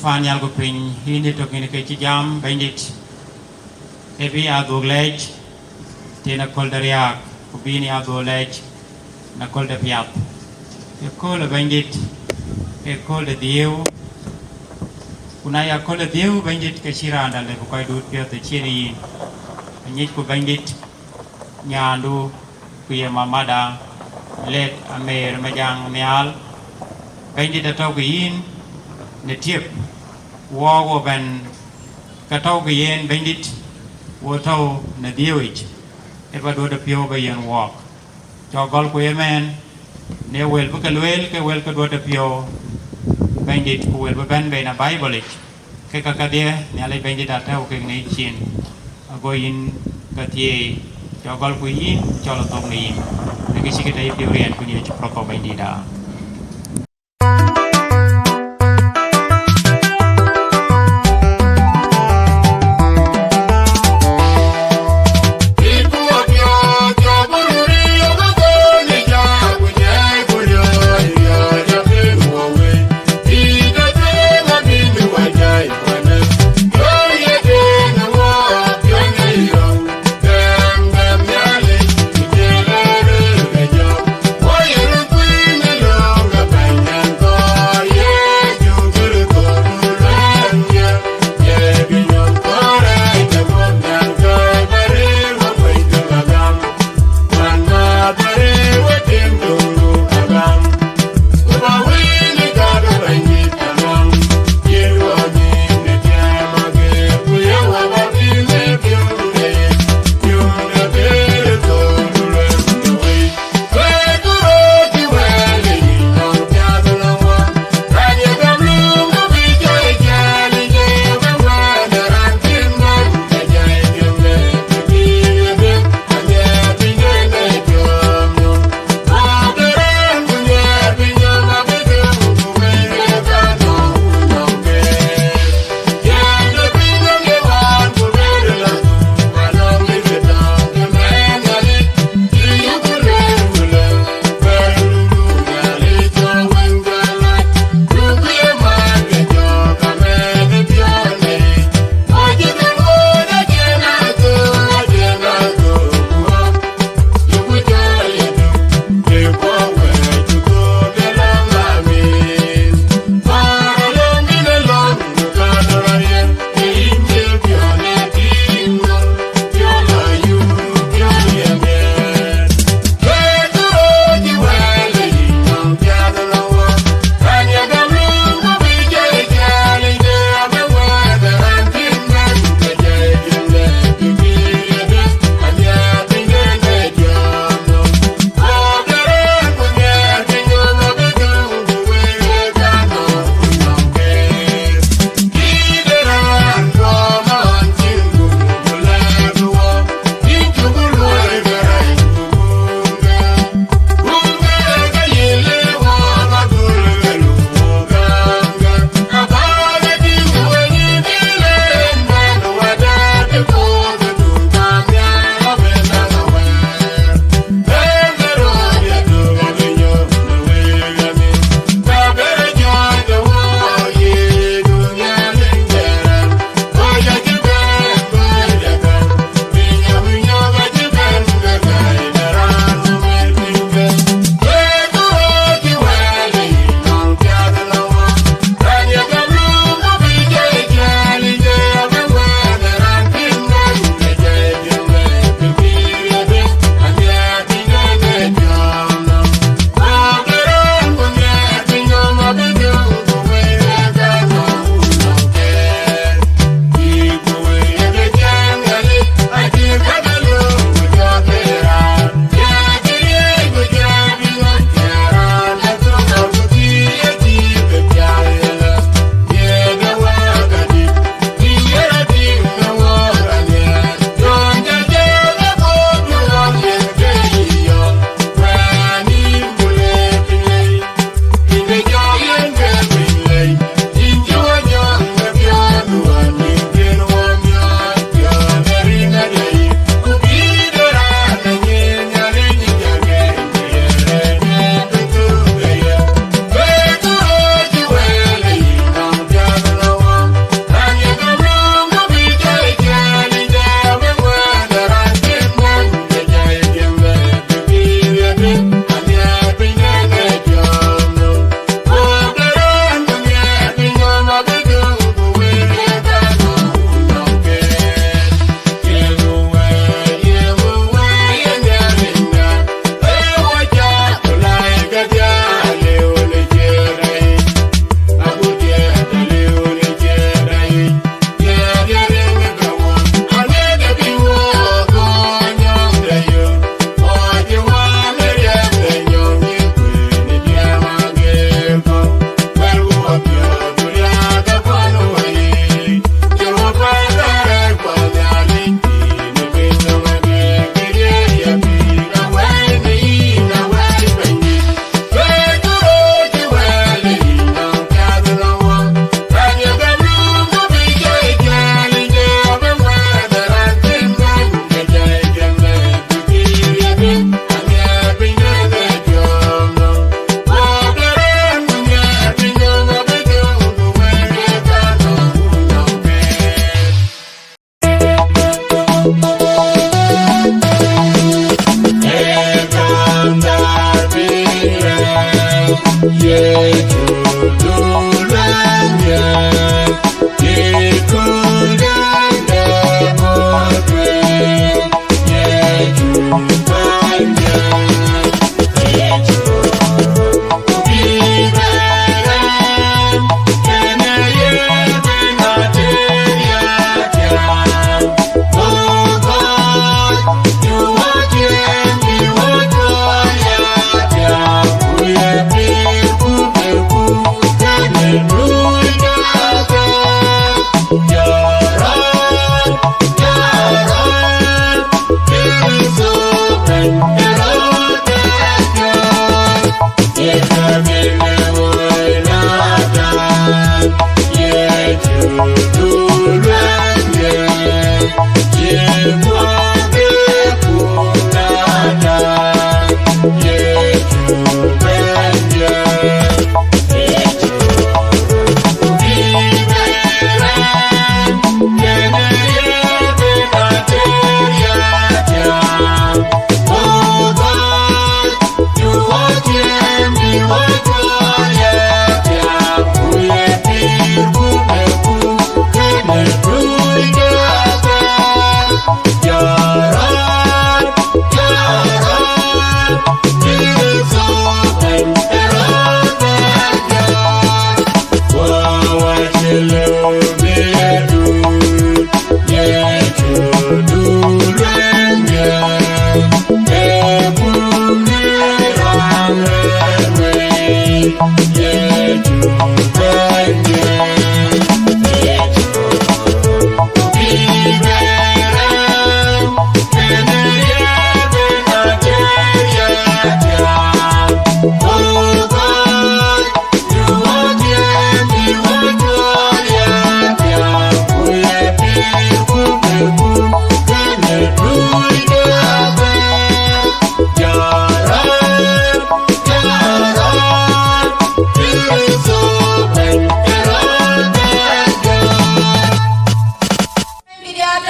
Fan yal go pin hindi to kini ke jam bandit ebi ago lej tena kol dariak kubini ago lej na kol da piap e kol bandit e kol de diu kunaya kol de diu bandit ke siranda le ko dut pia te chiri nyit ko bandit nyandu kuya mamada let Amer Majak Nhial bandit atau yin ne tiep wo ban katau ke yen bandit wo tau na diewich e ba do da pio ba yen walk cho gol ko yemen ne wel bu ka wel ke wel ka do da pio bandit ko wel ba ban be na bible ke ka dia ne ale bandit ta tau ke ni chin go yin ka tie cho gol ko yin cho la tong ni ne ke si ke dai pio rian ko ni cho pro bandit da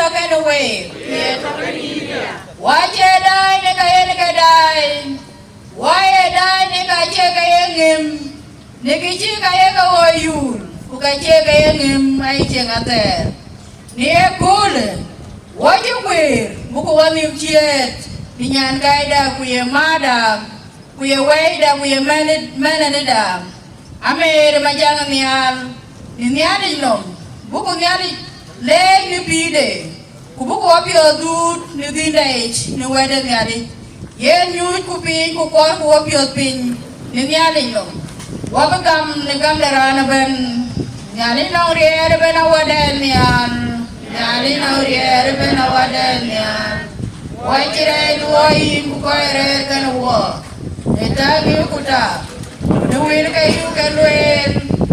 to can away. Why die, nigga die? Why die, nigga check him? Nigga check a you. Who can check him? I check a there. Near cool. What you wear? Mukuani jet. Pinyan gaida, kuya madam. Kuya waida, kuya mananida. Amer Majak Nhial Nyuon. Buku nyali leg ni pide. Kubuku opio dud ni dindage ni wede nyali. Yen nyuj kupin kukor ku opio pin ni nyali nom. Wabagam ni gam lerana ben. Nyali na uriere ben awade nyal. Nyali na uriere ben awade nyal. Wajire luoi kukoire kan wo. Etagi kuta. Nuwil kayu kaluen.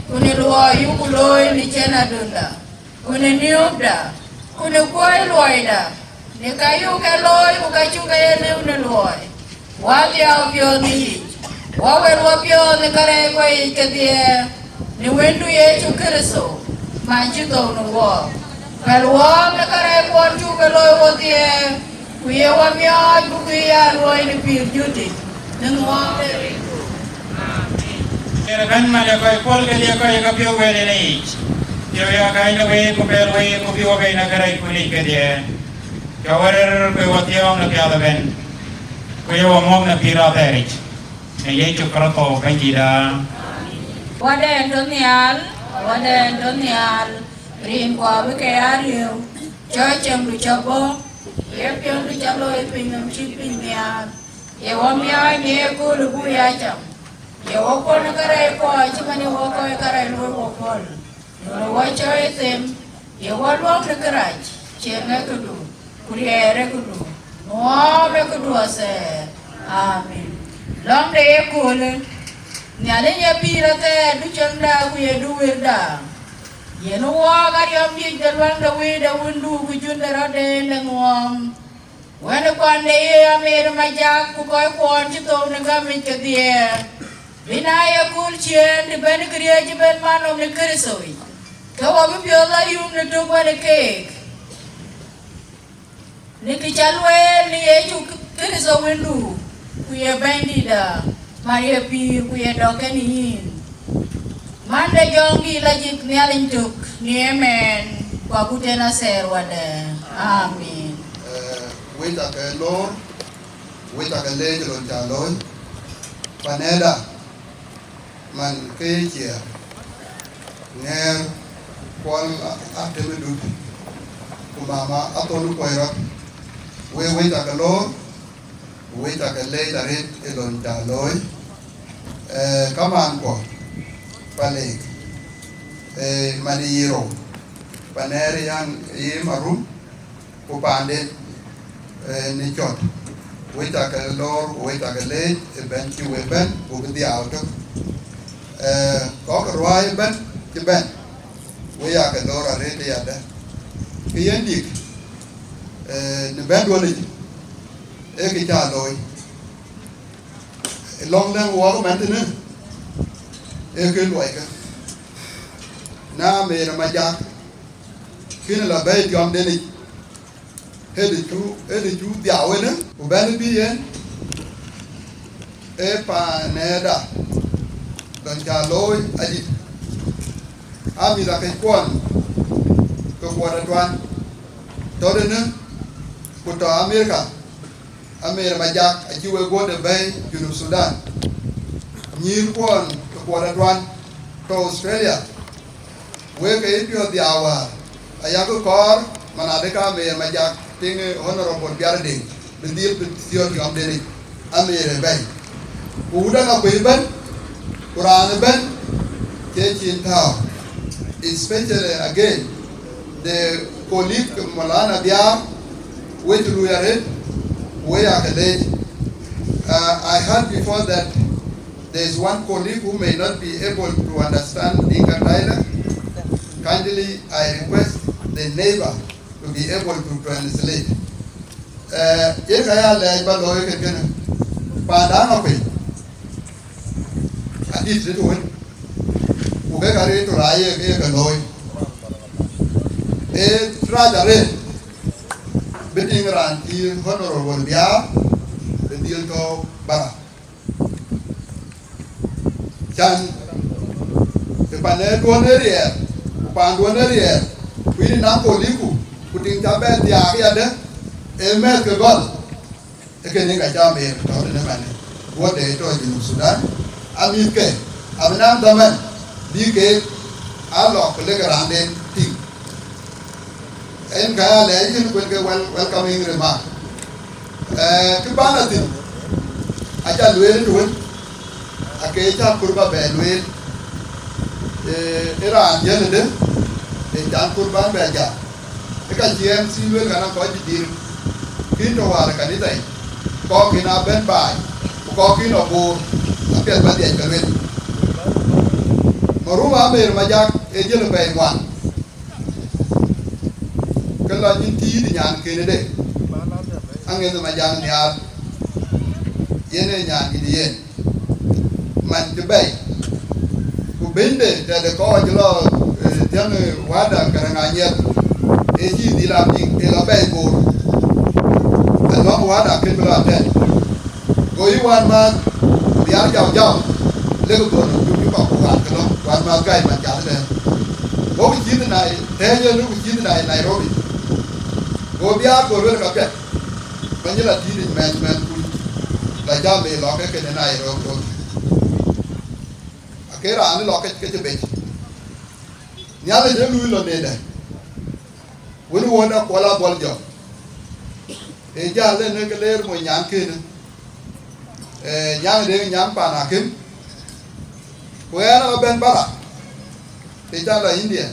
Kuni luo yu kuloi ni chena dunda. Kuni niubda. Kuni kuai loida. Ni kayu kaloi kukachu kaya ni luoi. Wali au pio ni. Wawe wapio ni kare kwa ikadia. Ni wendu yechu kiriso. Manchito nuwa. Kalwa ni kare kwa chu kaloi wotie. Kuye wamia kukuya luoi ni pir juti. Nungwa teri. Kan Angakuei pol ke dia kai kapio wele nei. Dia ya kai na we ko pel we ko pio kai na karai kuni ke dia. Kawarer ko wationg na pia ben. Ko yo mong na pira terich. Ne ye chu krato kan jida. Waden donial. Rin kwa we ke ariu. Chochem lu chabo. Ye pion lu chalo e pinam chipin ya. Ye wamia ye ko lu buya cham. Ye wokol na karai ko chimani woko e karai lu wokol. Yo wacho e tem. Ye walwam na karai. Chenga kudu. Kuriere kudu. Noame kudu ase. Amen. Long de ye kule. Nyale ye pira te du chanda ku ye du wirda. Ye no wa gari am yik dalwang da we da wundu ku junda rade lengwam. Wena kwande ye Amer Majak ku koy kwon chito na gamit ke die. Binaya kul chien di ben kriya ji ben manom ni krisowi. Kawa bi piola yum ni tukwa ni cake. Ni kichalwe ni ye chu kriso windu. Kuye bandida. Maria pir kuye doke ni yin. Manda jongi lajik ni alintuk ni emen. Kwa kutena ser wade. Amin. Wita ke lor. Wita ke le jelo chaloi. Paneda. Man ke chia nger kwal ateme dut kumama atonu koira we ta kalo we ta kale tarit elon daloi kaman ko pale maniro paneri yang marum ko pande ni chot we ta kalo we ta kale ben ki we ben ko di auto có cái roi bên cái bên với cái đó là thế này đấy cái gì đi nó bên đuôi này cái trả lời long đang qua cái bên thế nữa cái loại cái na Amer Majak khi là bây giờ đây này hết đi chú diảo ấy nữa của bên đi pa neda dan jaloi aji ami la kai kon ko wada tuan to de ne ko to Amerika Amer Majak aji we go de bay junub Sudan nyir kon ko wada tuan to Australia we kai pio diawa aya ko kor manade ka Amer Majak ting honorable Biar Dengrit Biar sio ki am de ni Amer bay uda na ko iban Quran ben Kechin Tao, especially again the colleague Malana Biar, which we are in, we are I heard before that there is one colleague who may not be able to understand Dinka dialect. Kindly, I request the neighbor to be able to translate. Kaya leba loy kekena, padang apa? Adit itu kan, bukan hari itu raya ke kaloi. Raja re, beting ran ti honorable Biar Dengrit to bara chan te pane duonerier pan duonerier kuini na poliku kuting tabe dia ya de emet ke gol ekene ga jame to ne mane wode to jinu Sudan amit ke abnam daman bi ke alo ke le granden ting en ga le jin ko ke welcoming remark ke banatin aja luel tuan ake cha kurba be luel era yen de jan kurban be ja ka jiem si luel kana ko jidir kin to war ka ni dai ko kina ben bai ko kina bo apel ba dia kalwen maruma Amer Majak ejel be wan kala nyin ti di nyan kene de Amer Majak Nhial yene nyan di yen man de bay ku bende de ko jlo tiang wada karanga nyet eji di la ni e la bay bo alwa wada ken bla de go yi wan ma biar jaw jaw le ko du ko wan ko wan ma gai ma ja de go ji de nai te ye lu ji de nai Nairobi go biar go le ka pe banjela ti di man ku la ja me lo ke ne Nairobi akera ani lo ke be nyale de lu lo ne de woni wona ko la bol jo e ja le ne ke ler mo nyam ke ne nyam de nyam pa na kim ko era ben bara e ja la India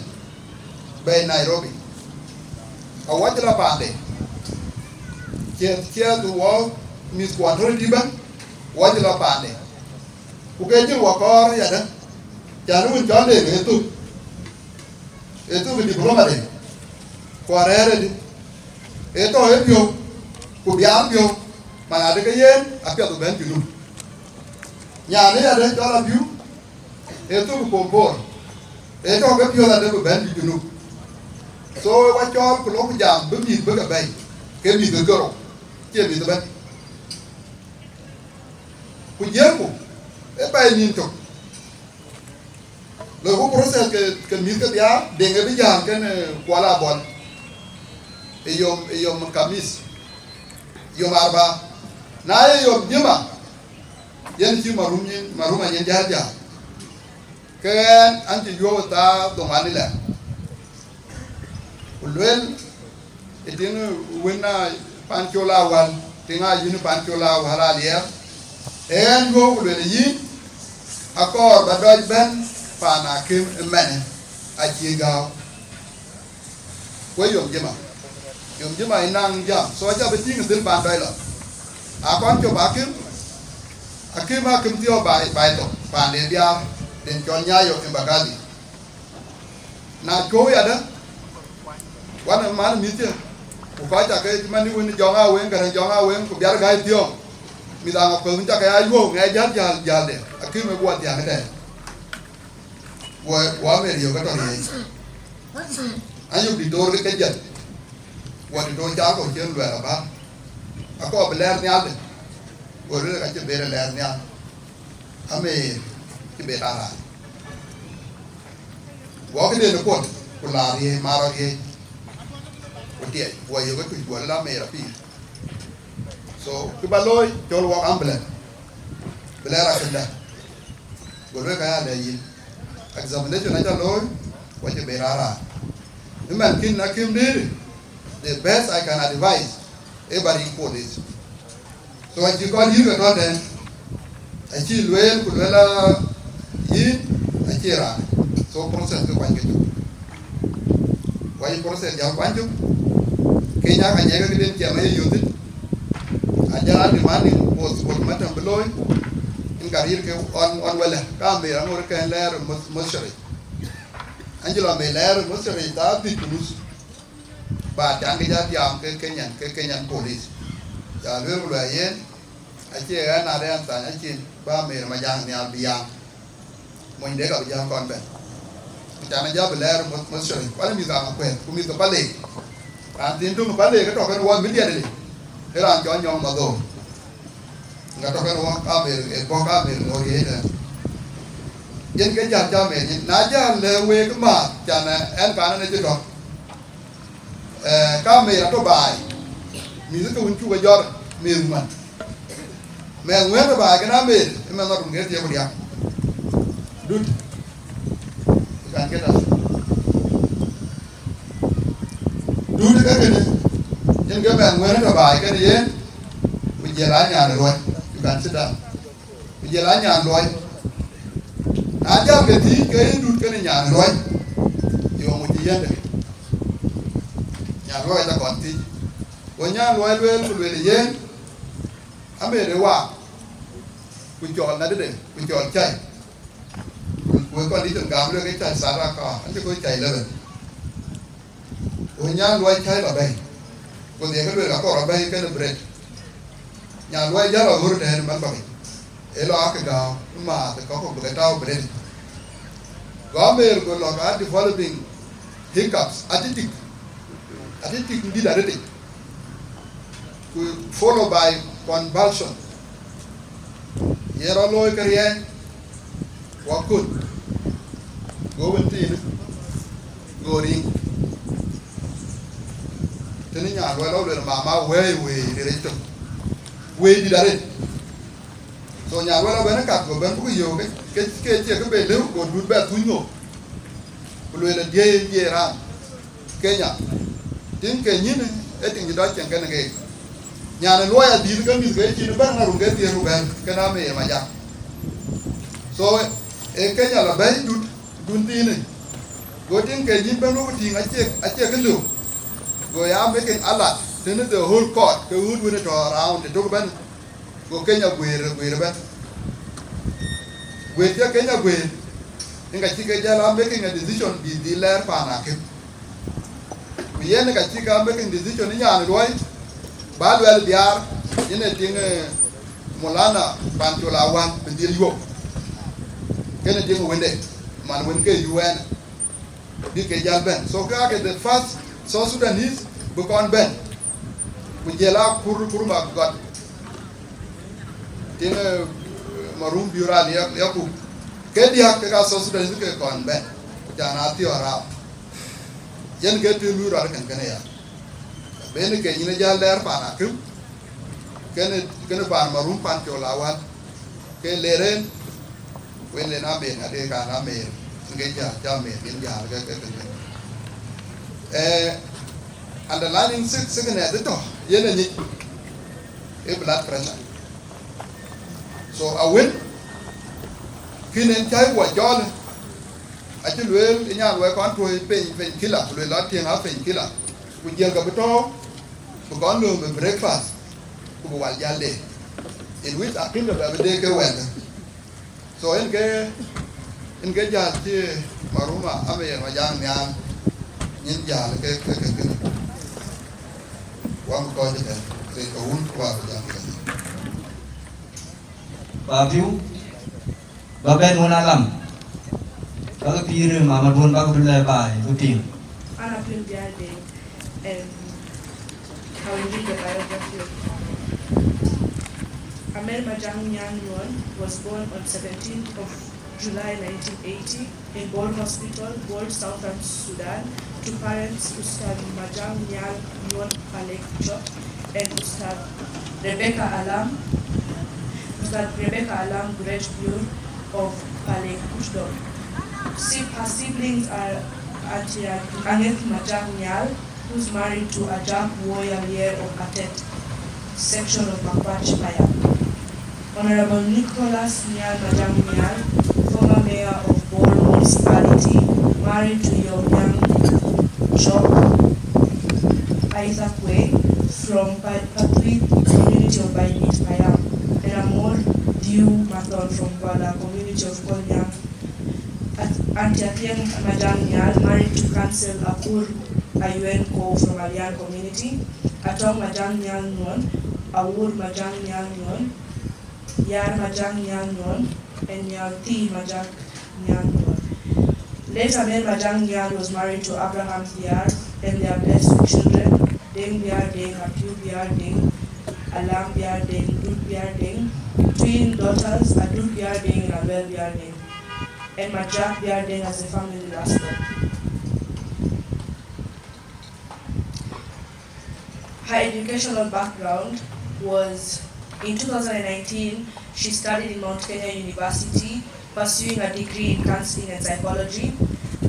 be Nairobi a wajla pa de che du wo mis kwantro di ban wajla pa de ku ke ji wa ko ya da ja nu jo le etu bi diploma de Kuarere di, itu hebio, kubiar bio, mana ada kayen, api atau ben julu. Nyane ada jalan bio, itu kumpul, itu hebio ada ben julu. So wajib kalau kejam, beli berbagai, kemi bergerok, kemi berban. Kujerku, ini tu. Lalu proses ke misal dia, dengan bijak kan kuala bon. Yom kamis yom arba na yom juma yen ci maruma nyen jaja ken anti yo ta do manila ulwen etinu wena panchola wal tinga yinu panchola wala liya en go ulwen yi akor badoj ben pana kim men ajiga ko yom juma inang jam so aja beting din ban dai lo akon cho bakim akima kim tio bai to pan de dia den chon nya yo embagadi na ko ya da wana man mi tie ku ka ja ke mani woni jonga wen garan jonga wen ku biar gai tio mi da ngap ko ja ka ayo nge jal de akima buat ya ngade wa me yo ka to ni ayo di dor ke jal wadi don jago chen lwa ba ako beler ni alde ore ka che bere ler ni al ame ki betara wo ke de ko kula ri maro ri o tie wo yo ko wo la me ra pi so ki baloy jol wo amble beler akenda ore ka ya le yin examination na jaloy wo che berara man kin na kim de the best I can advise everybody in police. So I call you at all then. I see well, Kulella, Yin, I cheer. So process the Wanju. Why process Young Wanju? Kenya and Yaga didn't tell me use it. I just demanding was matter below in career on well, come there, American lair Mushery. Angela may lair Mushery, that be to lose. Ba chang cái giá giảm cái nhận police trả lương của đại yên anh chị em nào đây anh ta anh chị ba Amer Majak Nhial Biar mình để gặp giang con bên chả nên giá về lẽ một sợi quá là mình Angakuei cũng mình có balik ran tin tung pa le ka to kan wa mi dia le ran cho nyong ma do nga to kan wa Amer e bo Amer no ye da yen cái ja ja me na ja le we ka ma ja na en ka na je to ka me ra to bai mi zu ka un chu ga jor me man me ngwe to bai ka na me me na rum ge tie ko dia dut kan ke ta dut ka ke ne yen ga me ngwe to bai ka ye mi je la nya ne rồi kan Sudan mi je la nya rồi aja ke ti ke dut ke nya rồi yo mo ti yen nya rồi ta kon ti ko nya rồi le yen ame de wa ku chol na de ku chol chai ku ko đi từng cam le cái chai sa ra ka an ko chai le ko nya rồi chai ba bai ko de ke le ka ko ra bai ke le bread nya rồi ja ra hur de man ba elo aka ga ma ta ko ko ga taw bread Amer ko lo ga developing hiccups athletic ndi da rete followed by convulsion yero loy kariye wa kut go wentin go ring tani nya lo mama we rete we di da rete so nya lo ben ka go ben ku yo ke ke be le ko dut ba tu no ku le die ra Kenya tin ke nyin e tin da chen ke ne nya ne lo ya di ke mi ke chi ba na ru ke ti ru ben ke na me ma ja so e Kenya la ba dun ti ne go tin ke nyin ba no ti nga che ke lu go ya making a lot tin the whole court ke would win it around the dog ben go Kenya gwe ben gwe ya Kenya gwe inga chi ke ja la making a decision di ler pa na ke yen ka chi ka making decision ni nya ne roi ba lu biar ine ting molana pantola wan bindil yo kene ting wende man wen ke UN di ke jal ben so ka ke the first so Sudanese bu kon ben bu jela kur ma got ting marum biura ya ku ke di hak ka so Sudanese ke kon ben jana ti ora yen ke tu lu ra kan ya ben ke ina jal der pa na ku kene par marum pan chola wan ke leren wen le na be ade ka na me nge ja me bin ja ke underlining six ne de to yene ni e blood pressure so a win kinen chai wa jol a ti lwel nya wa kon to pen kila le la tien a pen kila ku jel ga beto ku kon lo me breakfast ku wal jalde in which a kin ba de ke wen so en ke ja ti maruma Amer Majak Nhial Nyuon ja ke wa ko je ke ko un wa ja ba piu ba ben wona lam ba pire mama bon ba ko le ba ko tin ana pin Biar and how we read the biography of Amer Majak Nhial Nyuon was born on 17th of July 1980 in Bor Hospital, Bor, Southern Sudan, to parents Ustad Majak Nhial Nyuon and Ustad Rebecca Alam Great Biar of Palek Kushdom. Her siblings are Auntie Amer Majak Nhial, who's married to Ajakguong of Atet, section of Makwach Paya. Honorable Nicholas Nyal Majak Nhial, former mayor of Bor Municipality, married to Young Chok Ajakguong from Patwit community of Bainit Payam, and Amor Diu Mathon from Gwala community of Kolnyang. Auntie Majak Nhial, married to Council Akur Ayuen Ko from Alian community, Atong Majak Nhial Nyuon, Awur Majak Nhial Nyuon, Yar Majak Nhial Nyuon, and Nyalti Majak Nhial Nyuon. Later, Amer Majak Nhial was married to Abraham Biar, and they are blessed with children, Deng Biar Deng, Atu Biar Deng, Alam Biar Deng, Dut Biar Deng, twin daughters, Adut Biar Deng and Amer Biar Deng, and Majak Biar Deng as the family last born. Her educational background was, in 2019, she studied in Mount Kenya University, pursuing a degree in counseling and psychology.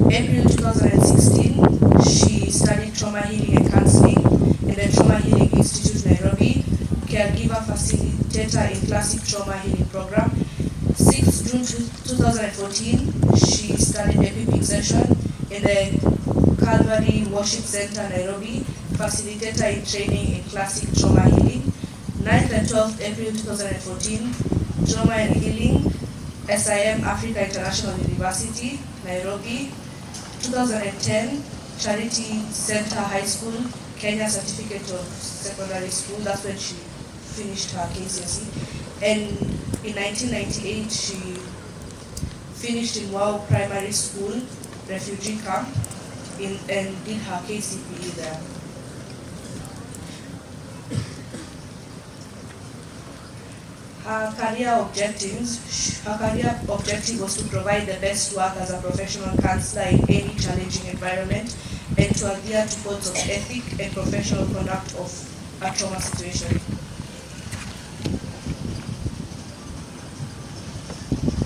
April 2016, she studied trauma healing and counseling in the Trauma Healing Institute, Nairobi, caregiver facilitator in classic trauma healing program. 6th June 2014, she studied epic session in the Calvary Worship Center, Nairobi, facilitator in training in classic trauma healing. 9th and 12th April 2014, trauma and healing, SIM Africa International University, Nairobi. 2010, Charity Center High School, Kenya Certificate of Secondary School. That's when she finished her KCSE. And in 1998, she finished in Wow Primary School, refugee camp, and did her KCPE there. Her career objective was to provide the best work as a professional counselor in any challenging environment and to adhere to codes of ethic and professional conduct of a trauma situation.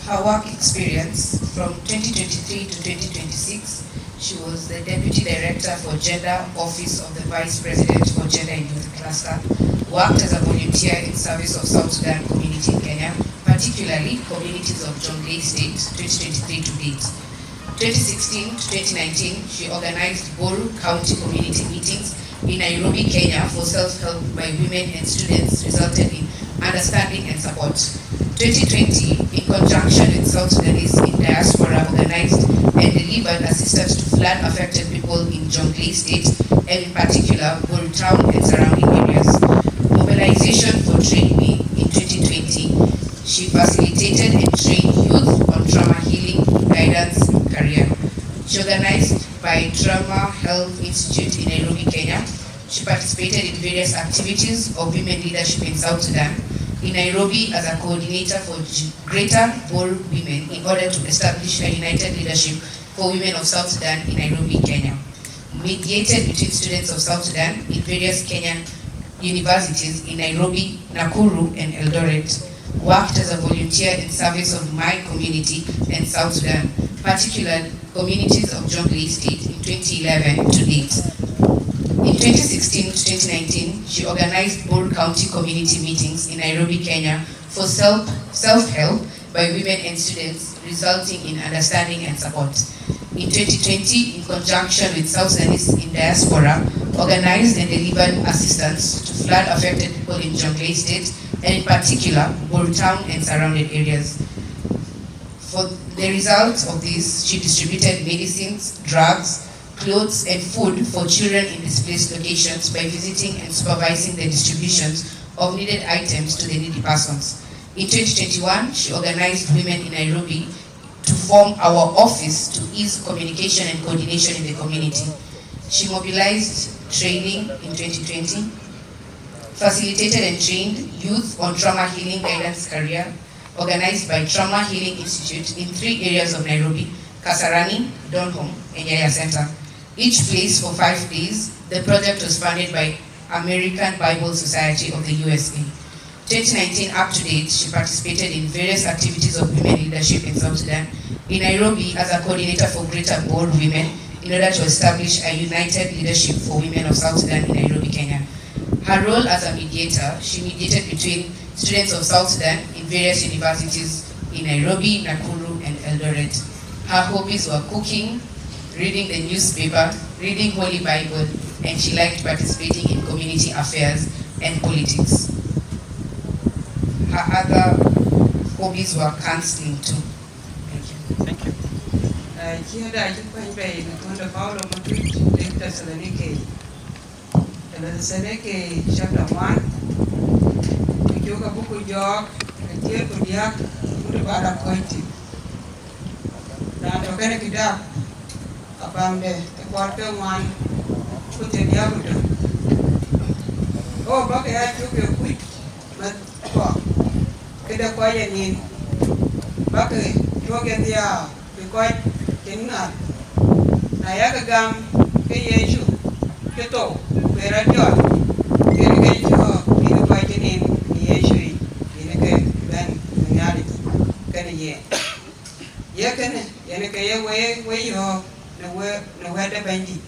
Her work experience from 2023 to 2026, she was the Deputy Director for Gender, Office of the Vice President for Gender and Youth Cluster, worked as a volunteer in service of South Sudan community in Kenya, particularly communities of Jonglei State, 2023 to date. 2016 to 2019, she organized Boru County community meetings in Nairobi, Kenya for self-help by women and students, resulted in understanding and support. 2020, in conjunction with South Sudanese in diaspora, organized and delivered assistance to flood-affected people in Jonglei State, and in particular, Boru Town and surrounding areas. Mobilization for training in 2020, she facilitated and trained youth on trauma healing, guidance, career. She organized by Trauma Health Institute in Nairobi, Kenya. She participated in various activities of women leadership in South Sudan. In Nairobi as a coordinator for Greater Boru Women in order to establish a united leadership for women of South Sudan in Nairobi, Kenya. Mediated between students of South Sudan in various Kenyan universities in Nairobi, Nakuru, and Eldoret. Worked as a volunteer in service of my community in South Sudan, particularly communities of Jonglei State in 2011 to date. In 2016 to 2019, she organized Boru County community meetings in Nairobi, Kenya for self-help by women and students, resulting in understanding and support. In 2020, in conjunction with South Sudanese in diaspora, organized and delivered assistance to flood-affected people in Jonglei State, and in particular, Boru Town and surrounded areas. For the results of this, she distributed medicines, drugs, clothes, and food for children in displaced locations by visiting and supervising the distributions of needed items to the needy persons. In 2021, she organized women in Nairobi to form our office to ease communication and coordination in the community. She mobilized training in 2020, facilitated and trained youth on trauma healing guidance career, organized by Trauma Healing Institute in 3 areas of Nairobi: Kasarani, Donholm, and Yaya Center. Each place for 5 days. The project was funded by American Bible Society of the USA. 2019 up to date, she participated in various activities of women leadership in South Sudan. In Nairobi as a coordinator for Greater Boru Women in order to establish a united leadership for women of South Sudan in Nairobi, Kenya. Her role as a mediator, she mediated between students of South Sudan in various universities in Nairobi, Nakuru, and Eldoret. Her hobbies were cooking, reading the newspaper, reading Holy Bible, and she liked participating in community affairs and politics. Her other hobbies were counseling too. Thank you. Thank you. Thessaloniki chapter 1. Kijoka buku jok, kecil kudiak, udah pada koiti. Dan tokene kitab, abang deh, keluarga wan, kucing dia udah. oh baka ya chuke quick mat ko keda ko ya nin baka chuke dia ko kinna na ya ga gam ke yesu ke to ke ra jo ke ke jo ni ko nin yesu ni ke ben nyali kene ye kene yene ke ye we yo na we de bendi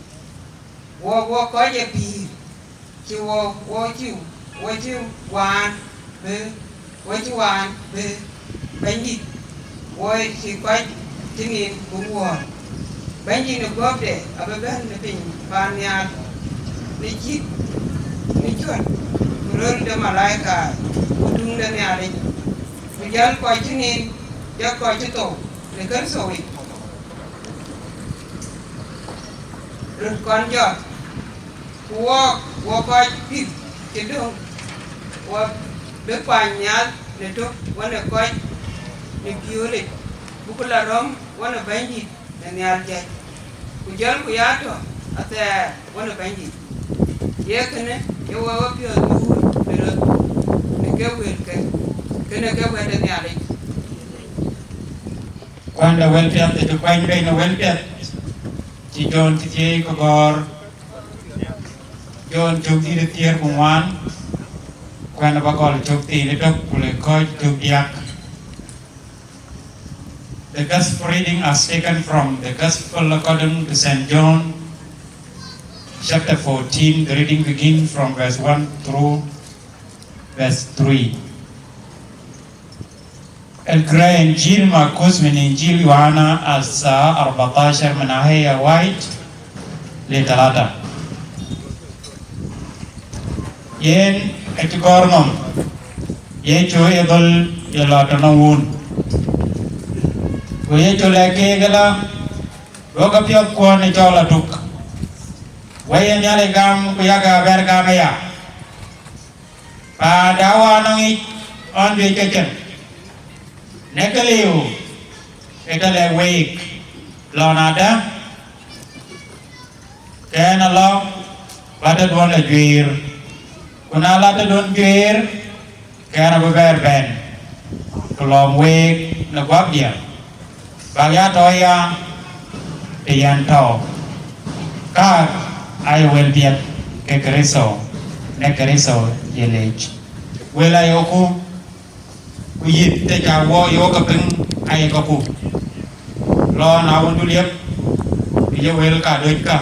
wo ko ye pi chi wo chi wan be bendi wo chi ko tinin wo bendi no gobde ababen ne pin ban ya ni chi ni chon rol de malaika dung de ne ale bijal ko tinin ya ko to ne kan so wi rut kon jot wo ko pi ke do wo be panya ne to wona ko ne piole bukula rom wona bandi ne alje ku jal ku yato ate wona bandi ye kene ye wo pio du ne ke wel ke kene ke wede ne ale Quando wel piat te quanh đây nó wel piat chỉ John ti che ko gor John chuk ti de tier kumwan quando ba gol chuk ti de dok kule ko chuk yak. The gospel reading is taken from the Gospel according to St. John chapter 14. The reading begins from verse 1 through verse 3. القراءة إنجيل مرقس من إنجيل يوحنا الساعة 14 من آية 1 ل3. yen etikornom ye cho edol yelatanaun ko ye cho leke gala roga piot ko ne chola tuk wayen yale gam ko yaga ber gam ya pa dawa nongi on be keken nekaliu etale week lonada kena lo pada don la juir kunala ta don juir kena beber ben kolom week na gwab dia bagya toya tiyan to ka I will be ke kristo ne kristo yelej wela yoku uyit te jawo yo ka ping ai ka pu lo na won du liep ye wel ka doj ka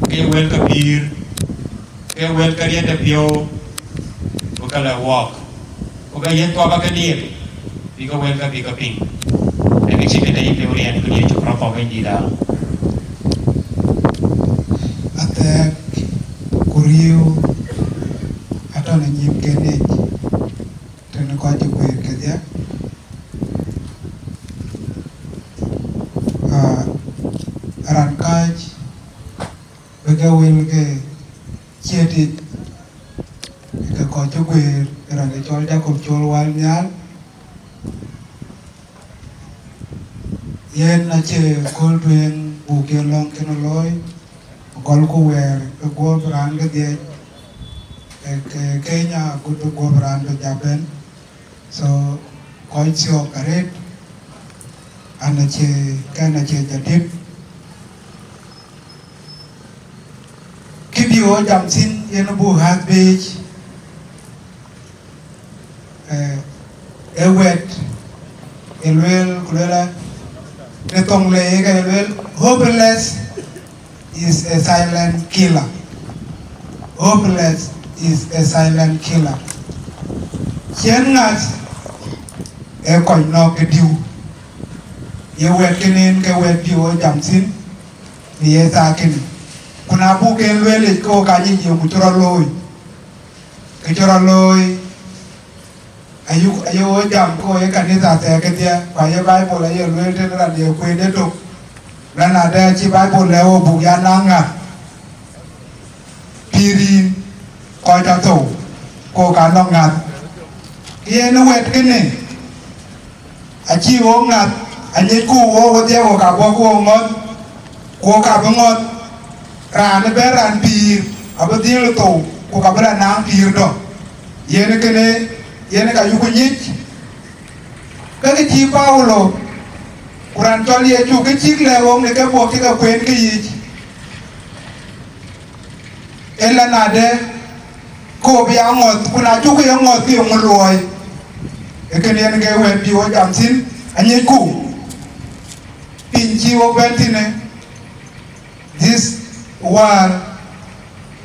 ke wel ka bir ke wel ka ye te pio ko ka la walk ko ka ye to ba ka dir bi ka wel ka bi ka ping e bi chi ke te ye orian ko ye chu pro pa ben di da ate kurio atau nyim kene tena ko ti ko ke dia aran kaj bega wel ke cheti ke ko ti ko ran de chol ja ko chol wal nyal yen na che kol tuen bu ke long ke no loy kol ko wer ke go bran ke dia ke Kenya go to go bran ke Japan so koi sio karet ana che kana che jadip kibio jam sin yen bu hat beach ewet elwel kulela netong le ke elwel hopeless is a silent killer. Hopeless is a silent killer. Chengat e koy no ke diu. Ye wet kenen ke wet diu jam sin ni ye sa ken. Kuna bu ke lwele ko ka ni yo kuchora loy. Ke chora loy ayu jam ko ye kanisa se ke dia pa ye Bible ye lwele te ran ye ko de to. Lana ada ci Bible lewo bu ya nanga pirin ko ta to ko ka no ngat ye no wet kene a ci wo ngat a ni ku wo de wo ka bo ko ngot ko ka bo ngot ran be ran pir abadil to ko ka bra nang pir do yene kene yene ka yuko nyich ka chi Paulo kuran tol ye chu ke chik le wong ne ke bo ke ka kwen ke yich ela nade ko bi angot kuna chu ke angot bi ngoloy e kene yene ke wen bi wo jam sin anye ku pinchi wo bentine. This war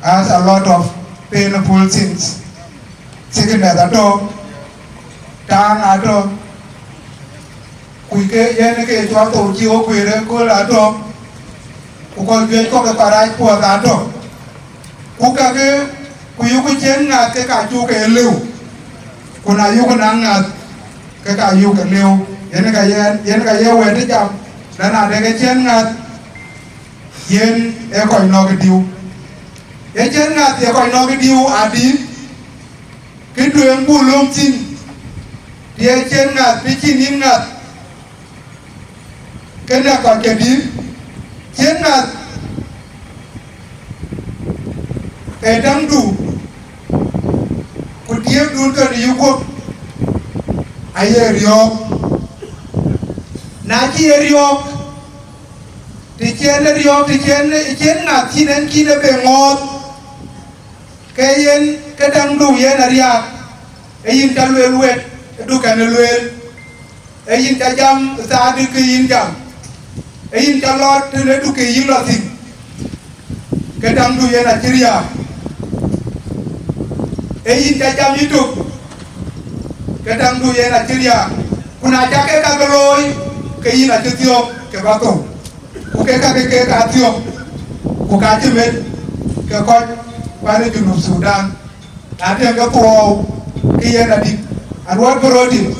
has a lot of painful things. Sickness at all, down at all. Kuike yene ke chwa to chi o kwere ko la to. Ku ko gwe ko ke parai po la to. Ku ka ke ku yu ku chen nga ke ka chu ke leu. Ku na yu ku na nga ke ka yu ke leu. Yene ka ye we de jam. Na na de ke chen nga yen e ko no ke diu. Ye chen nga ye ko no ke diu adi. Ke duen bu lom tin. Ye chen nga pi chin nim nga kena kon ke di chenat edang du kutie dun ke yuko aye riok na chi riok ti chen na chinen kine be ngot kayen kedang du yen ariak ayin talwel wet du kan lwel ayin tajam sa di ke yin jam ayin talot ne du ke yin lotin kedang du yen achiria ayin tajam itu kedang du yen achiria kuna jake ka beloy ke yin achitio ke bato ku ke ka tio ku ka chimet ke ko pare junub Sudan ate ke po ke yen adik arwat borodi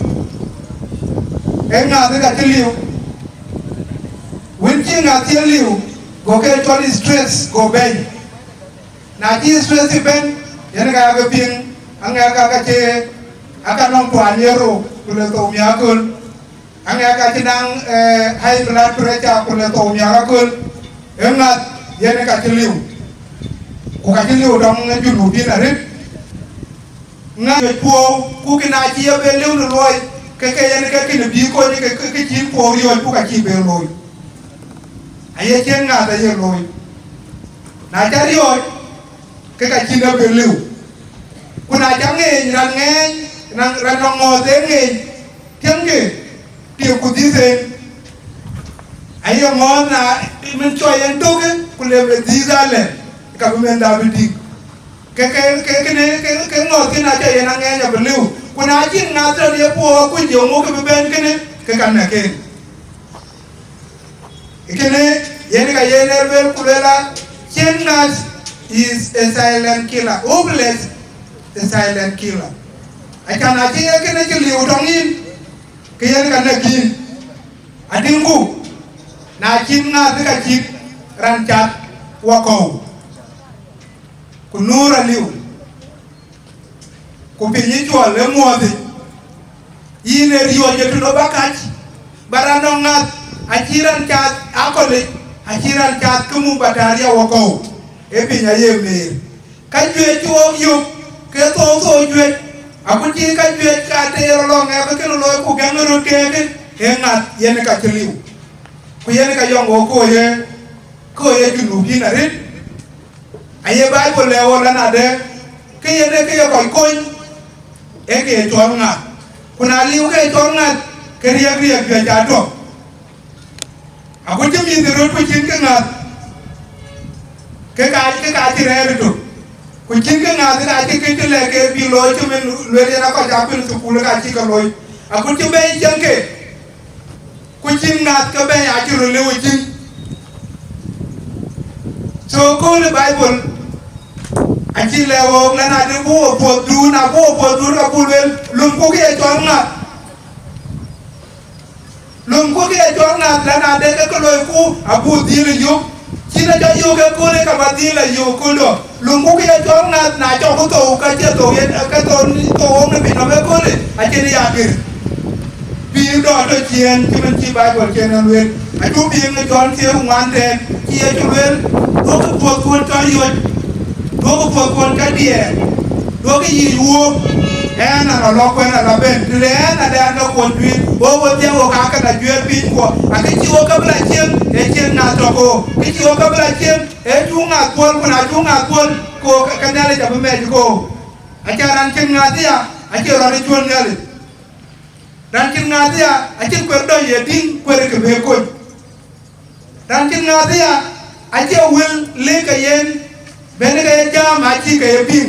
enga de ka tiliu winchi nga tiliu go ke toli stress go ben na ji stress ben yen ga ga ping anga ka che aka non to anyero kule to miakul anga ka tinang high blood pressure kule to miakul enga yen ka tiliu ku ka tiliu dong junu dinarit nga po ku kina ji be liu no loy ke yen ke kin bi ko ni ke chi po yo ku ka chi be loy aye chen nga ta ye loy na cha ri yo ke ka chi na be liu kuna cha nge ran no ngo de nge tiang ke ti ku di se aye ngo na min cho yen to ke ku le di za le ka men da bi di ke ngo ke na cha yen nge ya be liu kuna chin nga tra ye po ku je mo ke ben kene ke kan na ke ikene yen ga yen wel kulela chennas is a silent killer hopeless a silent killer akana chi ye kene chi liu dongin ke yen kan na kin adingu na chin nga ka chi ran chat wako kunura liu kupinyi chwa le muodhi yine riyo jetu no bakach barano ngat achiran chat akole achiran chat kumu bataria wako epinya yemer kajwe chuo yuk ke so jwe akuchi kajwe kate lo nga ke lo ku gangro keke engat yene ka chliu ku yene ka yongo ko ye junu binarit aye bible le wala na de ke yene ke ko koin eke tonga kuna liu ke tonga keria ke jato aku jemi de ro ko chin ke ngat ke ka tire to ku chin ke ngat ka ke le ke bi lo chumen le na ko ja pin su kula ka chi ka loy aku chime chanke ku chin ngat ke be ya chi ro le wo chin so ko le bible achi lewo na na de bo du ka bulwel lum ko ke tonga la na de ke lo ku abu dile yo china ja yo ke ko le ka badile yo ko do lum ko ke tonga na jo ko to ka che to ye ka to ni to ne bi no be ko le achi ni ya gir bi do to chien chi man chi ba ko chen na wel a ju bi ne jon che wan den chi ye ju wel ko ko to yo Dogo po kon ka die do ke yi wo ena lo ko na la ben le na da na ko dwi wo dia wo ka na dwi pi ko ake ti wo ka bla chen e chen na to ko ke ti wo ka bla chen e ju nga ko na ju nga ko ka na le ja me ko acha ran chen nga dia acha ro ni chon ngale ran chen nga dia acha ko do ye din ko re ke be ko ran chen nga dia acha wil le ka yen ben ga ja ma chi ka ye pin.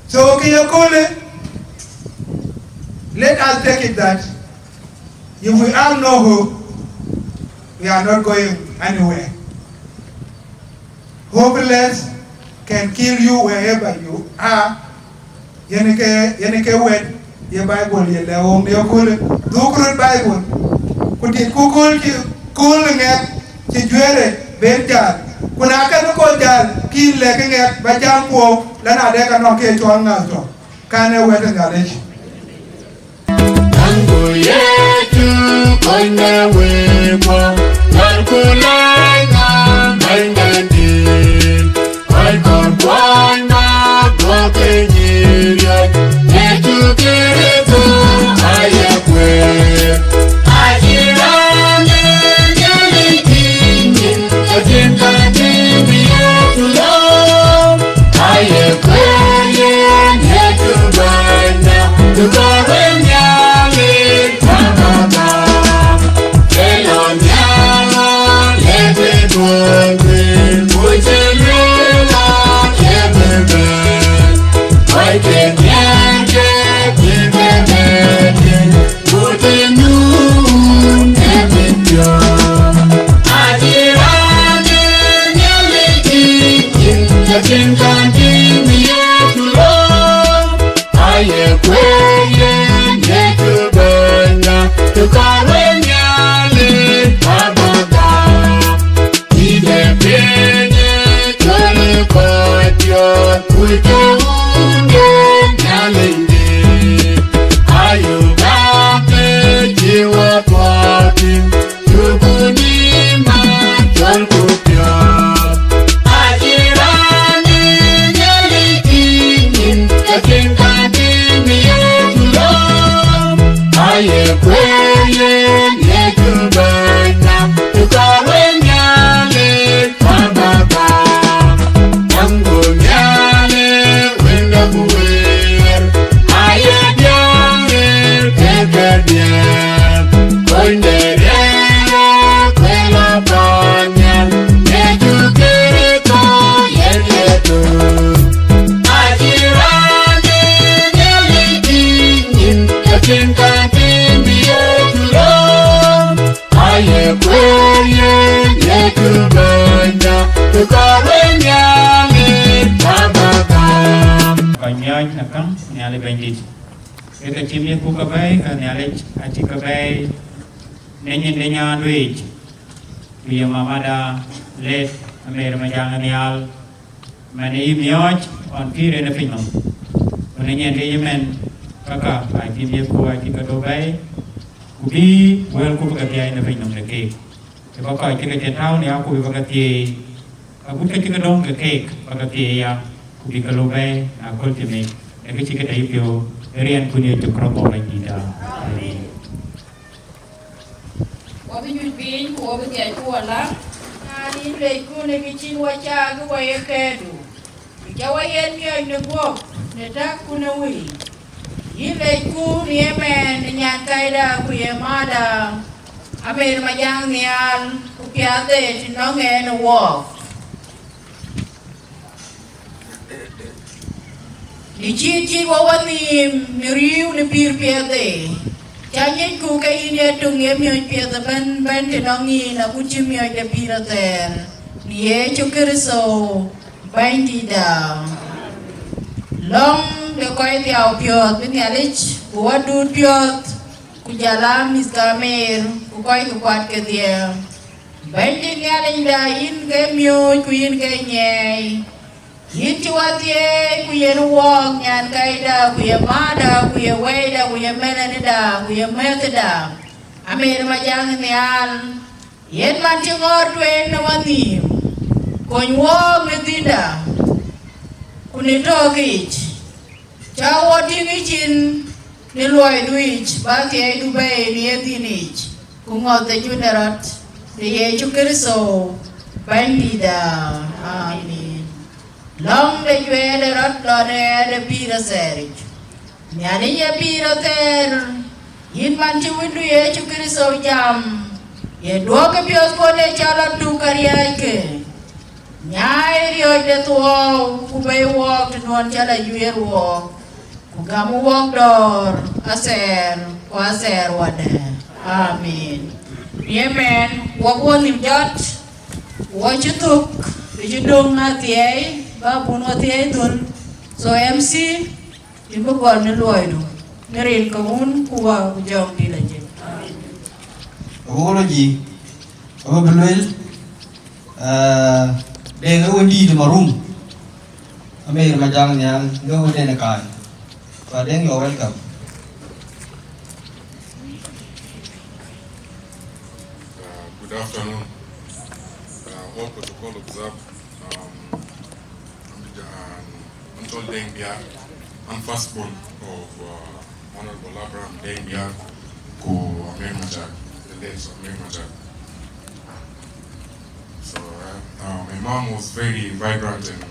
So let us take it that if we have no hope, we are not going anywhere. Hopeless can kill you wherever you are. Yenike wet ye Bible ye leong ye kule dukrut Bible kuti kukul ki kul ngek ci juere ben jaar kuna ka ko jaar ki le ngek ba jam po lana de ka no ke chon ngal to kane wet ngale Tango yetu koine wepo Nalkulanga maingandi Koi korwana kwa kenyiria Yetu kiritu Ajakguong Ajirane nyalikinyi Katinka timi yetu lo Ajakguong yetu bana Tukore nyali Tamama Kelo nyala Lete bongi Mujilela Kebebe Oike nyenge Kibebe Mutinu Nebityo Ajirane nyalikinyi Katinka timi yetu lo Ajakguong yetu bana Tukore nyali Tamama Ide penye Kole kodyo Kuite unge Nyalindi Ayubape Jiwa kwati Tukunima Tolkupyo Ajirani Nyalikinyi Katinka timi yetu lo Ajakguong yetu bana Tukore nyali Tamama Tango nyali Wenda buwer Ayakguong Kekadian Koinderere Kwela panyan Yetu kirito Yetu Ajirani nyalikinyi Katinka timi yetu lo Ajakguong yetu bana Tukore nyali Tamama Kanyang nakang nyali bandit. Eka chimye ku kabay ka nyali ati kabay nenya duit. Biya mamada let Amer Majak Nhial mane imioj on pire na pinom. Nenya deyemen kaka ai chimye ku ati kabay kubi wel ku kabay na pinom leke. Ko ka ati ka tao ni aku bakati aku ka dong ke cake bakati ya kubi kalobay akol timi eke chike taipyo rian kunia cokro lagi dah. Wabi nyutin ko wabi kaya ko wala. Nani le ko ne kichin wacha ko waye kedu. Ikawa yen nyo nebo netak ko na wi. Ile ko ni men nyan kaida ko ye mada. Amer Majak Nhial ko piate tinonge no walk. Ni chi wawani miriu ni pir piade. Chanyen ku ka inya tunge myo piade ban tinongi na kuchi myo de pirater. Ni e chukirso bandi da. Long de koi tiao piot bin yalich kuwadud piot kujalam iskamer ku koi ku kwat ke dia. Bandi ngalin da in ke myo ku in ke nyai. Yin chuatie ku ye wong nyan kaida ku ye mada ku ye weda ku ye meneda ku ye meteda Amer Majak Nhial yen man chingor twen na wani kon wong medinda kunitokich chawotingichin niloiduich baki Dubai ni ethinich kungote junerat ni Yesu Kristo bandida amin long de juede rat lone de pira serich nyani ye pira ter yin manchi windu Yesu Kristo jam ye duoke pios kone chala tu kariake nyai rio de tuo kubei wok tunuan chala yuer wok kugamu wok dor aser wade amin yemen wakwo nimjot wachutuk bijudung natiai babun watiai dul so MC timbo gol ni loidu ngerin kamun kuwa kujong dilaje Apology. Apa belul? Dengan undi di marum. Amer Majak Nhial Nyuon nekai. Padeng you're welcome. Good afternoon. All protocol observed. Until Biar, and firstborn of Honorable Abraham Biar, to Amer Majak, the late Amer Majak. So my mom was very vibrant and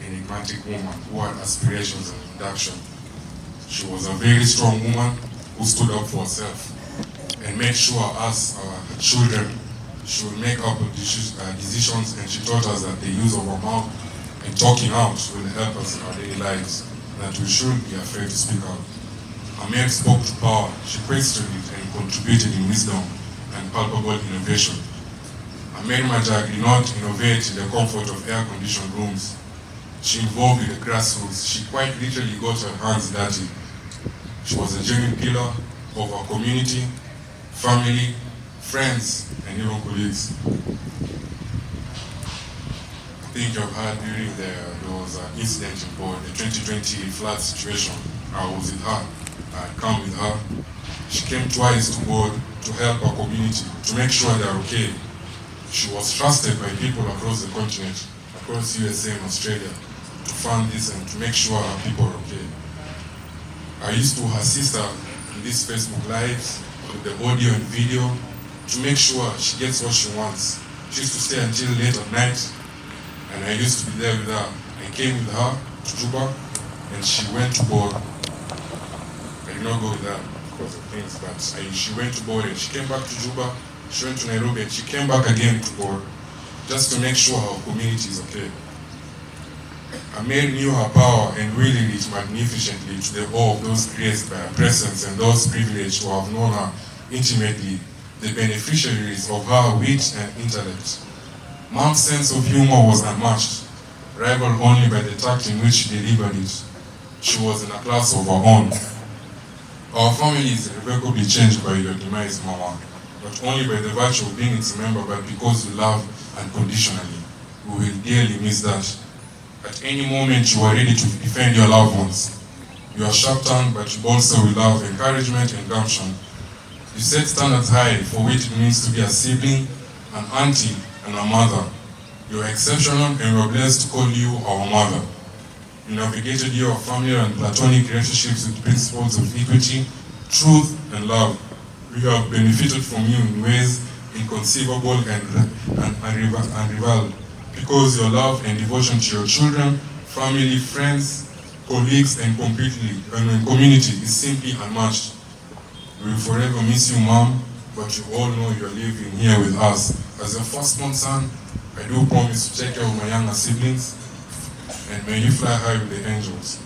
enigmatic woman who had aspirations and induction. She was a very strong woman who stood up for herself and made sure us, our children, she would make up decisions, and she taught us that the use of our mouth and talking out will help us in our daily lives, that we shouldn't be afraid to speak out. Amer spoke to power, she questioned it and contributed in wisdom and palpable innovation. Amer Majak did not innovate in the comfort of air-conditioned rooms. She involved in the grassroots. She quite literally got her hands dirty. She was a genuine pillar of our community, family, friends, and even colleagues. I think you've heard during there was an incident in board, the 2020 flood situation. I was with her. I had come with her. She came twice to board to help our community, to make sure they're okay. She was trusted by people across the continent, across USA and Australia, to fund this and to make sure our people are okay. I used to assist her in these Facebook Lives with the audio and video to make sure she gets what she wants. She used to stay until late at night, and I used to be there with her. I came with her to Juba, and she went to board. I did not go with her because of things, but she went to board and she came back to Juba. She went to Nairobi and she came back again to board, just to make sure our community is okay. Amer knew her power and wielded it magnificently to the awe of those graced by her presence and those privileged who have known her intimately, the beneficiaries of her wit and intellect. Mom's sense of humor was unmatched, rivaled only by the tact in which she delivered it. She was in a class of her own. Our family is irrevocably changed by your demise, Mama, but only by the virtue of being its member, but because you love unconditionally. We will dearly miss that. At any moment you are ready to defend your loved ones. You are sharp-tongued, but you also will love, encouragement, and gumption. You set standards high for which it means to be a sibling, an auntie, and a mother. You are exceptional, and we are blessed to call you our mother. You navigated your family and platonic relationships with principles of equity, truth, and love. We have benefited from you in ways inconceivable and unrivaled, because your love and devotion to your children, family, friends, colleagues, and community is simply unmatched. We will forever miss you, Mom, but you all know you are living here with us. As your firstborn son, I do promise to take care of my younger siblings, and may you fly high with the angels.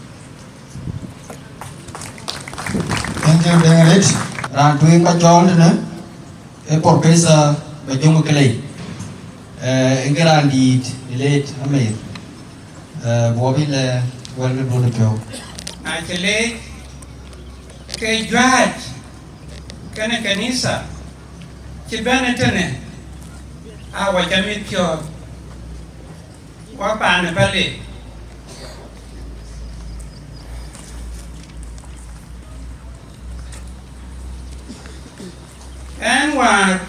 Thank you, Dengrit. Ran tuing ka chol ne. Professor Bajungu Kelly. Ingran di late Amer. Bobile welcome to the show. Actually, ke judge kana kanisa chibana tene awa jamit pyo wa pana pale and war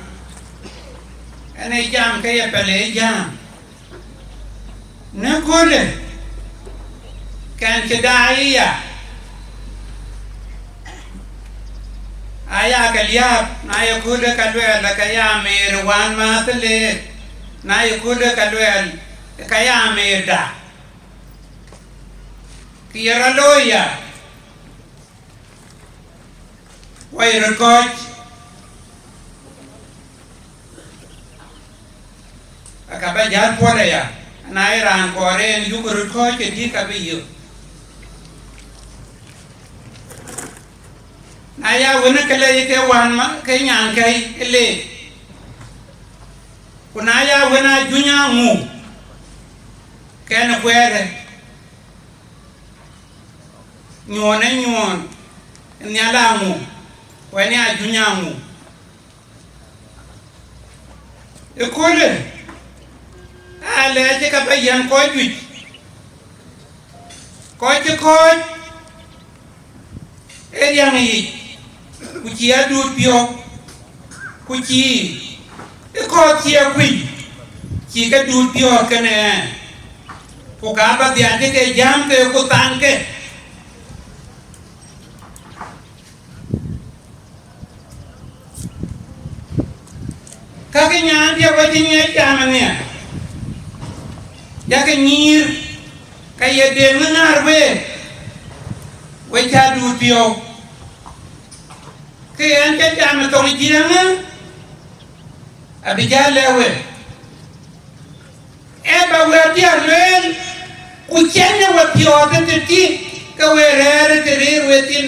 and a jam kaya pale jam na kule kan kedaya aya kaliap na yakuda kalwel kaya mer wan matle na yakuda kalwel kaya merda kira loya wai record akaba jar pora ya na iran kore yugo record ke di kabiyo aya wona kala yake wan ma kay nyang kay ele kuna ya wona junya mu ken kwere nyuon nyala mu wani ajunya mu ekole ale je ka bayan ko ju ko e yang yi kuchi adu pio kuchi e ko ti e kwi ki ka du pio kene ko ka ba dia de ke jam ke ko tanke ka ke nyan dia ko ti ne jam ne ya ke nyir ka ye de ngar we cha du pio ke ante jam to jianga abija lewe e ba we dia len ku chenya we pio te ti ka we re te rir we tin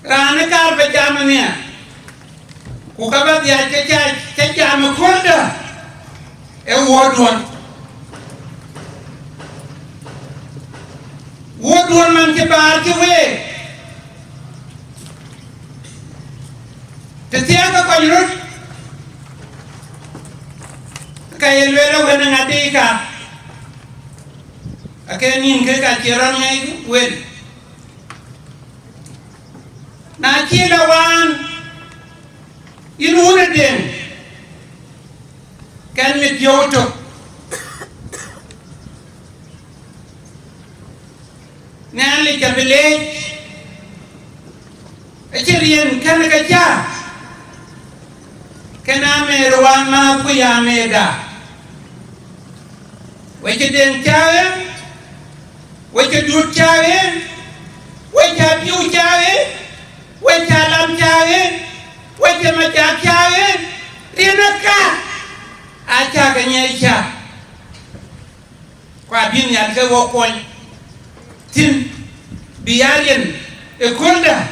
rana kar be jam ne ku ka ba dia che jam ko da e wodon man ke bar ke we te tia ka ko yur ka yelwe la wena ngati ka akeni ke ka kiran ngai wen na kila wan inu den kan mit yoto nali ka village echirien kan ka ja kana merwan ma ku ya meda weche den chawe weche dur chawe weche piu chawe weche lam chawe weche ma chawe rinaka acha ka nyecha kwa bin ya ke wo kon tin biarien ekonda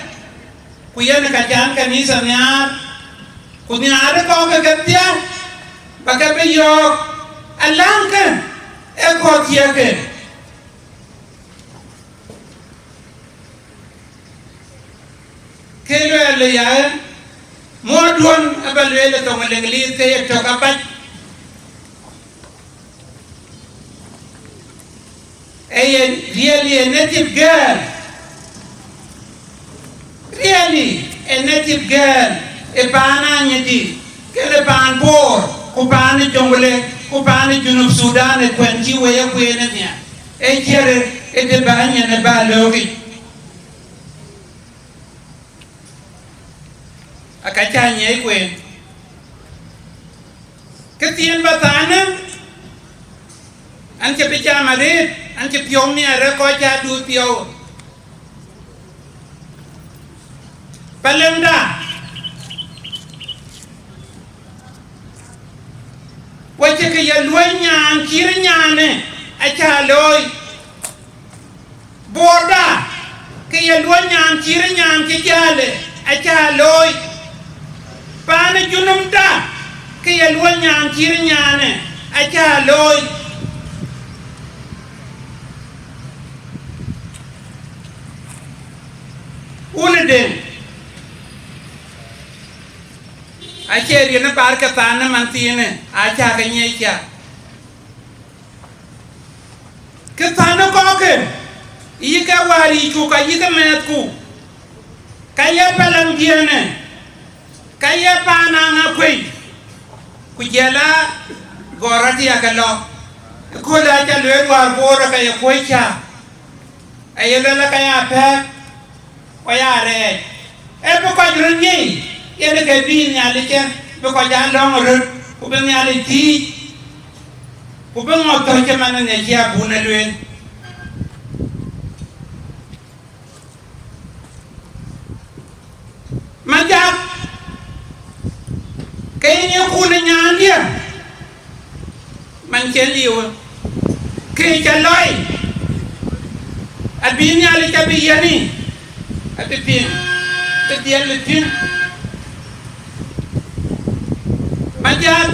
kuyana kajan kanisa nya kunyare ko ka gatia bagabe yo alanka e ko tiake kelo ele ya modon abalwele to ngelengli ke to kapat really a native girl. Really a native girl. E pana nyedi. Kele pan bor. Kupani jongole. Kupani junub Sudan. E kwenji weya kwene niya. E kere e de banya ne ba logi. Akachanya e kwen. Ketien batana. Anche pijama red. Anche piom ni ara ko cha du pio palenda wache ke ya luanya kirnyane acha loy borda ke ya luanya kirnyane ke jale acha loy pane junumda ke ya luanya kirnyane acha loy den acheri na par ka tan mantine acha ka nyecha ke tan ko ke ika wari ku ka ika met ku kaya palang diene kaya pana Angakuei ku jela gorati akalo ko la ja le war bora ka ya koicha ayela la ka ya pe ko ya re e ko ko jurni yele ke bi nya le ke ko ja long ru ko be nya le ti ko be mo to ke man ne ya bu na le Majak kayaknya ku na nyandia man celiwa kay caloy abini ali tabiyani atipin tadialatin Majak,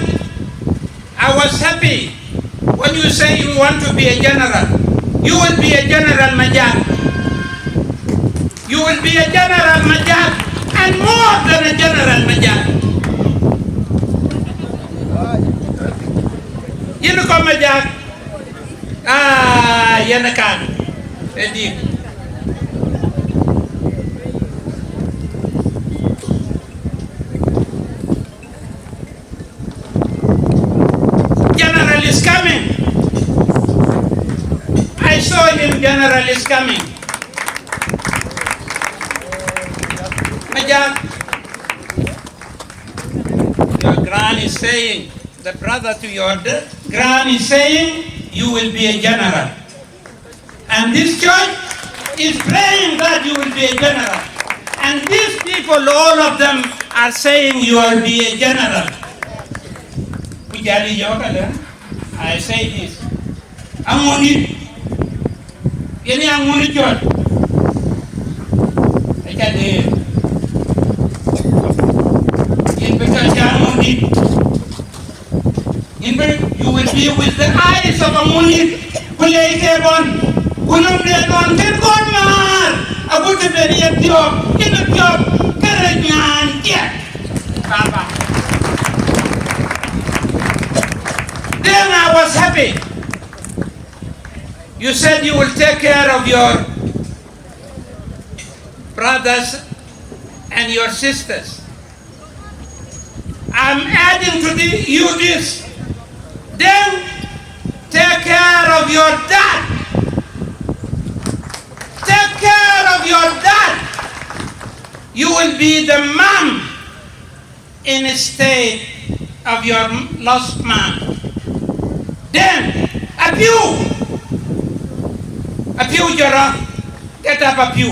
I was happy when you say you want to be a general. You will be a general, Majak. You will be a general, Majak. And more than a general, Majak. You know, come, Majak. Yanakan. Edik. General is coming. I saw him, General is coming. Majak, your grand is saying, the brother to your grand is saying, you will be a general. And this church is praying that you will be a general. And these people, all of them, are saying you will be a general. I say this. Amuni. Ini amuni church. I can hear. You will be with the eyes of a munit. Then I was happy. You said you will take care of your brothers and your sisters. I'm adding to you this. Then take care of your dad. Take care of your dad. You will be the mom in a state of your lost mom. Then a pew, Jara, get up a pew.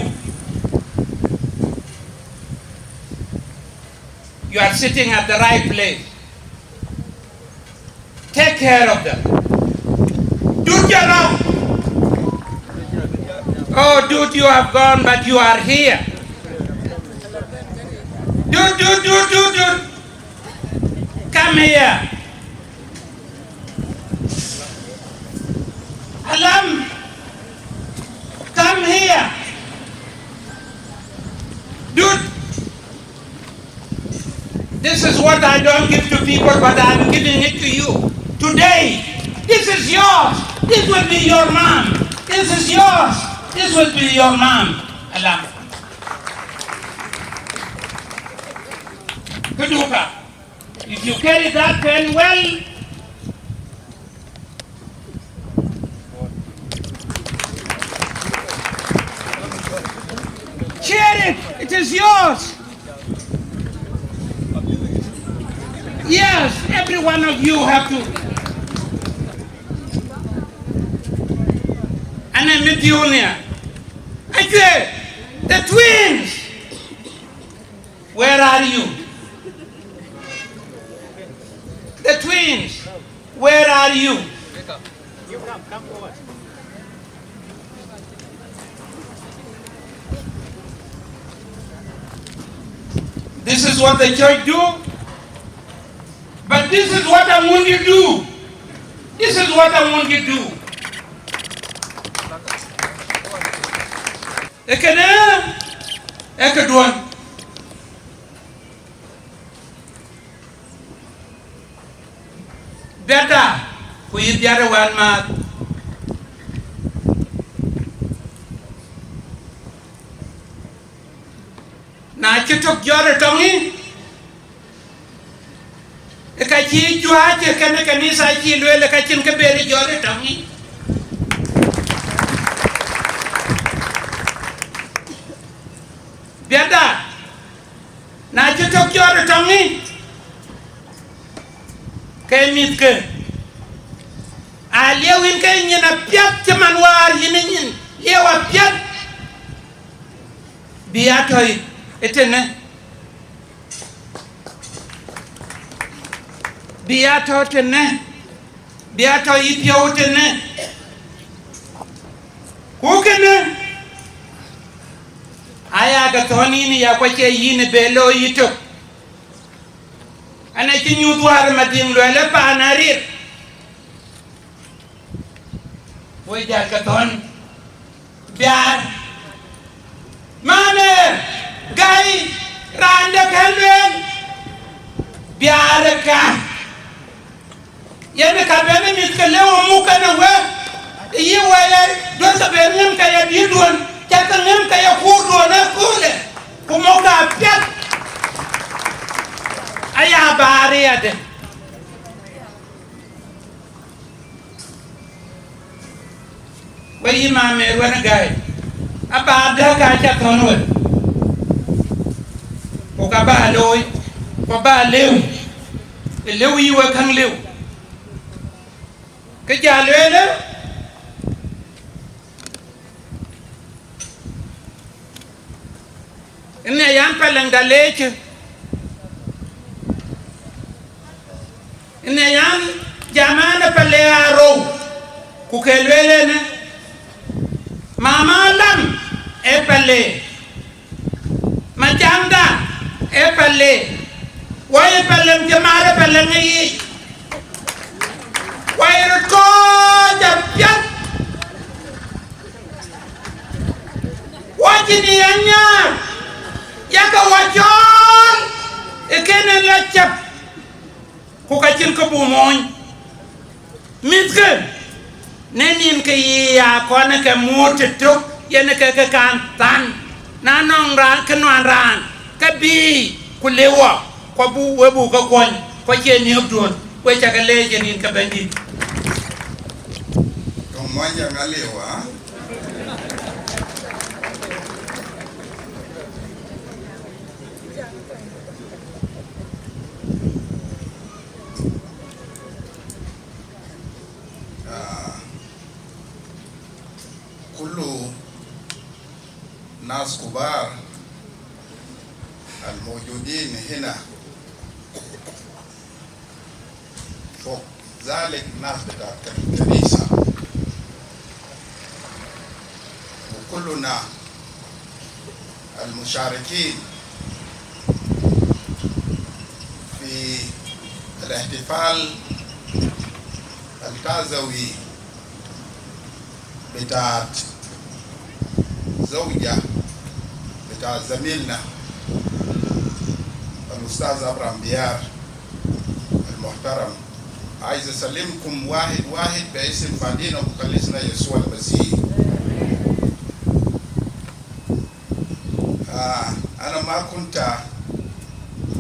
You are sitting at the right place. Take care of them. Dude, you know. Oh, dude, you have gone, but you are here. Dude. Come here. Alam, come here. Dude. This is what I don't give to people, but I'm giving it to you. Today, this is yours. This will be your mom. This is yours. This will be your mom. Allah. Kuduka. If you carry that pen well, share it. It is yours. Yes, every one of you have to. And I'm with you here. Actually, the twins. Where are you? The twins. Where are you? This is what the church do. But this is what I want you to do. This is what I want you to do. Ekadwan. Better. Kuyi biara wan ma. Na chitok jore tongi. kachi jua che kana kanisa chi lwele kachin ka beri jore tangi biada na chitok jore tangi kay mit ke aliawin kay nyina piat chaman war yinin yewa piat biatoy etene biato tene biato ipio tene kukene aya ga tonini ya kwache yini belo yito ana kinyu duar madin lele pa narir boy ja ka ton biar mane gai randa kalben biar ka yana ka bene mit ka lewo muka na we yi wala do sa benen ka ya bidon ka ka ngem ka ya kurdo na kule kuma ka piat aya bare ade wayi ma me wana gai abada ka cha tonwe ko ka ba loy ko ba lew yi wa kan lew cái già lên đó cái này anh phải lần đã lê chứ cái này anh zaman nó phải lê aro cụ kể lên nè mama lam e phải lê mà chẳng đã e phải lê quay phải lần cho mà nó phải lần gì quay rồi co chập chất quá trình anh nha ya ka wajon e kene la chap ku ka cin ko bu moñ miske nenin ke ya ko na ke mote tok yene ke kan tan na nong ran ke non ran ka bi ku lewa ko bu webu ka koñ ko ci ni abdon ko ca ka leje nin ka bandi Moja ngalewa kullu nas kubar الموجودين هنا فوق ذلك ناس بتاعت الكنيسة وكلنا المشاركين في الاحتفال التعزوي بتاعت زوجة بتاع زميلنا الأستاذ أمر بيار المحترم. عايز أسلمكم واحد واحد باسم فادينا ومخلصنا يسوع المسيح. أنا ما كنت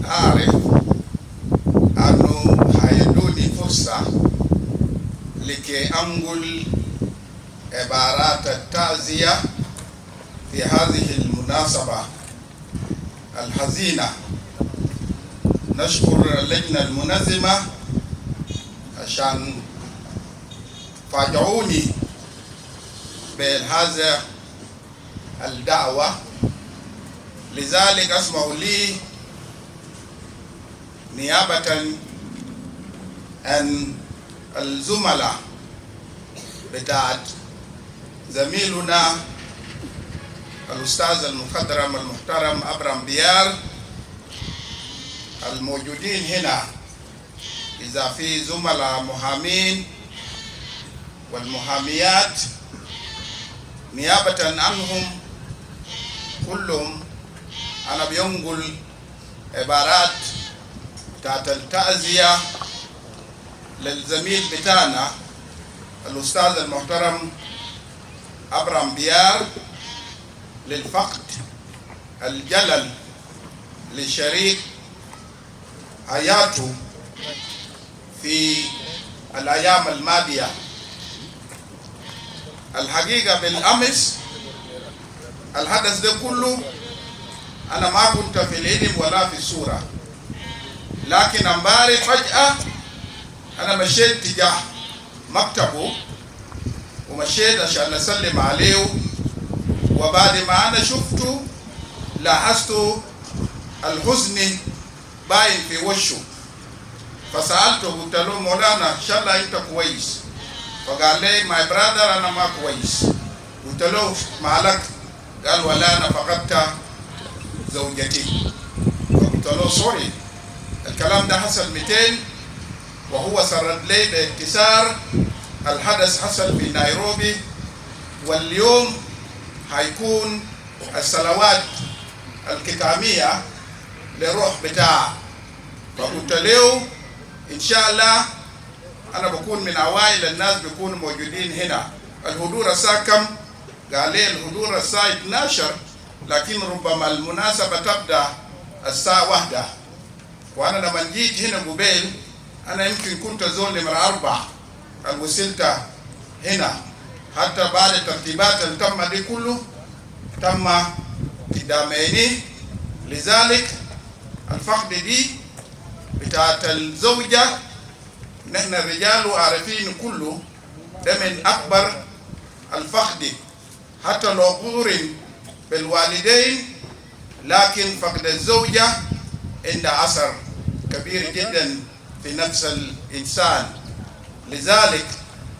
أعرف أنه هيدوني فرصة لكي أنقل عبارات التعزية في هذه المناسبة الحزينة. نشكر اللجنة المنظمة عشان فاجعوني بهذا الدعوة، لذلك اسمحوا لي نيابة عن الزملاء بتاعت زميلنا الأستاذ المخضرم المحترم أمر بيار الموجودين هنا، إذا في زملاء محامين والمحاميات، نيابة عنهم كلهم أنا بينقل عبارات بتاعت التعزية للزميل بتاعنا الأستاذ المحترم أمر بيار للفقد الجلل لشريك حياته في الأيام الماضية. الحقيقة بالأمس الحدث ده كله أنا ما كنت في العلم ولا في الصورة، لكن امبارح فجأة أنا مشيت تجاه مكتبه ومشيت عشان أسلم عليه، وبعد ما أنا شفته لاحظت الحزن باين في وشه، فسألته قلت له مولانا إن شاء الله أنت كويس؟ فقال لي ماي برادر أنا ما كويس. قلت له مالك؟ قال ولا أنا فقدت زوجتي. فقلت له سوري، الكلام ده حصل 200 وهو سرد لي باختصار الحدث حصل في نيروبي، واليوم هيكون الصلوات الختامية لروح بتاعه. فقلت له إن شاء الله أنا بكون من أوائل الناس بيكونوا موجودين هنا. الحضور الساعة كم؟ قال لي الحضور الساعة 12، لكن ربما المناسبة تبدأ الساعة 1. وأنا لما جيت هنا قبيل أنا يمكن كنت زول نمرة 4 وصلت هنا، حتى بعد الترتيبات اللي تم دي كله تم قداميني. لذلك الفقد دي بتاعت الزوجة نحن الرجال عارفين كله ده من أكبر الفقد، حتى لو قورن بالوالدين، لكن فقد الزوجة عنده أثر كبير جدا في نفس الإنسان. لذلك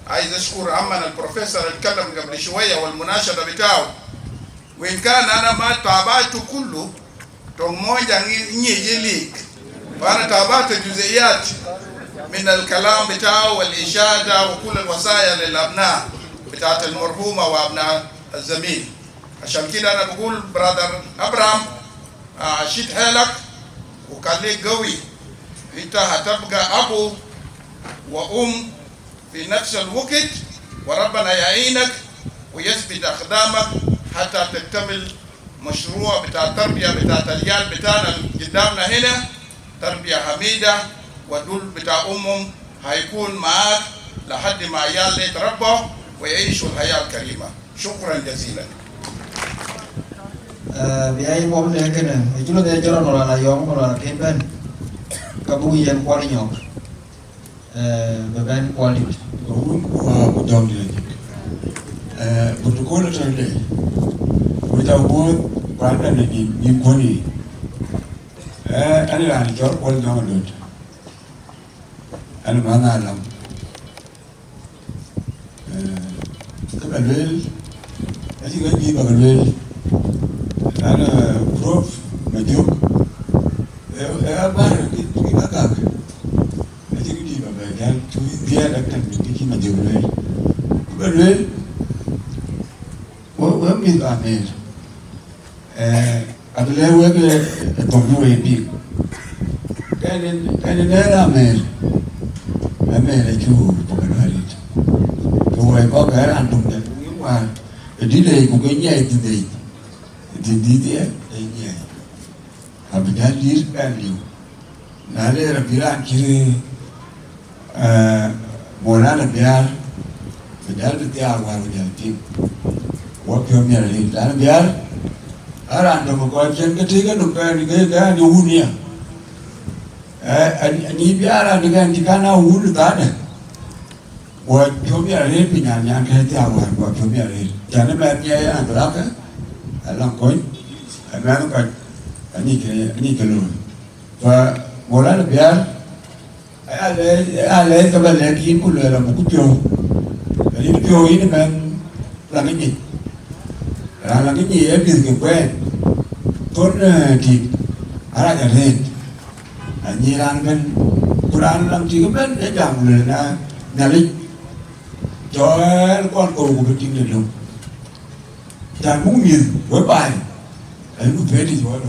عايز أشكر عمنا البروفيسور اتكلم قبل شوية والمناشدة بتاعه، وإن كان أنا ما تابعته كله تموجة نيجي ليك، فأنا تابعت جزئيات من الكلام بتاعه والإشادة وكل الوصايا للأبناء بتاعت المرحومة وأبناء الزميل. عشان كده أنا بقول برادر أبرام شيد حيلك وخليك قوي، أنت هتبقى أبو وأم في نفس الوقت، وربنا يعينك ويثبت أقدامك حتى تكتمل مشروع بتاع التربية بتاعت العيال بتاعنا قدامنا هنا، تربية حميدة، ودول بتاع أمهم هيكون معاك لحد ما عيال يتربوا ويعيشوا الحياة الكريمة. شكرا جزيلا. Biaya mau beli kena, itu lo dia jalan orang layong orang kempen, kabu yang kuali nyok, beban kuali. Wah, betul dia. Betul kau nak cakap, kita buat pada ni kuali. Ani lah ni jauh kuali nama dot. Ani mana alam. Kebetulan, asyik lagi kebetulan. Ana prof Majak Nhial kita kak aja di bawah dan tu dia akan bikin Majak Nhial kemudian wah minta Amer adalah wah ke tunggu ini kan ada Amer itu bukan hari itu wah kau kan antum dan wah jadi lagi kau kenya itu deh di dia ini abdan dir kali nale rabiran kiri Maulana Biar dia awal jadi waktu miari dan Biar aran dong kau jangan ketika numpah ni kaya ni unia ni Biar dengan jikana ulu tada waktu miari pinanya kaya awal waktu miari jangan miari yang belaka alam koi, alam koi, ini kelur. Maulana Biar, ada sebab lagi pun dalam buku pio. Jadi pio ini kan lagi ni habis kekuat. Kon di arah jalan, ni kan Quran dalam tiga kan jam mulai nalik. Jual kon kau betul betul. Dan mungkin berapa? Aku beri jual.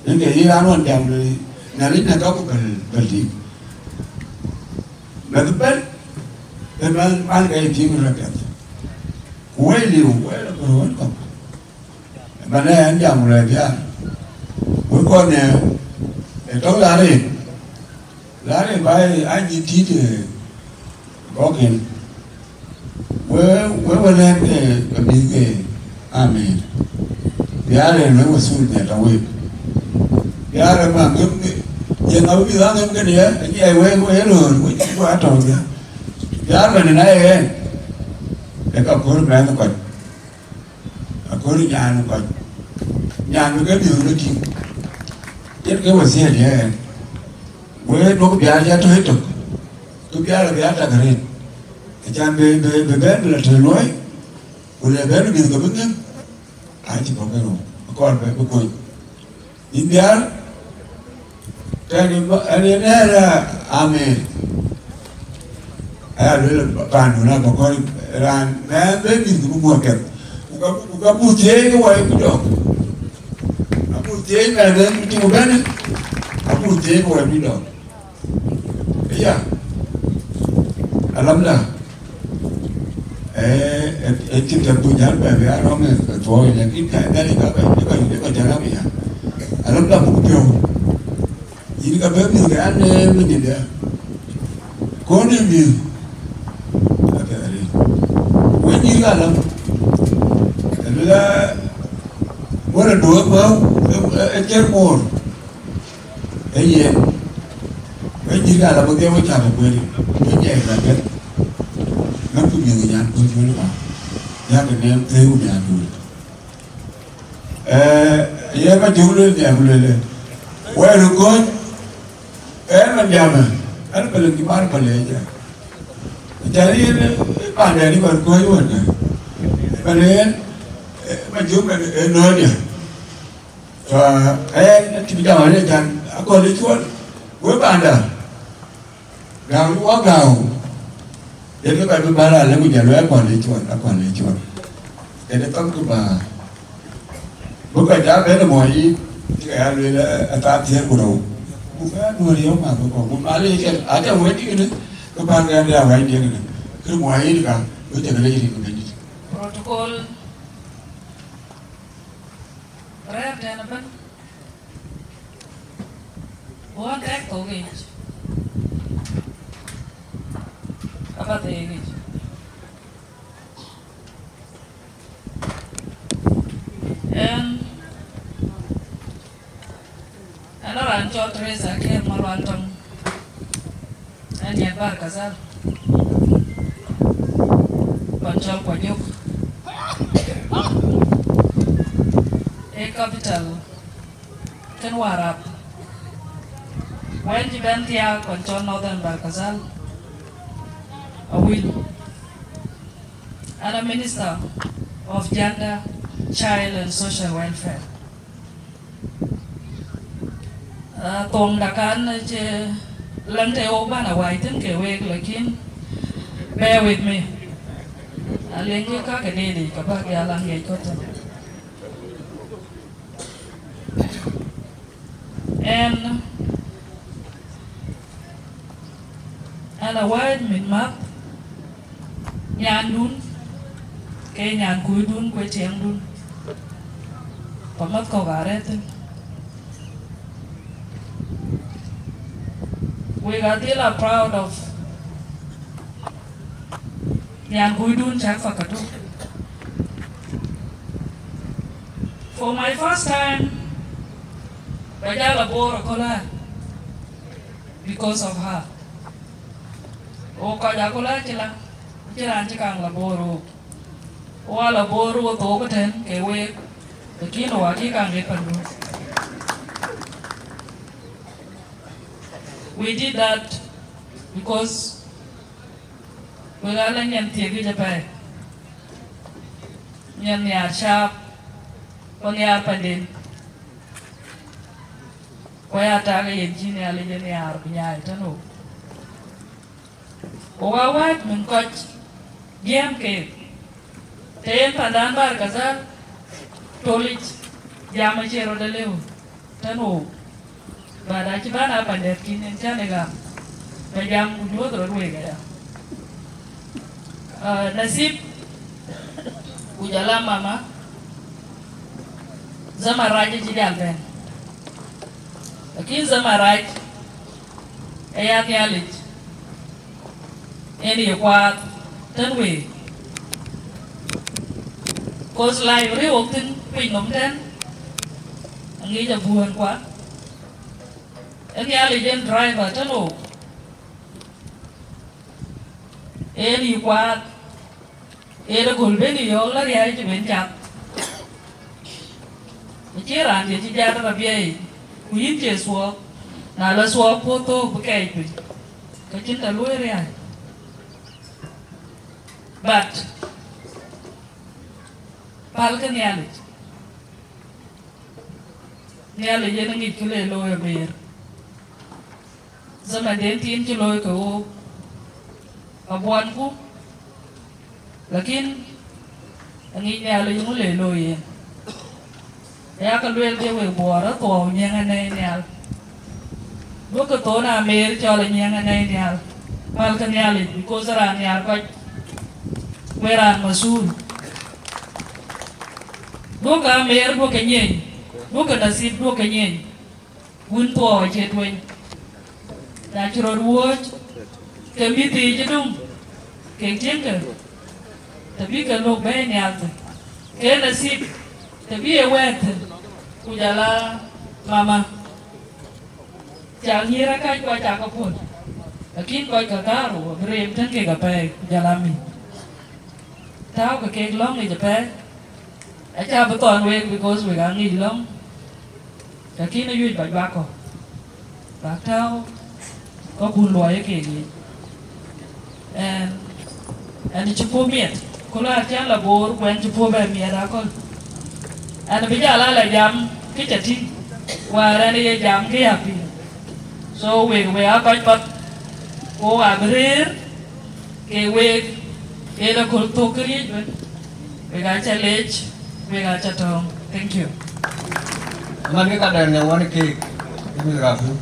Ini dia anu jam ni, nalik nak aku beli. Lepas, memang ada yang rakyat. Weliu, berapa kau? Mana yang jam mulai dia? Bukan itu lari. lá này bài anh nhìn tí thì có kìa với lên cái bị cái Amer Biar nó có sụn nhẹ đâu vậy Biar mà ngâm giờ nó bị ngâm cái gì á anh ấy quên rồi quá trời kìa Biar mình này để có cố lên nó còn cố đi nhà nó còn nhà nó cái điều nó chịu chết cái vật gì đấy với nó Biar ra thôi hết tôi Biar là Biar ta cái gì cha bê là trời nói rồi là bé nó bị cái vấn đề ai chỉ có cái rồi con bé có coi in Biar cái này là Amer là bạn nó là có coi là bé bé bị cái mua kẹp cái mua chế cái quay cái đó mua chế là đến chỉ một bé nữa mua chế cái quay cái đó bây giờ alhamdulillah tim terpunya bebe arome tuo yang kita dari kabe kita jalan ya alhamdulillah buktiyo ini kabe mi ga ane mi dia kone mi ada ari wani ga lam la wala do ba ejermor eye wani ga la ba ke wa cha ba ko ni ye ga ga nó cũng như người nhà tôi nói là gia đình em theo nhà tôi giờ mà chịu lên nhà tôi lên quay được coi em làm nhà mà anh phải làm cái bán phải lấy chứ chả đi bán này đi bán coi luôn này bán này mà chịu mà nói nhỉ và em thì bây giờ này chẳng còn đi chuột với bạn nào gạo quá gạo jadi kalau berbara lagu jalur apa lecuan. Jadi tak kuba. Bukan jaga le moi, jika le atas dia kurau. Bukan dua dia mah bukan. Mari kan ada wedi ni, kebahagiaan dia awal dia ni. Kalau moi ni kan, kita boleh jadi begini. Protokol. Rare dia apa? Bukan tak tahu ni. Apa tu ini? Ano rancho Teresa ke malwantong. Anya bar kasal. Pancol pojok. Capital. Kan warap. Wen jibantia pancol northern bar kasal. A will and a Minister of Gender, Child and Social Welfare. Tông đặc án lần theo ban ở ngoài tính kể về lời kiến bear with me. Liên kết các cái này thì các bác gia lắng nghe có thể. And a word mình map nhàn đun cái nhàn cúi đun quay chén đun có mất câu gà đấy thôi we got still proud of nhàn cúi đun chắc phải cả đâu for my first time bây giờ là bố rồi con because of her o kaja ko la chila chikang laboro wa laboro to ko ten ke we to kino wa ki kang ge pandu we did that because we la la nyen tie gi japai nyen ya sharp on ya pandin ko ya ta ga yin jini ale nyen ya nya tano Wawat mengkoj diam ke ten pandan bar kasar tolit jam cero daleu tanu pada cibana pandet kinen canega jam ujo terus gaya nasib ujala mama zama raja jidal ben lakin zama raj Aya Nyalit. Any qua ten way. Cause live real often pin nóng đen. Anh nghĩ là buồn quá. Anh Nyalit dân driver ten ô. Any qua. Era gulbe ni yo la ria ji ben chặt. Chỉ là thì chỉ ra đó bia. Queen chế số. Na la số photo bức cái gì. Cái chính là lối ria. But palka Nyalit. Nyalit dân nghĩ cái lề lôi Amer. Zaman đến tin cái lôi cầu. Abuan ku. Lakin ang inyalo yung uliloy yan. Kaya kalwel dia we buara to niya nga na inyal. Buka to na Amer chola niya nga na inyal. Palka Nyalit because ra niya pa weran masul. Buka Amer buka nyen. Buka nasib buka nyen. Wun to chetwen. Natural watch. Kemiti jedung. Keng jengka. Tapi kalau banyak tu, kena sip, tapi awet, ujala mama, jangan kira kai kau cakap pun, lakin kau kataru, berem tan ke gapai jalami, tahu ke kek long ni japai, aja betul we because we gangi long, lakin ayuh baik bako, bak tahu, kau pun luar ke ni, and cukup miat. Kalau ada labor, kuen cukup bermiat aku. Anda bicara lah jam kita ting, warna ni jam ke api. So we apa cepat, oh abrir, ke we, ada kultur kiri, we gacha lech, we gacha tong. Thank you. Mana kita ada yang warna ke, ini rafu.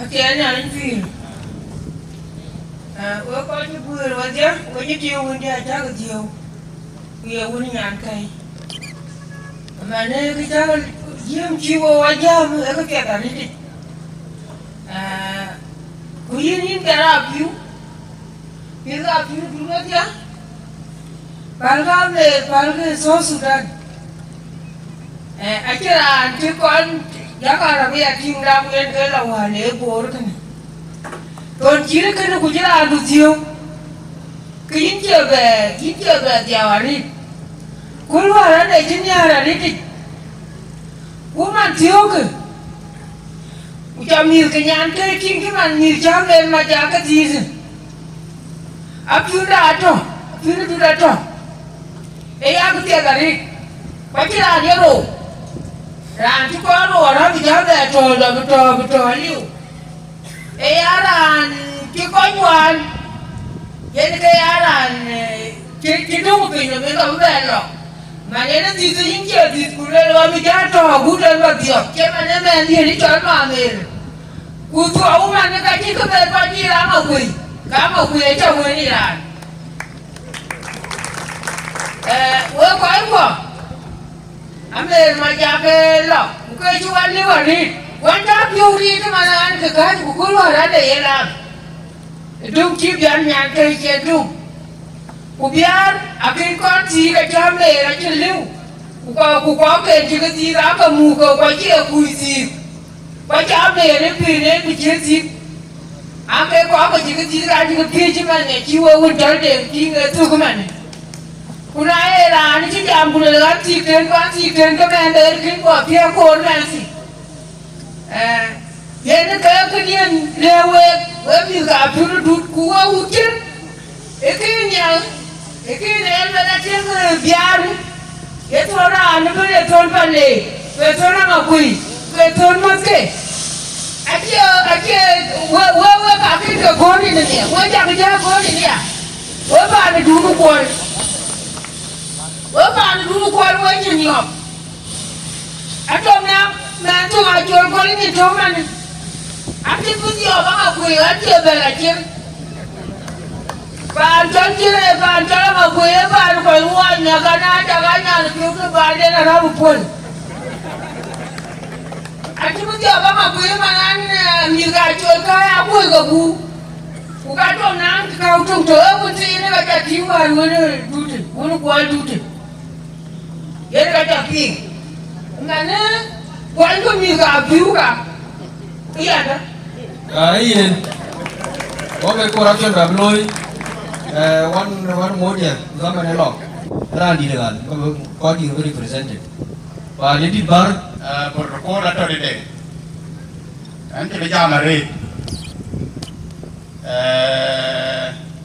Akhirnya ada film. Ủa có như vừa rồi chứ, có như chiều mình đi chắc là chiều, chiều mình nhàn cây, mà nên cái chắc chiều chiều ở nhà mình ở cái kẹt ở đây đi, có như cái nào phiếu đúng không chứ, palga so Sudan, anh chưa là chứ con giá cả là bây giờ kim ra nguyên cái lầu hà lễ bố đó này. Còn chỉ là cái nó cũng chỉ là ăn được chiều, cái yến chưa về giàu đi, cuối qua là để trên nhà là đi thì, cũng ăn thiếu cơ, cho nhiều cái nhà ăn cái kim cái mà nhiều cháu lên mà chả cái gì rồi, áp phiếu đã cho, ấy ăn cái tiền là đi, phải chỉ là nhiều đồ, làm chứ có đồ đó thì cháu để trò liu. Aran chỉ có nhuận, vậy cái aran chỉ đúng cái nó mới có vẻ rồi, mà nếu nó gì thì những chuyện thì cũng lên rồi mình ra trò cũng lên vào tiệc, chứ mà nếu mà gì đi chọn mà mình, cũng thua mà nó cái gì có về coi như là cá mà quỳ cho người đi làm, ủa có anh không? Amer Majak lo, cái chú anh đi vào đi. Quan trọng nhiều đi chứ mà ăn cái của cô lo ra để làm, đúng chỉ biar nhàn cây che đúng, của biar akhir con gì là cho mẹ là chân lưu, của có cái gì đó cả mù cả quay chia cùi gì, quay cho mẹ đến bị chết gì, cái có cái gì ra cái kia chứ mà này chịu ơn cho để chi người tu của mình, của này là anh chỉ làm của người ăn gì trên cái mẹ đấy cái của phía cô này gì. Jadi kalau kalian lewat, kami kapur duduk kuah hujan, ikannya mana cakap biar, itu orang anu itu orang pandai, itu orang Angakuei, itu orang makai, aja, kaki ke goni ni, jaga goni ni, mana duduk kual, macam ni apa? Atau nak tu ajar kual ni tu mana? Apa tu dia bang Angakuei, dia belajar. Bantuan Angakuei, bantuan uangnya kerana jaganya, kita banding orang pun. Ati mesti abang apa yang mangan migajon kaya apa gabu. Bukan tu nang kau tu mesti ini kata timbal mana dute, mana kual dute. Ini kata ping. Ngana kual tu migabiu ka. Iya dah. Iya. Oke corruption babloy. One more dia zaman elok. Randi dengan kau di represented. Pak Biar Bar protokol atau dede. Nanti bisa merit.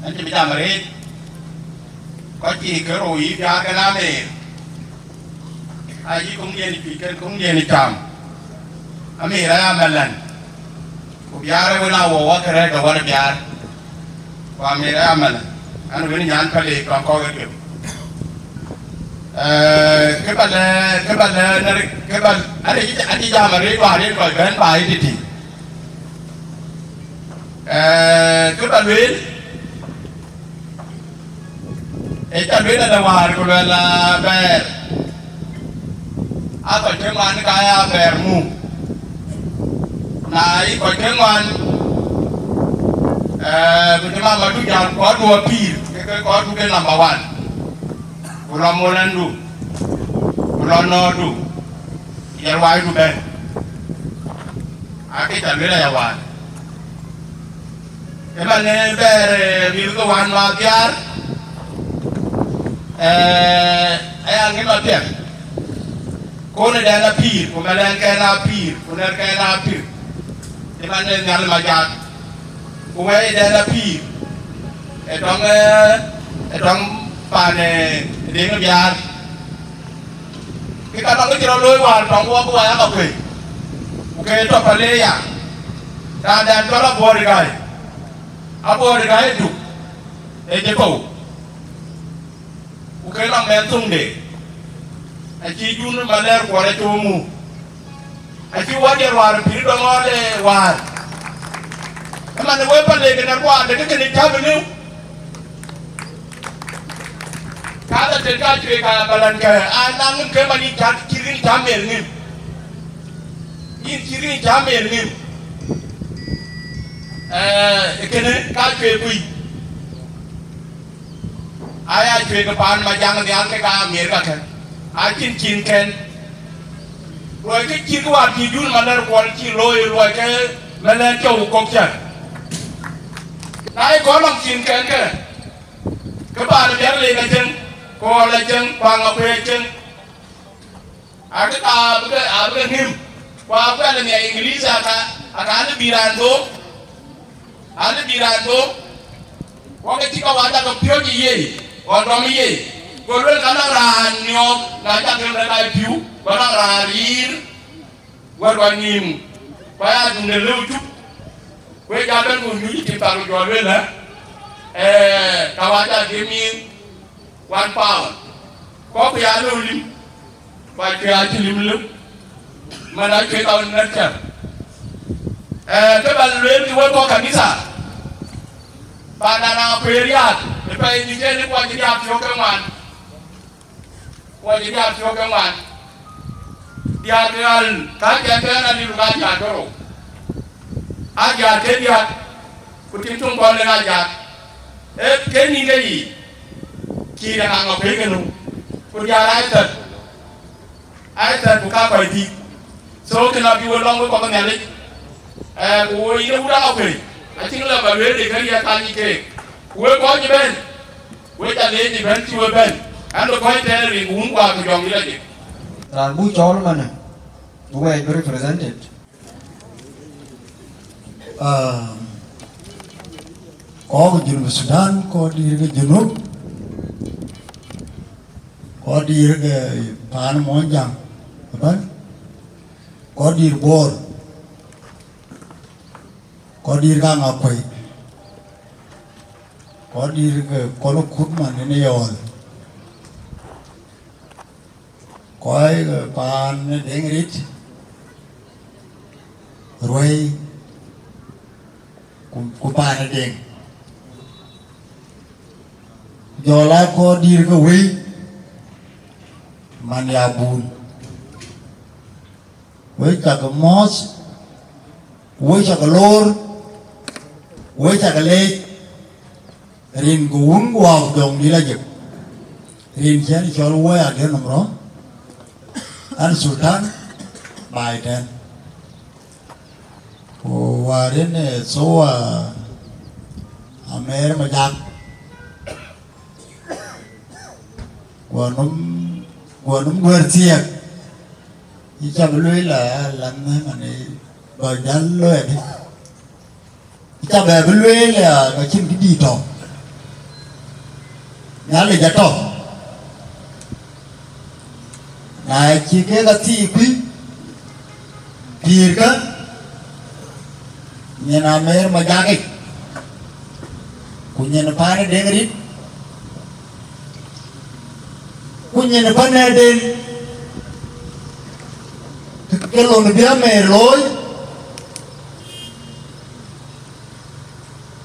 Nanti bisa merit. Kau ci keroi biar kena merit. Aji kemudian dipikir kemudian dicam. Amir ayam melan. Biar wala wawa kere kawan biar. Kau amir ayam melan. Anu ini jangan kali kau gitu. Kebal ada jam hari hari kau kan bayi titi. Kebal win, win ada war kau lah ber. Apa cuman kaya bermu. Nah, kau cuman cuma madu jangan kau dua pir, kau tu kan number one. Pulau Molandu, Pulau Nordu, Yarwai tu ben. Aku tak boleh Yarwai. Emang ni ber milkawan Biar. Ayang ni Biar. Kau ni dah pir, kau malah kena pir, kau nak kena pir. Emang ni Amer Majak, kau dah pir. Etong pane Dengrit Biar. Kita tak boleh jalan luar, tangguh aku ayah kau kue. Bukan itu apa leya. Dan kalau buat dekai, apa dekai itu? Jepau. Bukan orang mentung deh. Aci jun maler kuara cumu. Aci wajar war, pilih dong oleh war. Mana gue pandai kenal war, dekat kena cabai ni. Kada terkait dengan balan kaya, anang ke mani kirin jamel ni, in kirin jamel ni, kene kacau kui, ayah cuy kepan macam ni angke kah Amerika kan, akin cin kan, luar ke cin kuat kijun mana kuat cin luar ke mana jauh kokcan, naik golong cin kan ke, kepan biar leh macam Kau lejeng, Angakuei lejeng. Aku tak apa him. Kau apa ada ni Inggeris ada birando, Kau ketika wadah kau pion ye, kau domi ye. Kau luar kana ranyok, ngajak mereka piu, barang rarir, kau nim. Kau ada nelu cup. Kau jalan kau nyuci kita jual lah. Kawaja gaming. 1 pound. Kau kaya lim, kau kaya lim, mana kaya tahun nanti. Kebal lim jual kau kanisa. Pada nak periat, lepas ini jadi kau jadi apa keman. Dia kenal, kakek kenal di rumah jatuh. Ajar dia, kutintung kau dengan ajar. Kini gay. Kira Angakuei kenu, kuliah aitan buka kuiti, so kena biar long kau kenali, kau ini udah Angakuei, acing lah baru dek dia tanya ke, kau jiben, kau jadi jiben siapa ben, anda kau itu ringung kau aku jom lagi. Rambu jauh mana, bukan represented. Kau di Sudan, kau di Junub. Kau di Pan Monjang, apa? Kau di Bor, kau di Angakuei, kau di Kono Kutman ini Nyuon, kau Pan Dengrit, Roy, Kupan Deng, Jola kau di Wei. Maniabun với chả cái mos với chả cái lor với chả cái lê rin cuốn qua dòng đi là gì rin chén cho lu với anh nằm đó anh Sudan bài đen và đến số Amer Majak của nó vừa thiệt chỉ cho lưới là làm mà này rồi dán lưới đi cho về với lưới là cái chim cái gì trò nhá là giá trò này chỉ cái thi quý thì cái nhà Amer Majak ấy punya Biar Dengrit punya Biar Den cái lồng bia mè lối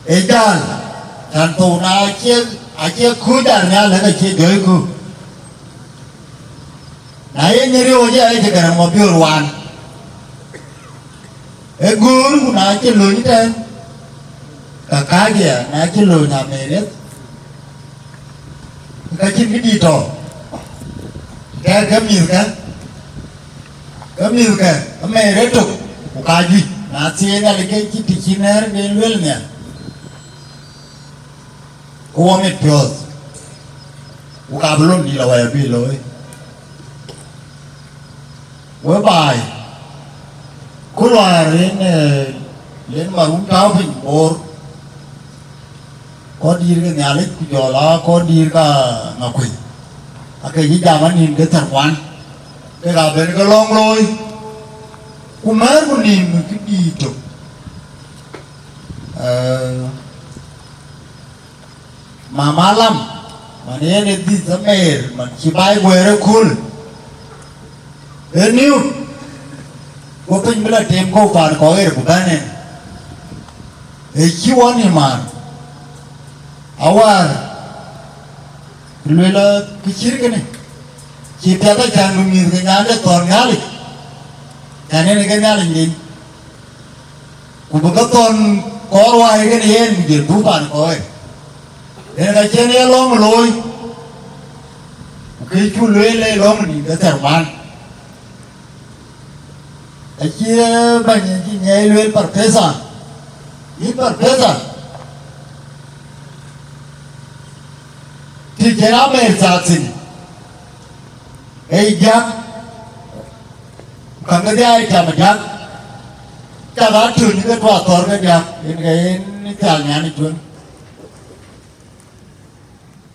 ấy cha thằng tù na chia khu đàn nhà là cái chia giới khu nãy nhớ điều gì ấy thì cái nào mà biểu hoàn ấy guru na chia lối như thế cả cái kìa na chia lối nhà mè đấy cái chim cái gì trò cái nhiều cái nhiều cái mẹ đấy trục của cái gì là xe ra cái chi này đến luôn nè của mẹ phios của cái luôn đi là vậy bị lỗi với bài của loài đến mà uống cháo bình bột có đi cái nhà lấy giờ là có đi cả Angakuei cái gì ra mà nhìn cái thật quan cái là bên cái long lôi cũng mấy một nhìn một cái đi chụp mà má lắm mà nếu đi sắm mề mà chỉ bay quê ra cool đến nhiêu có bên mới là tìm cô phản có cái của ta này để chiếu anh em mà awar là cái chiếc cái này chỉ theo cái chàng mình nhìn cái nhà đó toàn ngã đi, cho nên cái nhà này cũng có toàn có loài cái này mình chỉ thú bản coi, nên cái trên này lom lôi, cái chú lưới lấy lom mình cái thằng man, cái chia bao nhiêu cái nhảy lưới bật thế sao, ít bật thế sao, thì cái nào mới ra xin Ajak kan cái ai chả mà Ajak chả đã trừ những cái quả tỏi cái Ajak đến cái chả nhà này chuồn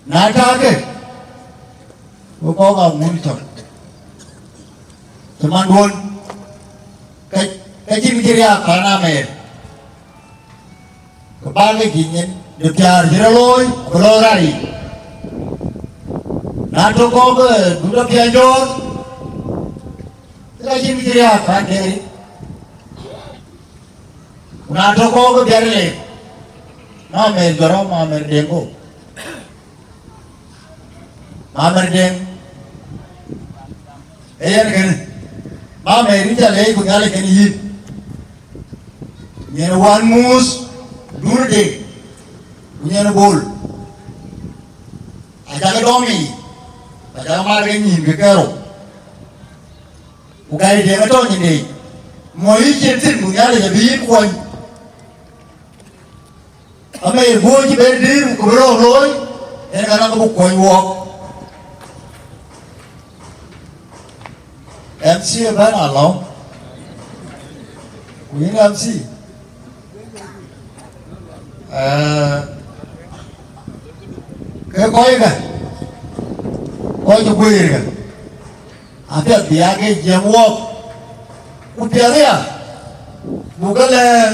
nãy ra cái bố có vào muốn chọn cuman buồn cái chim kia ra cả nam này cái ba cái gì nhỉ được chờ chỉ là lôi lôi ra đi nato ko ke duda pianjor la jin kiria kan deri nato ko ke biarle na me garo ma mer dengo ma mer deng eyan kan ma me ri jale ko ngale kan yi nyen wan mus durde nyen bol aja ke domi Padahal malah nhìn cái kero, bukan dia macam ni ni, mau izin sih punya ada jadi kuan, Amer gua je berdir kurang loi, ini karena kamu kuan walk, MC apa nak ini MC, cái coi kìa. Coi cho quê kìa, bây giờ cái giang walk, cũng tiếc đấy à, bukan là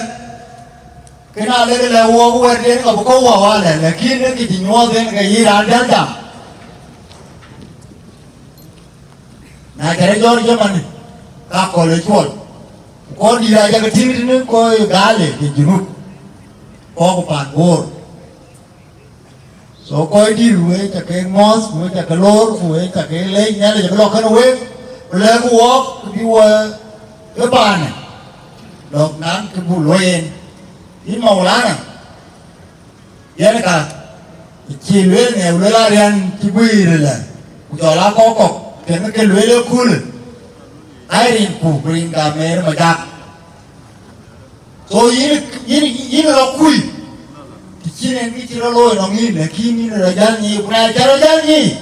cái nào đấy là walk qua đến có câu vào là khi nó cái gì walk đến cái gì làm ra chẳng, này cái đó cho mình các con lấy chuột, con đi ra cái team nó coi gà lên cái gì nút, có bàn bột. So coi đi rồi chắc cái mos rồi chắc cái lor rồi chắc cái lấy nhá là cái lor khăn quế lấy cái walk đi qua cái bàn này độc nán cái bù loen đi màu lá này vậy cả chỉ lưỡi nghèo lưỡi la đen chỉ bùi rồi là cho lá có cọc cái lưỡi lưỡi cool ai đi cụ bring cả mẹ mà giặc rồi ý nó cùi thì chỉ nên cái chỉ nó lôi nó nghĩ là khi nghĩ là gian gì cũng này chả là gian gì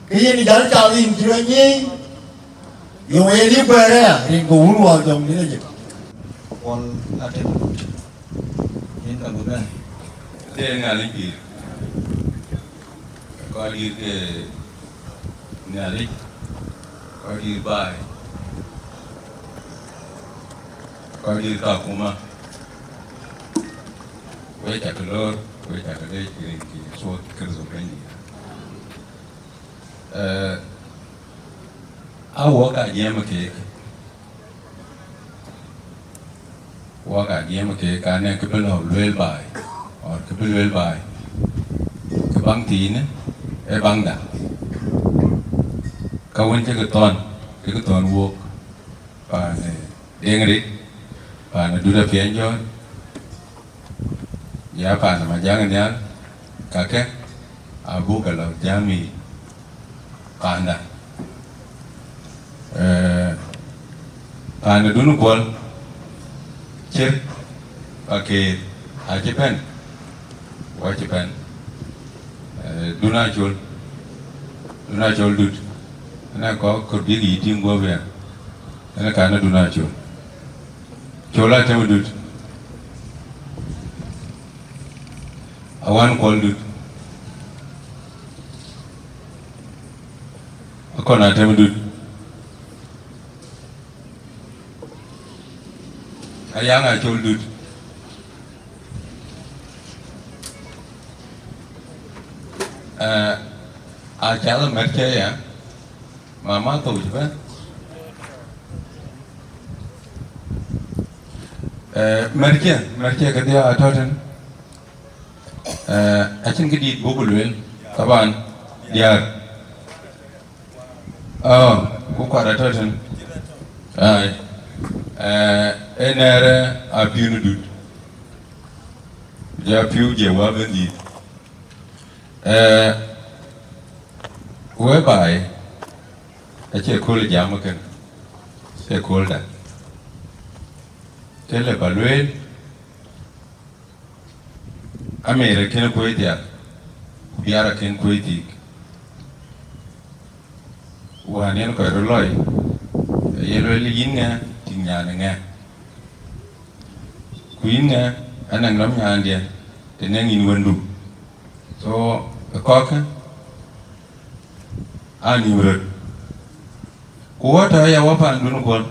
cái gì chả là chả gì chỉ là gì dùng ấy đi về đấy à thì ngủ luôn dùng thế là gì con ăn thêm đến tận bữa nay thế ngài linh kỳ coi đi cái nhà linh coi đi bài coi đi cả cũng mà quay chặt lơ quay chặt đây thì số cái số cái gì áo cả gì mà kì cả gì mà kì cái này cái bên nào luyện bài hoặc cái bên luyện bài cái băng tí nữa cái băng đá câu vấn cái toàn work và Dengrit và nó đưa ra phía cho giá phản mà giá ngân giá cả cái abu cả là giá mì phản đã phản nó đúng quên chết và kề ở Japan qua Japan Duna chol đứt nó có biết gì tiếng qua về nó cả nó Duna chol lại thêm đứt awan call đứt còn lại thêm đứt ayang ai chol đứt chả là mệt chơi à mà má tù chứ phải mệt chơi cái dia thôi trên trên cái đi bố của luyện các bạn Biar cũng qua thôi trên nere apiu nó đứt giờ apiu giờ qua bên gì với bài ở trên cô là giảm một cái sẽ cô là thế là bà luyện Amer kena kue dia Biar kena kue ti wah ni ko roloi yeloi ligin nga tingnya nga kuin nga anang lam nya dia tenang in wandu so ko ka ani urut kuwata ya wapa ndun kon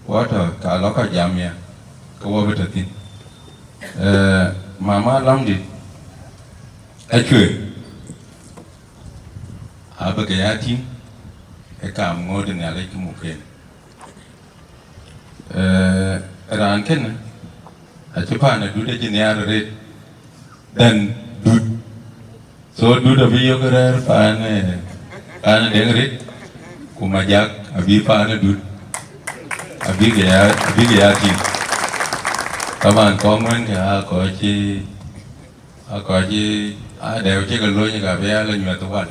wata ka loka jamia ko wabetatin mama lamdi achwe abagayati e kam ngode ne alay ki muken ran ken a chupana dude jinyar re dan dud so dude biyo garar pane ana Dengrit kumajak abi pane dud abi gayati kaman komen ya có chi đều chỉ cần lôi như cả bé lên nhà tôi ăn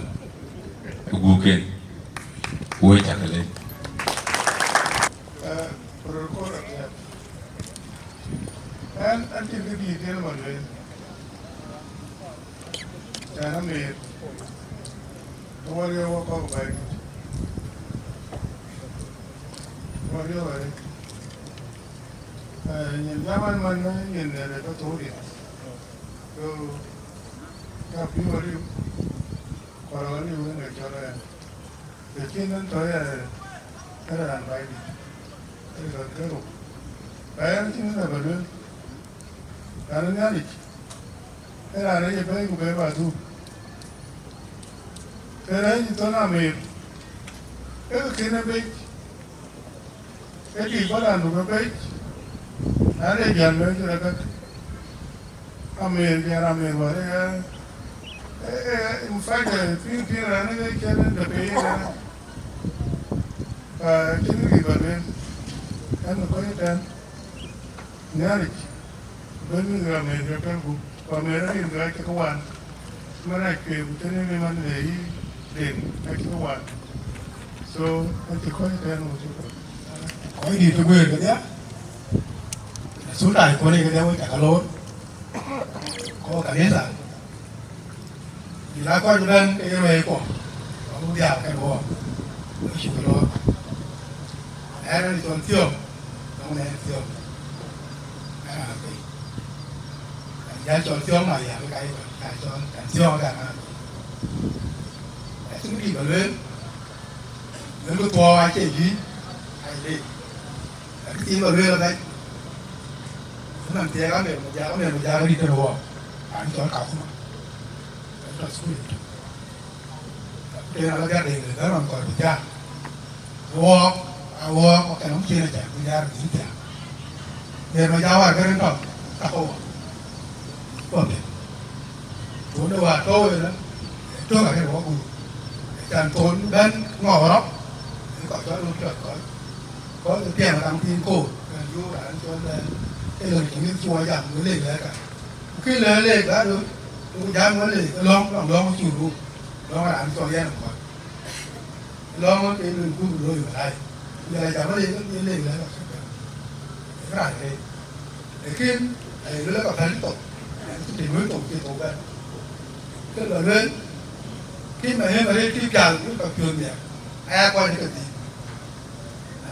gu kiên quay chặt lên anh chỉ cái gì thế màเลยcha nó mệt tôi đều có cái tôi đều vậy nhìn zaman mana nhìn là có thổ địa các phiếu vào liu còn vào liu này cho là để trên nó tới là cái là làm bài đi cái là cái rồi cái chính là vào lương cái nó nhá đi cái là đấy cái của cái bà thu cái đấy thì tôi làm mệt cái nó biết cái gì có làm được cái biết ada jalan tu dekat Amer boleh in fact pin rana ke jalan tapi chính vì vậy nên anh có cái tên nhớ lịch với người mình cho các cụ và người đã hiện ra cho các bạn mà lại kêu cho nên mình để đến các bạn so anh chỉ có cái tên một chút có gì tôi quên cái đấy số tài của này cái đấy cả lối có cả hết rồi thì lá coi cho nên cái này của không dẻo cái bộ chỉ có đó em là toàn tiêu không này tiêu cái là cái chọn tiêu mà ya cái chọn tiêu cả cái chúng đi vào lên có to ai chơi gì ai đi cái gì vào lên là đấy làm tiền cái này một giá đi từ đâu anh chọn cọc mà rất là đây là gia đình người đó làm còn được cha wo cái nóng kia là chạy bây giờ là tiền để mà giao cái đến đó các hộ còn tiền vốn đâu à tôi đó tôi là cái đó cũng càng tốn bên ngõ đó có cho luôn có tiền là tăng tiền cổ vô đã cho cái lời chỉ biết chùa giảm mới lên đấy cả khi lên đã được tôi dám mới lên lòng chịu luôn đó là anh cho em rồi lo cái đường cung rồi ở đây giờ chẳng có lên đấy là cái này để khi nó có thấy tổ thì mới tổ cái tổ bên cái là lên khi mà em ở đây khi càng cũng gặp trường nhỉ ai coi cái gì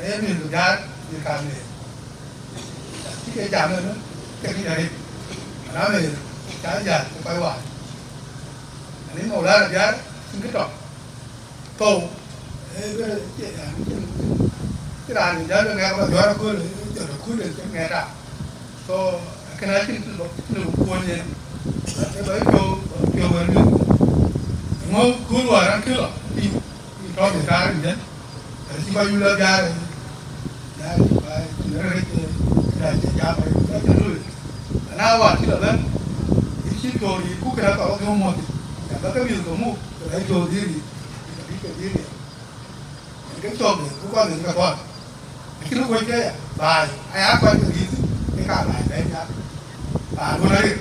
em nhìn được ra thì càng này cái chạm lên đó cái này nó về cái giờ quay hoài nếu màu lá là giá cái tròn cầu cái đàn giá được nghe nó gió nó cứ được nghe ra có cái này cái lục cuốn này cái đấy kêu về được ngó cuốn vào nó cứ đi cho người ta cái gì đấy chỉ bao nhiêu là ra rồi ra phải nó cái này giá phải cái rồi nào vào thì là lên cái đồ thì cũng cái đó có cái món thì cái việc của mua cái đồ gì cái chỗ này cũng có những cái con cái lúc quay cái bài ai áp quay cái gì cái cả bài đấy nhá luôn đấy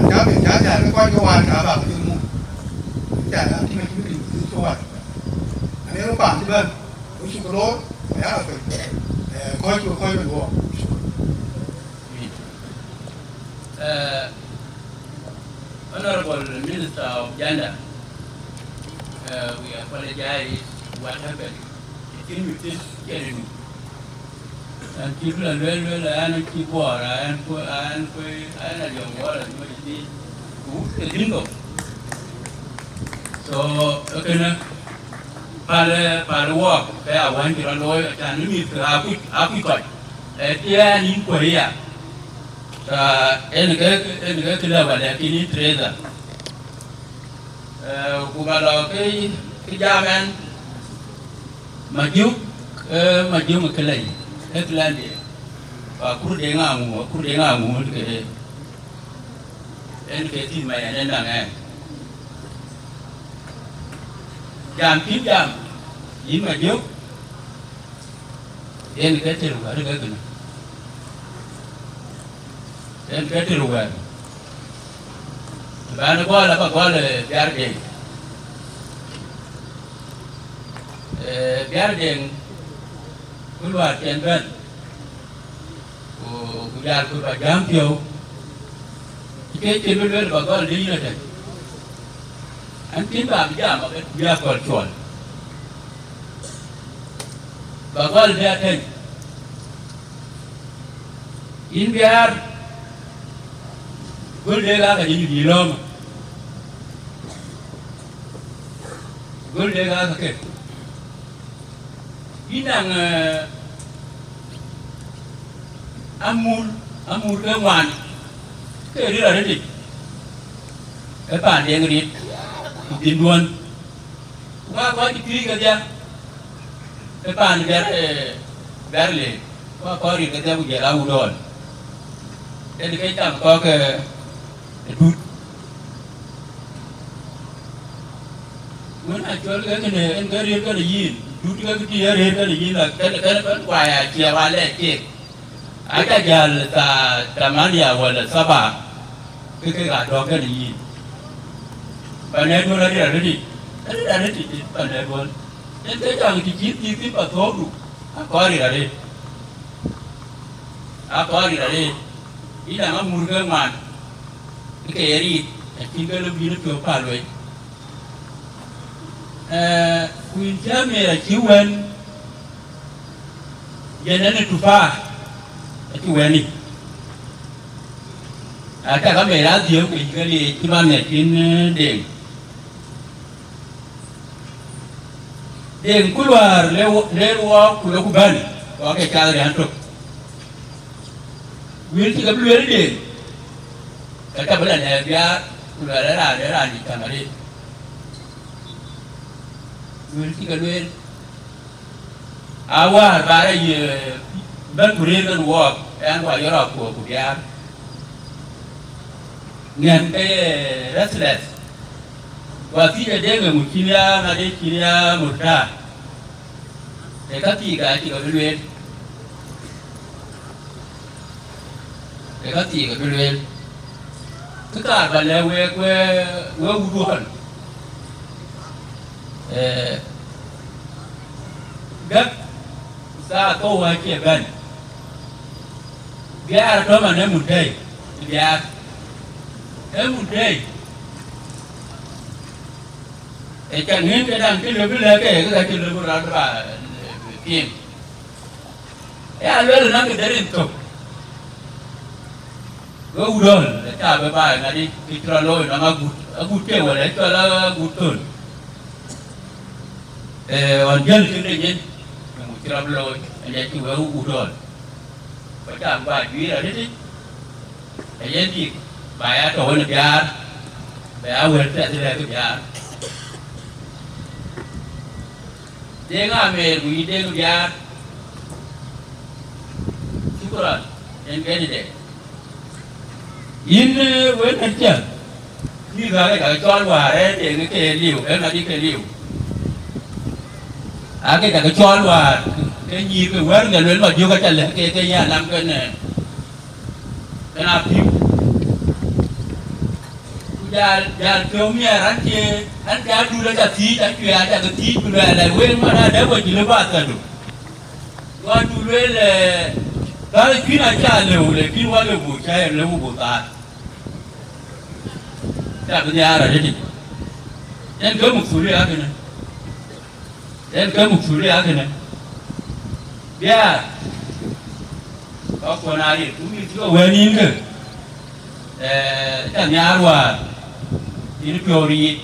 cháu mình cháu nhà nó quay cái hoàn cả vào cái mua chả là thì mình cứ định cứ cho hoàn nếu nó bản thì bên cái chụp cái lỗ phải là phải coi mình mua Honorable Minister of Gender, we apologize what happened. It with this getting and people are really and keep water and young water and jingle. So, okay, Pale walk, I want to know and meet Akuikoi. Tia in Korea. En cái level là cái ní treasure của bà lo cái gia men mà giúp một cái này hết lan đi và cú để ngang ngủ cái en cái tin mày nên là nghe giảm kíp giảm ý mà giúp en cái tiền của cái này em cái tiền rồi, bạn gọi là Biar Dengrit, Biar Dengrit, cứ vào tiền bên, cứ ra cứ vào giám phiếu, cái tiền bên bà gọi là đi nữa đấy, anh tin bà bây giờ mà cái Biar còn chuẩn, bà gọi là Biar Dengrit, in Biar gol dega ka jingi diloma gol dega ka ke inang amul ke wan ke ri ra di e pa Dengrit din duan wa ko ti ka dia e pa Biar le ko ri ka dia bu je la udon e cái chạm có cái đút muốn là cho cái này anh cái riêng cái là gì Dulu kita dia reda lagi lah. Kan kuaya cia wale cek. Agak jal ta mania wala sabah. Kita ada kan ini. Pandai dua lagi ada di. Ada di pandai dua. Yang jangan dikit pas horu. Aku hari ada. Aku hari ada. Ini nama murga man. Keri. Tinggal lebih lebih apa loh. Kunci merah ciuman. Jangan tufa. Ciuman ni. Ada kami radio kali cuma netin deng. Deng keluar lewat keluar kuban. Okey cari hantuk. Wil tiga puluh deng. Kata belan biar keluar darah di kamar ini. Wil tiga puluh. Awal barai ban kurir kan wak, yang wak yorok ku biar. Ngan restless. Waktu dia mungkin ada kira muda. Dekat tiga dulu. Dekat tiga dulu. Kita balik we uduhan. Gak sa tahu aja ban. Biar tu mana mudai. Biar mudai. Jangan kadang kita bila kita berada kim. Lalu nak dari itu. Gua udah, tak apa-apa. Nanti kita lalu nak agut kewa, itu adalah agutun. Orang kita ni, kita lalu, jadi gua udah. Baca apa duit ada ni? Jadi bayar tu orang biar, bayar orang tak ada biar. Dengar Amer, dia biar. Syukuran, yang kini deh. Ini wen aja. Ni kalau jual war, dia ke liu, nanti ke liu. Agak kalau jual war, ke ni ke war, kalau lepas juga jalan ke yang lam kena. Kenapa? Jalan keumnya rantai, rantai dulu jadi ada keti dulu ada, wen mana ada buat lepas tu. Gua dulu le, kalau kita jalan le, kita walau bukan le bukan. Tak berjaya jadi. Dan kamu suri aja ni. Biar kau pun hari tu juga wedding ke. Tak nyarwa. Ini priori.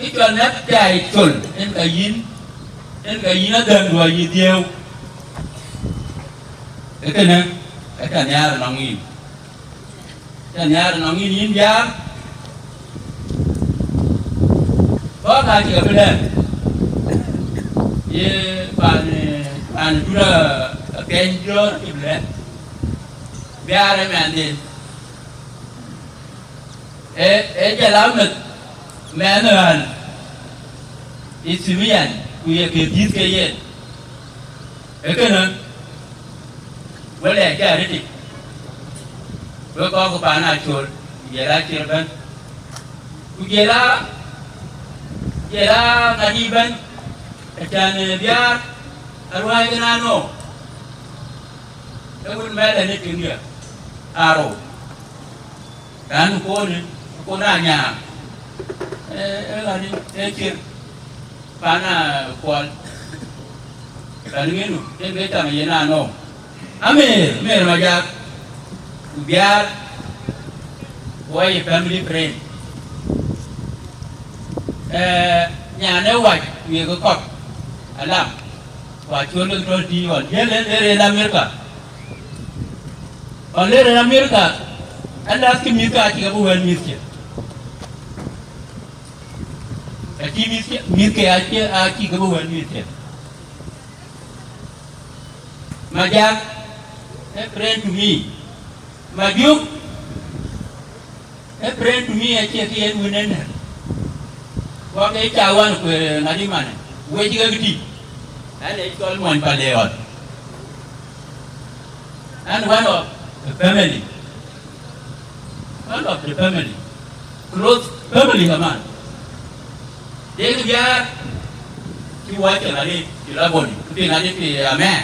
Itu anak jahit kul. En kain ada dua dia. Itu nyar nangin. Nyar nangin ini biar. Kau kaji ke benda? Ye pan dula kenjor ke benda. Biar mandi. Jalan meneran. Isumian, kuya kerjis kaya. Ekana. Boleh jadi ni. Kau panah cur, jela cirban, jela ngajiban, macam biar arwah kenano, kamu mana ni tinggal, aro, kan kau nanya, ni cir, panah kual, kan ni kita menyenano, Amer Majak Biar, why family friend. Nhà nếu vậy, người có cọp, làm, và chúa lương trôi đi còn lên America. Còn lên America, anh đã cái America chỉ có bộ hình America. Cái America chỉ có bộ hình America. Majak, friend to me. Majuk, friend to me aja kian winan. Ko ke chawan ko ngadi mana. We jiga gidi. And it's called one paleon. And one of the family. One of the family. Close family man. They are you watch a lady, you love one, you think I did a man.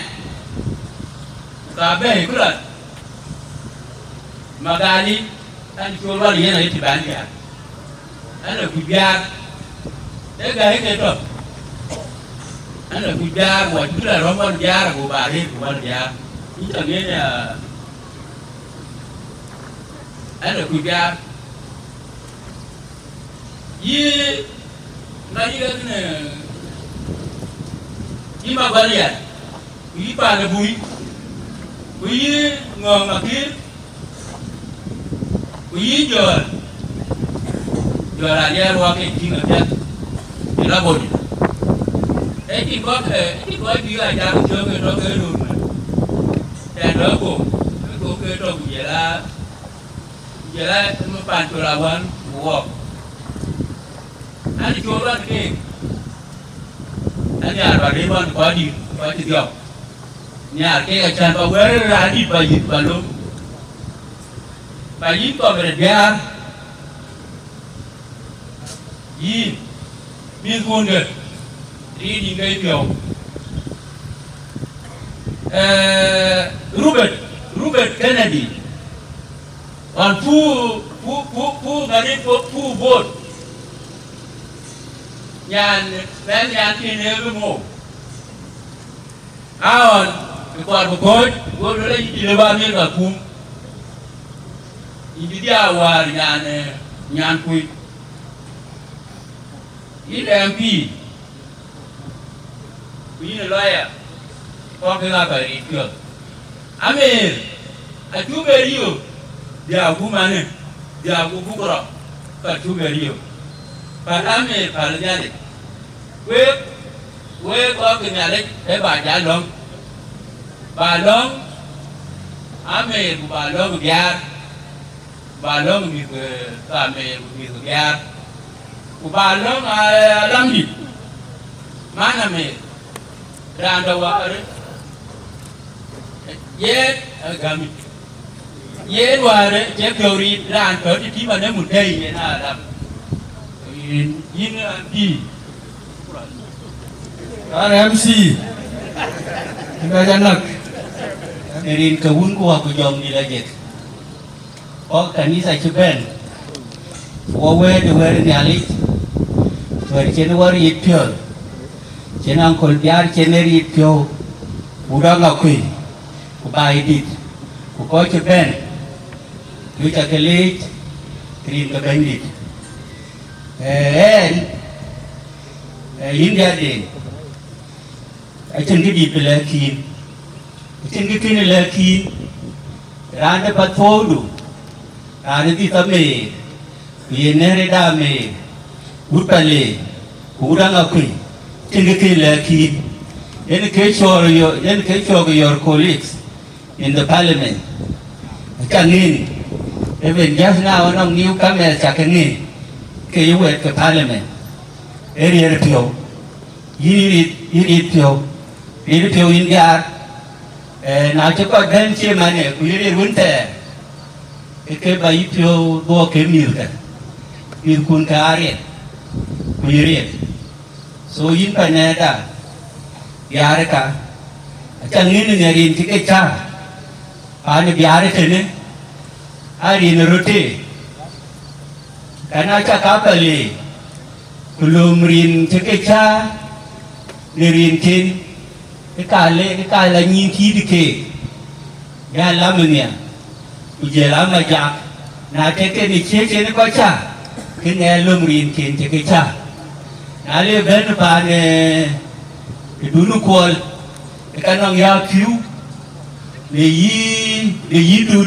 Sabe, good. Magali, and you already in a little band. And a Biar, the guy get up. And a Biar, what you are Roman Biar, go by it, one Biar. It's again, and a Biar. Ye, Nadia, Ima Balia, we pan a bui, we ngong a kid, we your idea walking king of death in a body. I think what you are down to a dog room. Then go to Yella, Pantura one walk. And you run again. And nhà bà đi bọn có gì đâu nhà cái chân bà quê ra đi bà dịp bà luôn bà dịp có về Biar dịp biết nguồn được đi ngay biểu Robert Kennedy on phu ngari phu vote nhà thì nếu với mồ còn cái quan của tôi lấy gì để bao nhiêu là cung đi đi vào nhà quỳ ít MP quỳ này loại à con cái là phải đi được Amer chú về đi dia cũng mà nè dia cũng có rồi phải chú về đi Amer phải ra đi quê có cái nhà đấy để bà trả luôn bà lớn Amer của bà lớn Biar bà lớn bị cái Amer bị cái Biar của bà lớn làm gì mà Amer ra đâu vậy yes gami yes vào đấy chế cầu đi ra tới thì mà nếu một đây vậy là làm đi MC Kita janak Erin kebun ku aku jom di lagi. Oh kani saya cuban. Wawe de wer nyali. Wer chen war yitpyo. Chen angkol Biar chen yitpyo. Udah ngakui. Ku bai dit. Ku ko cuban. Ku cakeli Erin kebandit. India din. Achen cái đi bela kin, achen cái kia là kin, rande pat fodu, rande di tame, ye nere dame, urpale, urang akui, achen cái kia là kin, yen ke show your colleagues in the parliament, changin, even just now nong newcomer changin, ke you at the parliament, area pio, you pio. Ini pio India, na cakap dan cie mana, kuliah runter, ke bayi pio dua kemil kan, mil kun karet, kuliah, so in panada, Biar ka, macam ni nyarin kita cah, ane Biar kene, hari nerute, karena cakap kali, belum rin kita cah, nerin kin. Cái cài là nhìn khí đi kề nhà làm mình nè giờ làm mà giặc na cái này chế nó có cha cái nghe lông riêng kiến cái cha na lấy bên bàn cái đu nu quần cái nòng yao cứu để y đút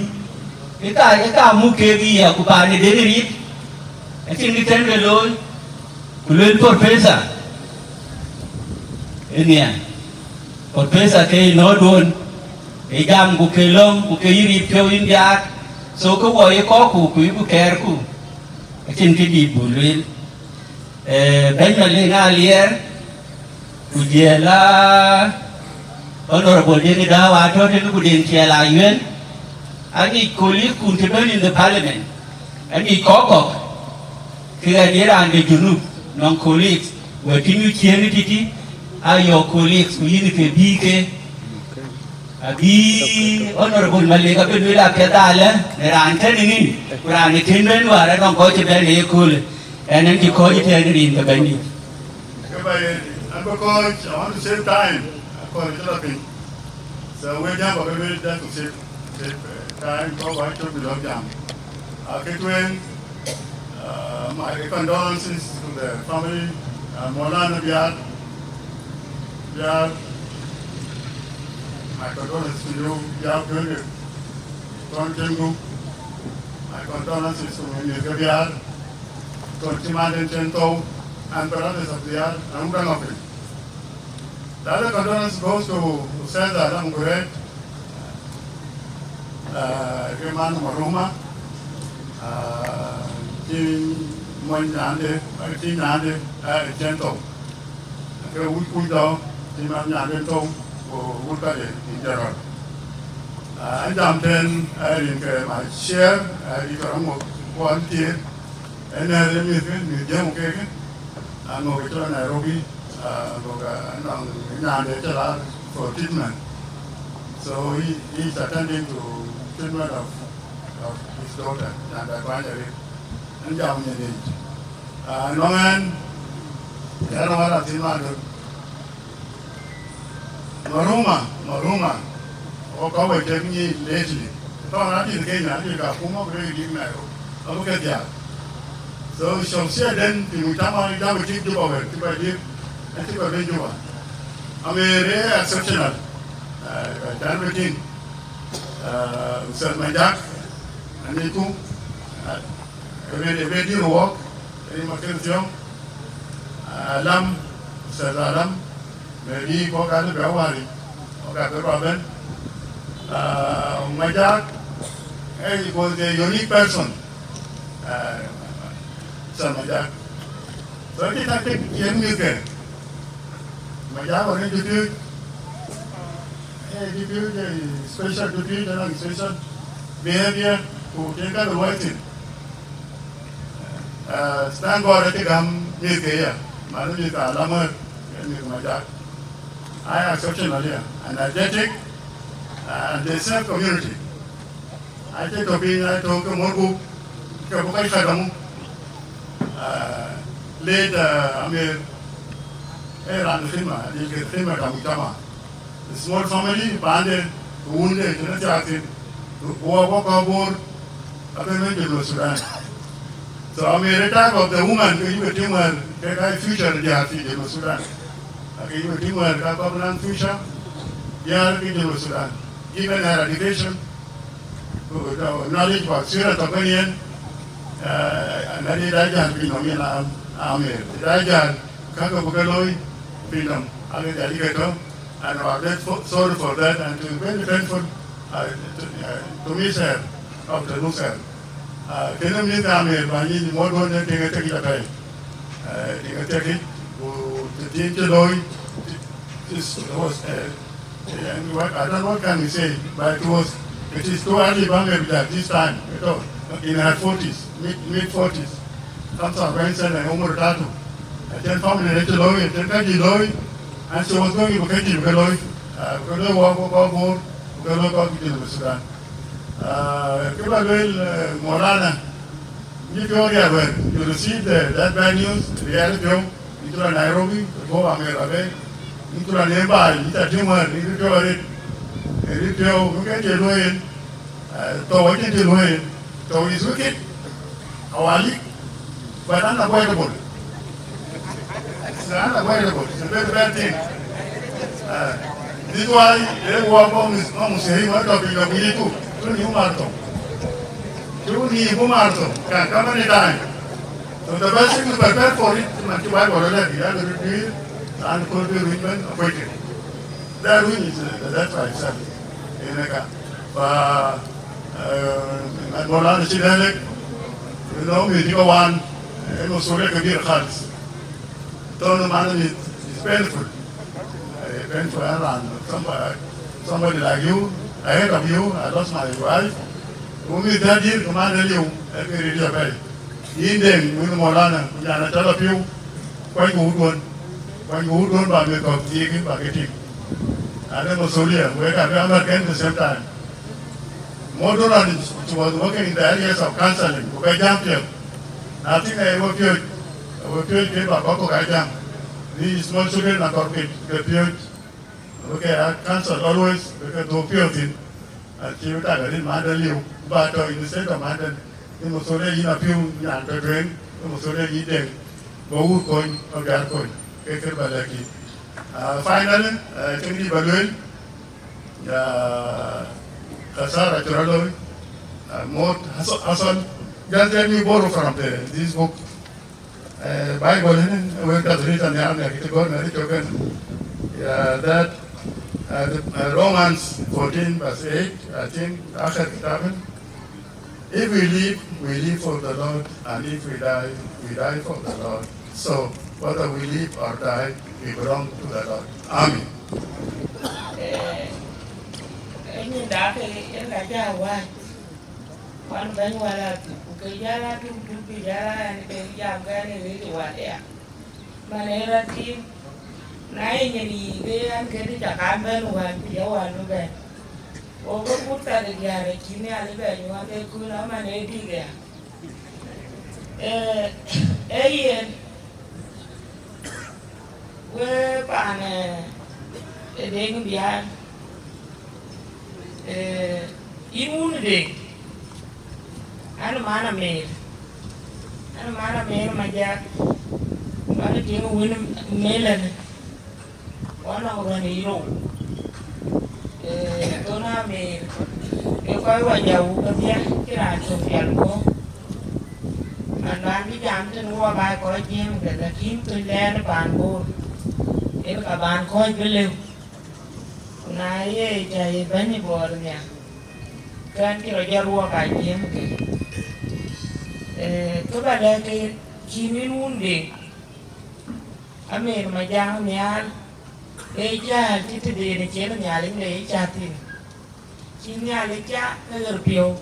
cái cài mua cái gì à của bàn này đến đi cái chuyện cái tên về lối của lên professor ini Professor ke nodun ejam ku kelong ku ke yiri pyo India so ko wo ye ko ku ibu care ku achin ke di bulil Benjamin Alier, Ujela, Honorable Denida, Water, Gudin Kiela Yuen, and he colleague Kuntiban in the parliament, and he cock, Kiradira and the Junub, non colleagues, working with unity, are your colleagues within the BK. Abi Honorable Malika Pedula Pedala, the Anthony, Rani Kinman, where I don't go to bed, and then you call it in the venue. Uncle Coach, I want to save time. For developing. So we have a very that to save time for what to be long jam. My condolences to the family, Molana Biar. My condolences to you, Biar Dengrit Biar. My condolences to Biar, to Timan and Chento, and the others of Biar, and Angakuei. The other condolence goes to Cesar Angakuei, German Maruma, Jim Moyande, Tinande, Gento. Udo, Timan Yadento, Woodbury in general. I jumped in my share, I one tier, and then you Jim Kake, and over to Nairobi. For treatment. So he's attending to treatment of his daughter and advisory and young in age. No man, I don't want to see Maruma, or cover taking it lately. I didn't get a Puma very big now. Look at that. So she'll say then, the Mutama, you keep the over, keep I did. I think I'm very exceptional. Amer Majak Nhial Nyuon, very work, very Mackenzie, Alam, Alam, maybe Bogada Bewari, Bogada Robin. Majak, he was a unique person. Majak. So I think young music. Majak was introduced special duty and special behavior to take out the whiting. Stand for I think I'm here. My name is Amer Majak. I am exceptional here, energetic, and they serve community. I take a being, I talk a more book, later, Amer ran the film, the small family, banded, wounded, to walk aboard, in Sudan. So I'm a type of the woman who you think well, future in Sudan. You think well, future, in Sudan. Given her education, knowledge about Syria, Topanian, and I did Amer. Dajan, Kakabukaloi, freedom, alligator, and I'm sorry for that, and to very thankful to miss her of the Lucer. Can you meet Amer, I need more than a thing take it away. Take it, to teach the Lord. This was, I don't know what can we say, but it is too early at this time, in her 40s, mid-40s. Comes up Vincent and Omer Tato. I then found an Eteloi, and then Kaji and she was going to Kaji Beloi, walk aboard, go to Sudan. Kibalwell Morana, if you received that bad news, the reality into Nairobi, go Amer, into a nearby, into a tumor, into it, look at your way, to what it is way, to his wicked, Awali. But unavoidable. It's unavoidable. It's a very bad thing. This is why they walk on this almost saying what of the we do. Don't you marto? You need who marto? Can come anytime. So the best thing to prepare for it, to buy what already. You have to repeat and could be women appointed. That win is that's why it's in a car. But Molana Chidanic, you know, we do one. It was so like a beer cards. Don't man is painful. Painful around somebody like you, ahead of you. I lost my wife. Only that year, command you every radio bay. In them, with Molana, Yana tell of you, quite good one. Quite good one by me of taking bucketing. And then Solia, where I remember again the same time. Modular was working in the areas of counseling, okay, jump here. I think I work here. I work here, give a cocoa jam. These small children are corporate, the period. Okay, I cancel always because no period. I feel that I didn't matter you, but in the state of Mandan, you must only in a few and the drain, you must only eat them. Go coin or gas coin, take it by lucky. Finally, I think the balloon, Kasara Chorolo, more Hassan, just let me borrow from this book. Bible, when that's written down, I get to go, that Romans 14 verse 8, I think, if we live for the Lord, and if we die for the Lord. So, whether we live or die, we belong to the Lord. Amen. Ini dah ke yang kerja awak, wan banyak wala kerja tu bicara ni kerja apa ni itu wadah. Mana tim, naik ni dia kerja cakap wan kerja wan tu ben. Ogo putar kerja ni kini ada ben wan tu nama ni dia. We pan deng biar. Imun deh, anu mana Amer Majak, mana dia win melan, mana orang hero, kona Amer, kau wajah kerja kira sosial ko, anda ni jam tu nuwa bay kau jem kerja kim tu ler banbor, kaban kau beliau. Naye jaya banyak bornya, kan kira jaruh kajian ke, kepada ke kini nundi, Amer Majak Nhial, eja kita di negara nyaling le jatin, kini alika kerpiau,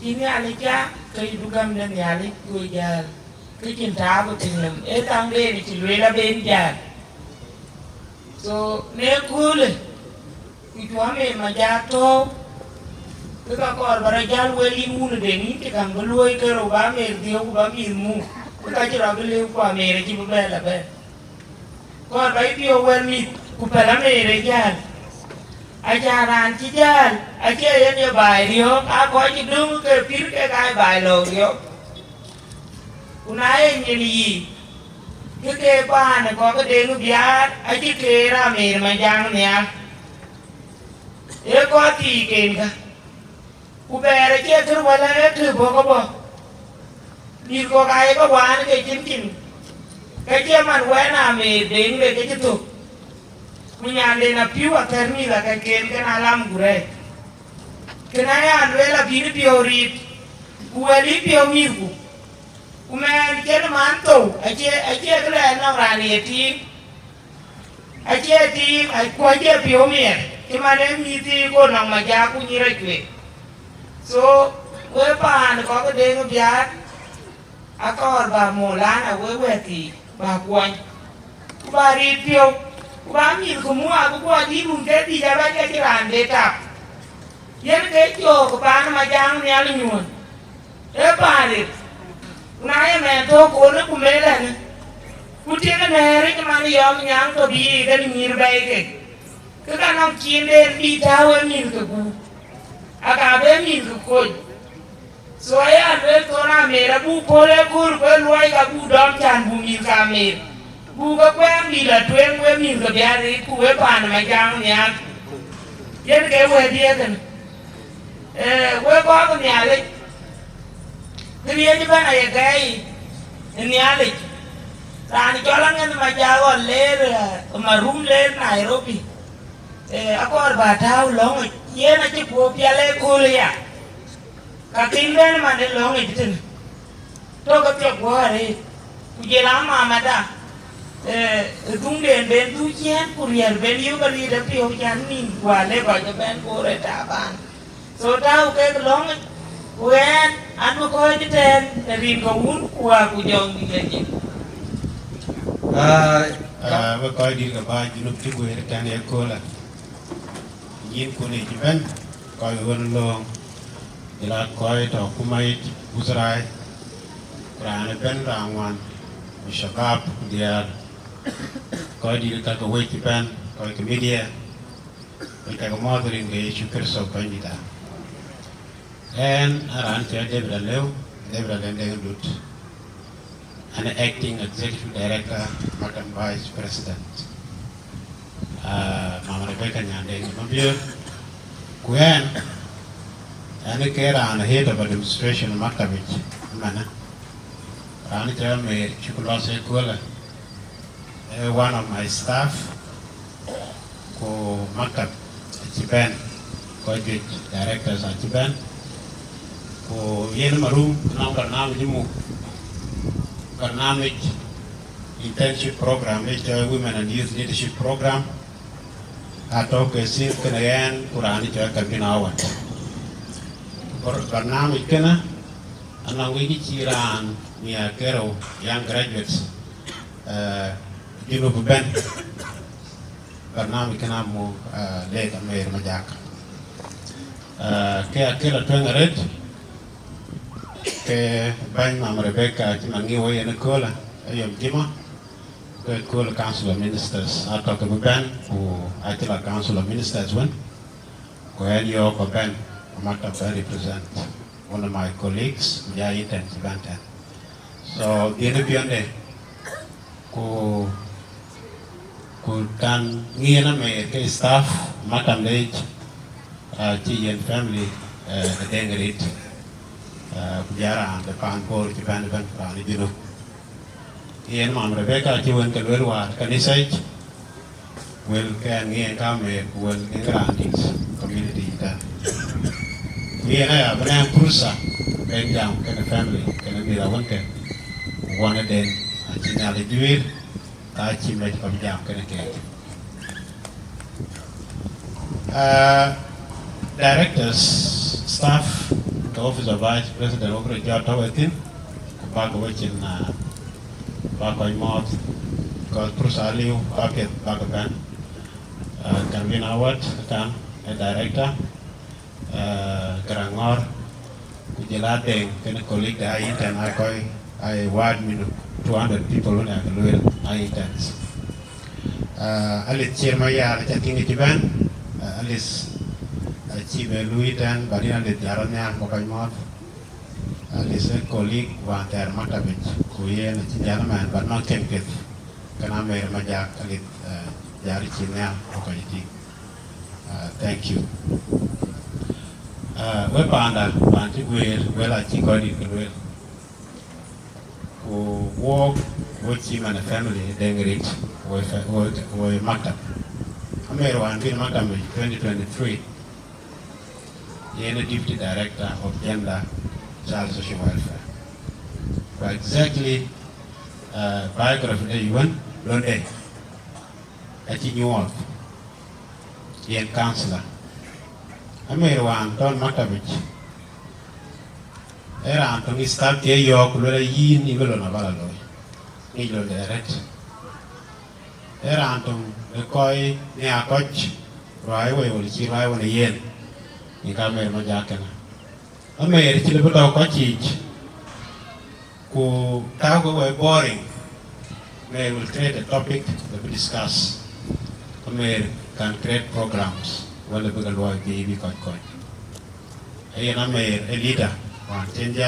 kini alika kehidupan dan nyaling kujar, kecinta betul, tang le ciluela benjar, so nekul. Itu Amer Majak tu, kita kor berjalan wali mula deni, kita belui ke rumah Amer dia ubah ilmu, kita cakap beli upah Amer cipu bela bela. Kor baik dia wali upah Amer jalan, ajaran cijan, ajaran dia baik dia, aku aja dulu ke pir ke kaya baik lo dia. Unai ni, kita pan, kau ke dengu biar, aja kira Amer Majak Nhial. Eko hati kenga, ubere ke terwala ke bokobo, di kau kaya kau wan ke cincin, kerja man wana Amer deng le ke itu, menyande na piu aterni la ke ken alam gurai, kenaya anwela bini piorit, uwali pio mirku, umen ken manto, aje kena nang rani etin, aje pio mir. Kemana miti ko nang Majak ku nyira kue, so we pan ko ke deng biar, akor ba molan we ti ba kuan, bari pio, ba mil kumua aku kuat di bungke di jalan ke kiran deta, yen ke jo ke pan Majak Nhial Nyuon, pari, naya mento ko ne kumelan, kucing nere kemana yang nyang to bi kan nyirbai ke. Kita nak cina di tahu ni tu, agak ni tu koi. Soalnya ada orang Amer, bu boleh kur, luai kabu dom can bu mil Amer, bu kau mil tu yang kau mil tu biar itu kau pan Majak Nhial, yang kau dia kan, kau kau ni alik, dia juga nak gay, ni alik, tadi jalan kan Majak ler, marum ler Nairobi. Aku harus tahu long, ia nak cukup piala kuliah. Katimben mana long itu, tu kau cukup hari, ujian lama mata. tung den ben tu chen kuriel ben yu bari da pio chan nin kwa le koจะben ko re ta ban so tao ke long wen an mo ko ji ten rin ko un kwa ku jong ni le ji ba koy dir ga ba junub ci goy rek tan ko la yin ko ne ci ben koy won long ila koy to kumay usray rana ben rangwan shabab dia koy dir ka ko way ci ben koy ko media koy ka ko modeling ge ci kër so bandita en aran ci debra lew debra den de dut an acting executive director, Madam Vice President. Mama Rebecca Nyandeng Mabir, Gwen, and the care on the head of administration of Maktabich, Mana, Ranita May Chukulose Kula, one of my staff, who Maktab, Chiban, Kojit directors at Chiban, who Yenamarum, number now, Jimu. Barnamij internship program, Women and Youth Leadership Program, atau kesir kenayan kurani coy kabinawat. Barnamij kena anang wigi ciran nia kero young graduates junub ben. Barnamij kena mu late Amer Majak. Kaya kira tuangaret. Ke bain Mama Rebecca ci mangi woy en kola ayom jima ke kola council of ministers atau ke ban ku atila council of ministers one ko en yo ko ban mata represent one of my colleagues ya iten bantan so gene bionde ku kan ngiena me ke staff matam lej ci yen family Dengrit Biar the Panpor ci ban Rani Junu Ian Mam Rebecca ci won ke wel war kanisaj wel kan ngien kame wel ngrantis community ta Ian ya bana kursa ben jam ke family ke mi la won ke wona den ci nyale duir ta ci me ko jam ke ke directors staff the Office of Vice President over at Jatawatin, Bago Wichin, Bago Mouth, because Prusaliu, Bucket, Bagaban, Calvin Howard, a director, Garangor, Kujalate, can a colleague, I intend, I ward me 200 people on I intend. Alice Chirmaya, I think it's even, Alice. Chief Louis dan Badina de Jaranya Mokaimot, his colleague one there Matabich, Kuyen, Janaman, but not Kempit, Amer Majak Nhial Nyuon. Thank you. Wepanda, Antigwe, well, I think I did who walk with him and the family, Dengrit, with Matab. Amer one been Matab 2023. Deputy Director of Gender, Child Social Welfare. For exactly biography of Yuan, Londe, Nyuon, Ian Councillor. Amer one, Don Matabich. Era Anthony Stab K. York, Lula Yin, Nivelona Valalo, Nilo Direct. Era Anton, the Koi, Nia Coach, Raiway, or Chirai on a yen. Amer Majak Amer ci lebu taw ko ci ku taw go way boring they will create a topic that we discuss Amer can create programs wala bëggal way bi ko ayen Amer a leader one change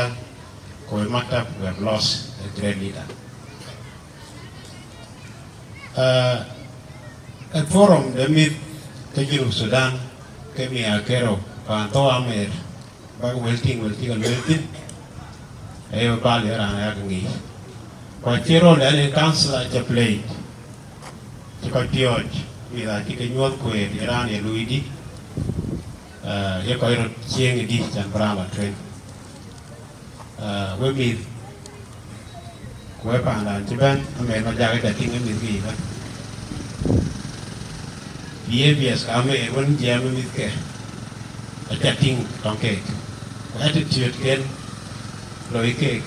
ko Maktab we have lost a great leader a forum the mid to Sudan kemi akero Panto Amer, bag welting welting, ayo bali rana yagangi. Kwachiro lele councillor cha played. Chika George, wila chika nyuon kwe iran ya Luidi. Yako iro chieng di chan brama train. We meet kue panda chiban Amer Majak ka tinga mirgi ba behaviors kame won jam mit ke a chatting tongke attitude ken loi ke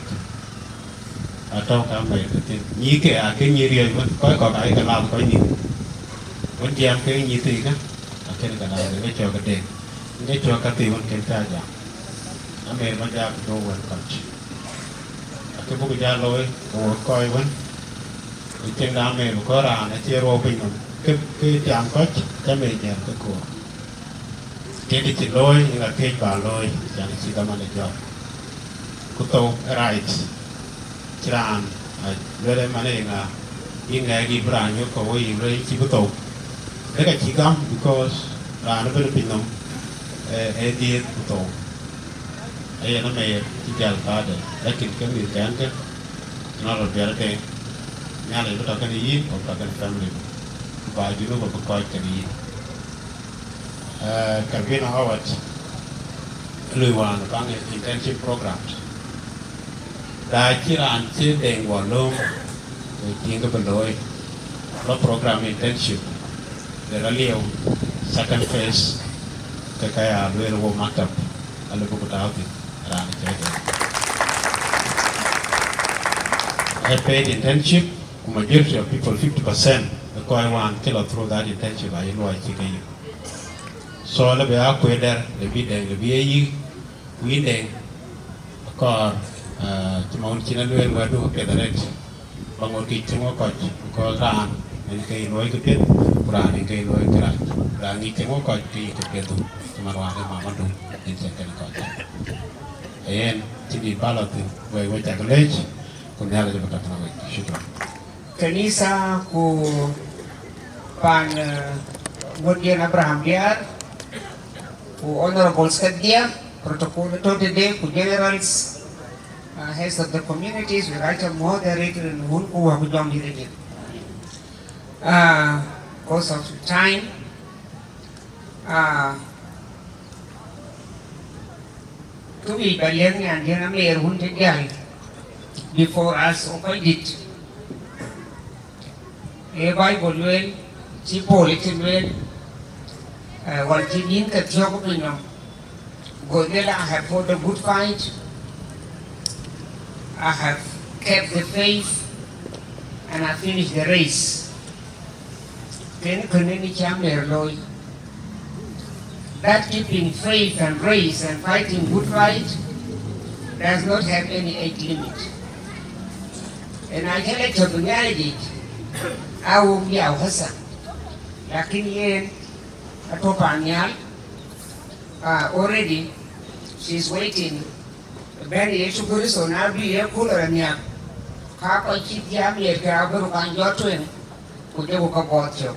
atau kame ni ke a ke ni ri won ko kai ka la ko ni won jam ke ni ti ka a ke ka la le cho ka de ne cho ka ti won ken ta ja Amer Majak no one coach cái bút giá lôi của coi vẫn trên đám này mà có ra nó chia rô bình cái chạm có cái mềm nhẹ cái của cái đi chỉ lôi nhưng là cái bà lôi chẳng chỉ tao mà để cho cú tàu right tràn rồi đây mà này là những ngày đi brand như cầu gì rồi chỉ cú tàu đấy cái chỉ cắm because là nó bên bình nông đi cú tàu ấy nó mày chỉ chờ ta để lấy kinh cái người kén cái nó rồi về cái nhà này nó cái gì hoặc cái family và chúng nó vẫn coi cái gì cái viên họ vậy lưu hoàn bằng internship programs đại chỉ là anh chỉ đèn vào luôn tiếng cái bên đôi nó program internship để nó liều second phase cái lưu vô markup lalu aku tahu I paid internship. Majority of people, 50%, the koi one kill through that internship. I know I think you. So the be Angakuei there, the be there, the be we there. Car, Mount Chinalu where do get the rent. Bango kitchen or coach, because ran and kay no get ran and kay no get ran. You can walk out to get to Marwana Mamadu in second coach. Ayan, hindi pala ito. Way college, kung nila yung magkatawag. Shukran. Kanisa ku pan Gudian Abraham Biar, ku Honorable Skadia, Protocol today, ku generals, heads of the communities, we write a moderator and who have joined here. Course of time, to be Balian and Amer Hunted before us opened it. A Bible well, Chipolitan well, what Jin Katiokopino. Godela, I have fought a good fight. I have kept the faith and I finished the race. Then Kunini Chamer Loy. That keeping faith and race and fighting good fight does not have any age limit. And I can let you manage it. I will be our Hassan. Lakini yen atopa Nyal already she's waiting. Very issue so now be a cooler Nyal. Kako chit yam yer kabaru kan jotwen kuje buka botcho.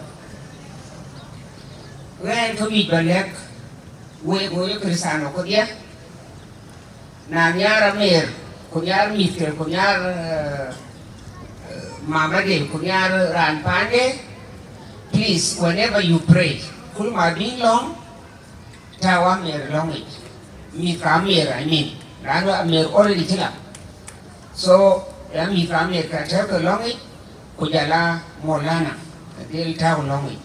When to be balek we go Kristano kodia. Na nyara mer kunyar mister kunyar Mama de kunyar ran pande. Please, whenever you pray, kul ma bin long, tawa mer long it. Mi kamer, I mean, rano mer already tila. So, ya mi kamer ka tawa long it, kujala molana, del tawa long it.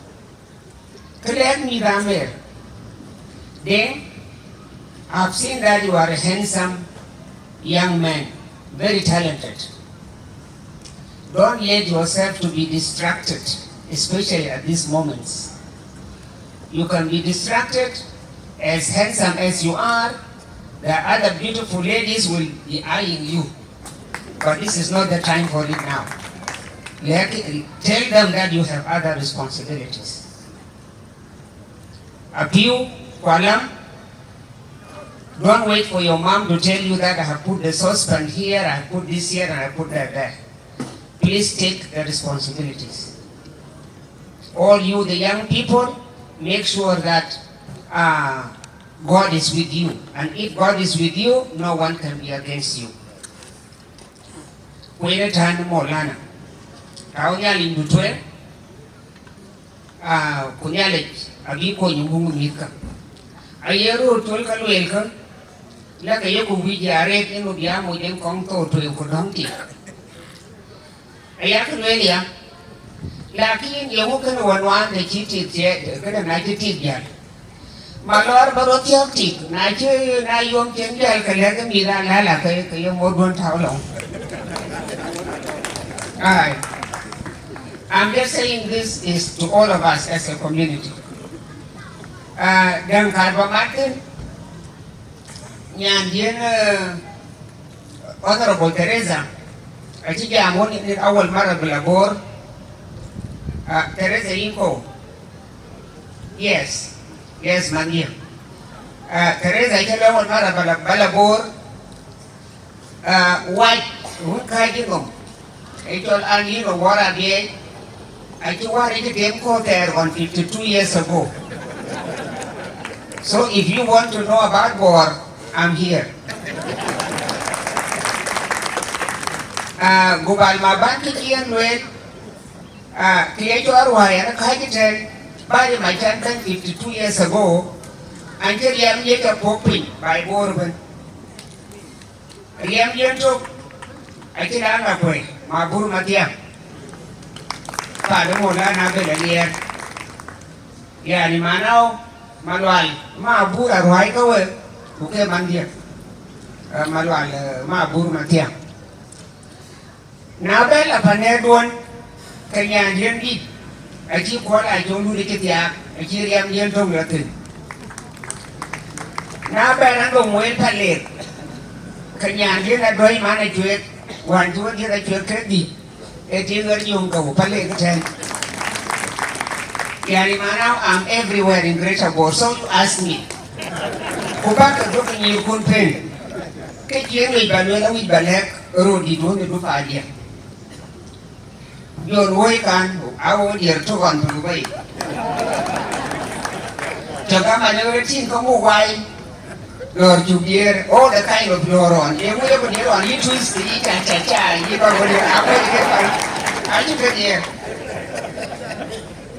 Kaya mi kamer. Then, I've seen that you are a handsome young man, very talented. Don't let yourself to be distracted, especially at these moments. You can be distracted, as handsome as you are, the other beautiful ladies will be eyeing you. But this is not the time for it now. Tell them that you have other responsibilities. Appeal, Kualam, don't wait for your mom to tell you that I have put the saucepan here, I have put this here, and I put that there. Please take the responsibilities. All you, the young people, make sure that God is with you. And if God is with you, no one can be against you. Kwele tani molana. Kaunya lindutwe. Kunyale abiko nyumungu nika. Ayeru tolka luelka. Laka yeku wiji arek enu diamo jen kong to to yuko dongti. Ajakguong lakini ye wukan wan de chiti tie kada na chiti ya malor baro tiok na che na yom chen jal kala ka mi da la ka yo modon tawlo. I'm just saying this is to all of us as a community. Dan karba Martin nyan dien Honorable Teresa achi jamon ni awal mara belabor. Teresa Inko. Yes, Mania. Teresa Ichalawal Mara Balabor. White, Wukajigum. Ichol Anino Warabi. I told it came there 152 years ago. So if you want to know about war, I'm here. Gubal Mabanki Ian Wade. Creator Wire, Kajitan, by my 52 years ago, until Yam Yaka Popin by Bourbon. Yam Yanto, I tell Angakuei, Mabur Matia. Father Molana Belair. Yanimanao, Manual, Mabura Ruaikawe, Buke Mandia, Manual, Mabur Matia. Now Bella Panedon. Kanya dien di, aji kuat aji ulu dikit ya, aji riam dien tong latin. Na barang gomwen palet, kanya dien adoi mana cuek, wan cuek dia cuek kredi, eti ngerjung kau palet kecen. Yani mana I'm everywhere in Greater Bor, so you ask me. Kubak tu kenyi kun pen, kecien wih balwela wih balek, rodi tu ngedu fadia. Yon woi kan, awo dia tu kan berubah. Jaga mana orang cing kamu wai, lor jubir, oh the kind of loron. Dia mula berloron, ini twist, ini caca, ini baru dia apa dia kan? Aje kerja.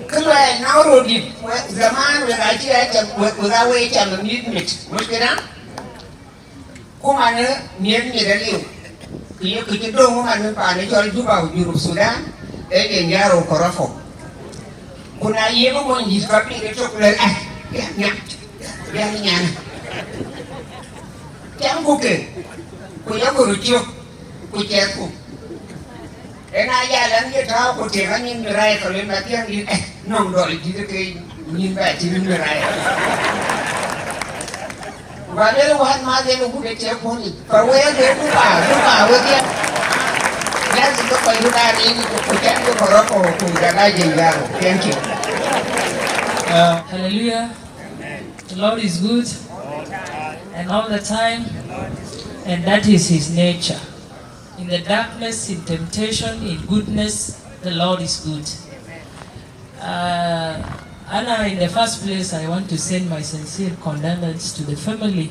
Kalau nak rodi, zaman berkaji aja, bergawe jam minit, mungkin kumana niat ni dah Kia kita dong mana pane jual juga di Sudan. Yaro korafo. Kuna yego mo njis kapi de chocolate ya nyana. Jam buke. Kuya kurucio kuceku. Ena jalan dia tahu ko te ngin rai ko le matiang di nong do di ke nyin ba ti min rai. Badelo wan ma de lu de che poni. Par we de du ba we dia. Thank you. Hallelujah. The Lord is good and all the time, and that is His nature. In the darkness, in temptation, in goodness, the Lord is good. Anna, in the first place, I want to send my sincere condolence to the family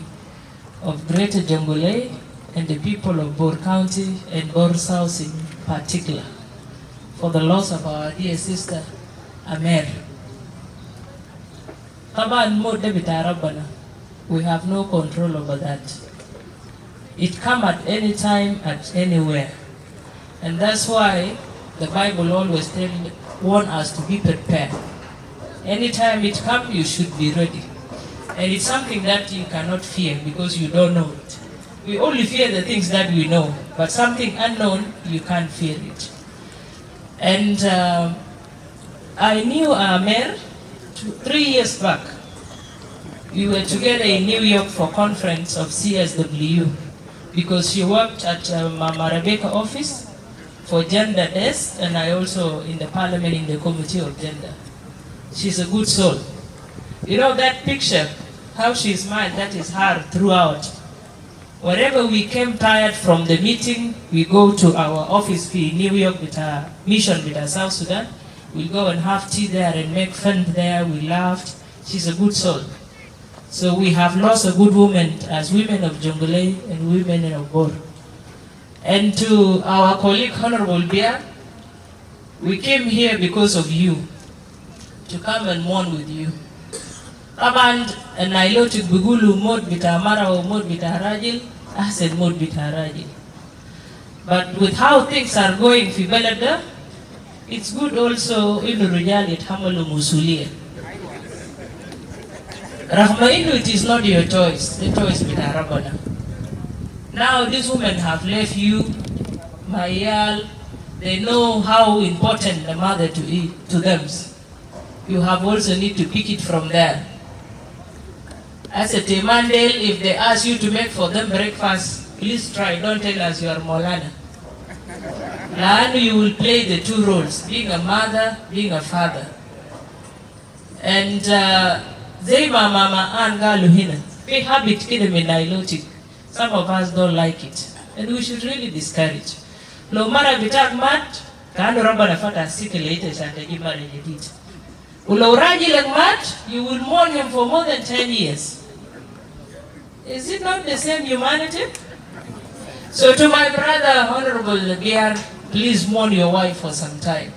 of Greater Jongole and the people of Bor County and Bor South in particular for the loss of our dear sister Amer. We have no control over that. It come at any time, at anywhere. And that's why the Bible always warn us to be prepared. Anytime it comes, you should be ready. And it's something that you cannot fear because you don't know it. We only fear the things that we know, but something unknown, you can't fear it. And I knew Amer 3 years back. We were together in New York for conference of CSW because she worked at Mama Rebecca office for gender desk, and I also in the parliament in the committee of gender. She's a good soul. You know that picture, how she smiled, that is her throughout. Wherever we came tired from the meeting, we go to our office in New York with our mission with our South Sudan. We go and have tea there and make fun there. We laughed. She's a good soul. So we have lost a good woman as women of Jongole and women of Bor. And to our colleague Honorable Biar, we came here because of you, to come and mourn with you. And I lo to Bugulu mod bita Mara or mod bita Harajil, I said mod bita Harajil. But with how things are going في بلدنا, it's good also إنه الرجال يتحملوا مسؤولية. رغم إنه it is not your choice, the choice بتاع ربنا. Now these women have left you, Mayal, they know how important the mother to them. You have also need to pick it from there. As a Temandel, if they ask you to make for them breakfast, please try, don't tell us you are Molana. Now you will play the two roles, being a mother, being a father. And Zema Mama Anga Luhina, we habit nilotic. Some of us don't like it. And we should really discourage. Lo mara bitak mat, kando ramba nafata sikilete shante jimare jedit. Ulo uraji like mat, you will mourn him for more than 10 years. Is it not the same humanity? So to my brother, Honorable Biar, please mourn your wife for some time.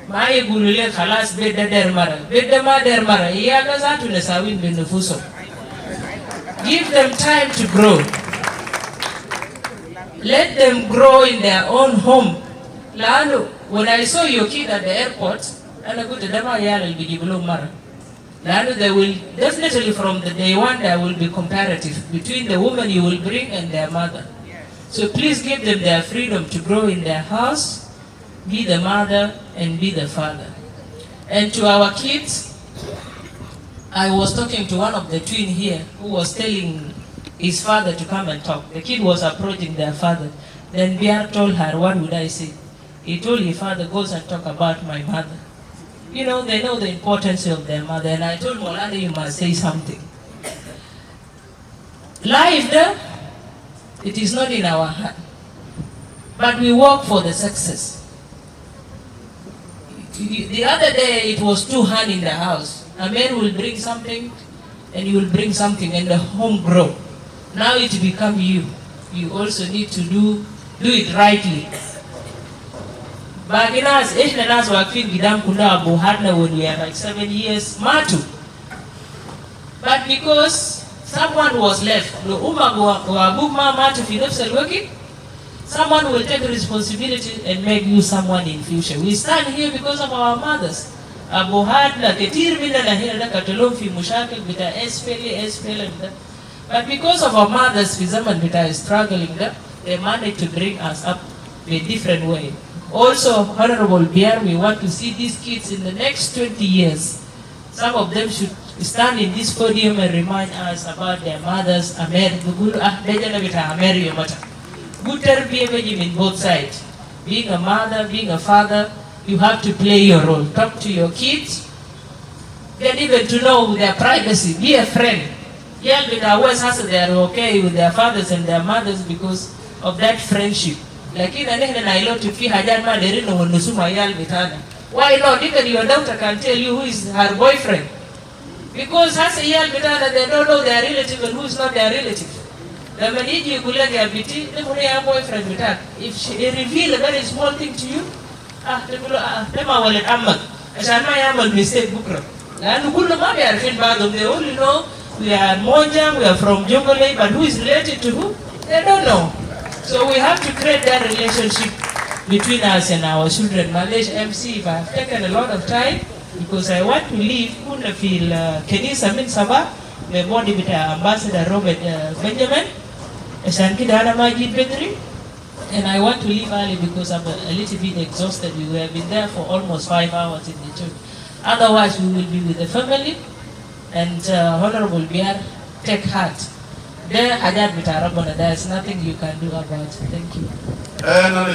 Mae gulule khalas bedda dermara. Bedda ma dermara. Iyaga zatu nesawin benufuso. Give them time to grow. Let them grow in their own home. Lalo, when I saw your kid at the airport, and I go to Dama Yal will be Mara. Lalo, they will definitely from the day one there will be comparative between the woman you will bring and their mother. So please give them their freedom to grow in their house, be the mother and be the father. And to our kids, I was talking to one of the twin here who was telling his father to come and talk. The kid was approaching their father. Then Biar told her, what would I say? He told his father, goes and talk about my mother. You know, they know the importance of their mother. And I told Molana, you must say something. Life there, it is not in our hand. But we work for the success. The other day, it was two hands in the house. A man will bring something, and you will bring something, and the home grow. Now it become you. You also need to do it rightly. Baginas, nas wakfin gidam kunda abu hadna when we are like 7 years, matu. But because someone was left, no matu fi working, someone will take responsibility and make you someone in future. We stand here because of our mothers. Abu hadna ketir mina na hina katolom fi mushakil bita SPL. But because of our mothers, fi zaman bita is struggling, they managed to bring us up in a different way. Also, Honorable Biar, we want to see these kids in the next 20 years. Some of them should stand in this podium and remind us about their mothers. Amer, good therapy in both sides. Being a mother, being a father, you have to play your role. Talk to your kids. Get even to know their privacy. Be a friend. Yeah, but always has they are okay with their fathers and their mothers because of that friendship. Lakini nene na ilo tuki hajan ma derino nusuma yal bitana. Why not? Even your daughter can tell you who is her boyfriend. Because as a yal bitana, they don't know their relative and who is not their relative. The maniji kulagi abiti, they put your boyfriend bitana. If they reveal a very small thing to you, tema wallet amman. Ashama yamal mistake bukra. And kullu ma biarfin badum, they only know we are Monjang, we are from Jongole, but who is related to who? They don't know. So we have to create that relationship between us and our children. Malaysia MC, if I have taken a lot of time, because I want to leave, kuna feel Kenisa min Sabah, me body with Ambassador Robert Benjamin, Shanki Dana Majid Bedri, and I want to leave early because I'm a little bit exhausted. We have been there for almost 5 hours in the church. Otherwise, we will be with the family, and Honorable Biar, take heart. There is nothing you can do about it. Thank you. Our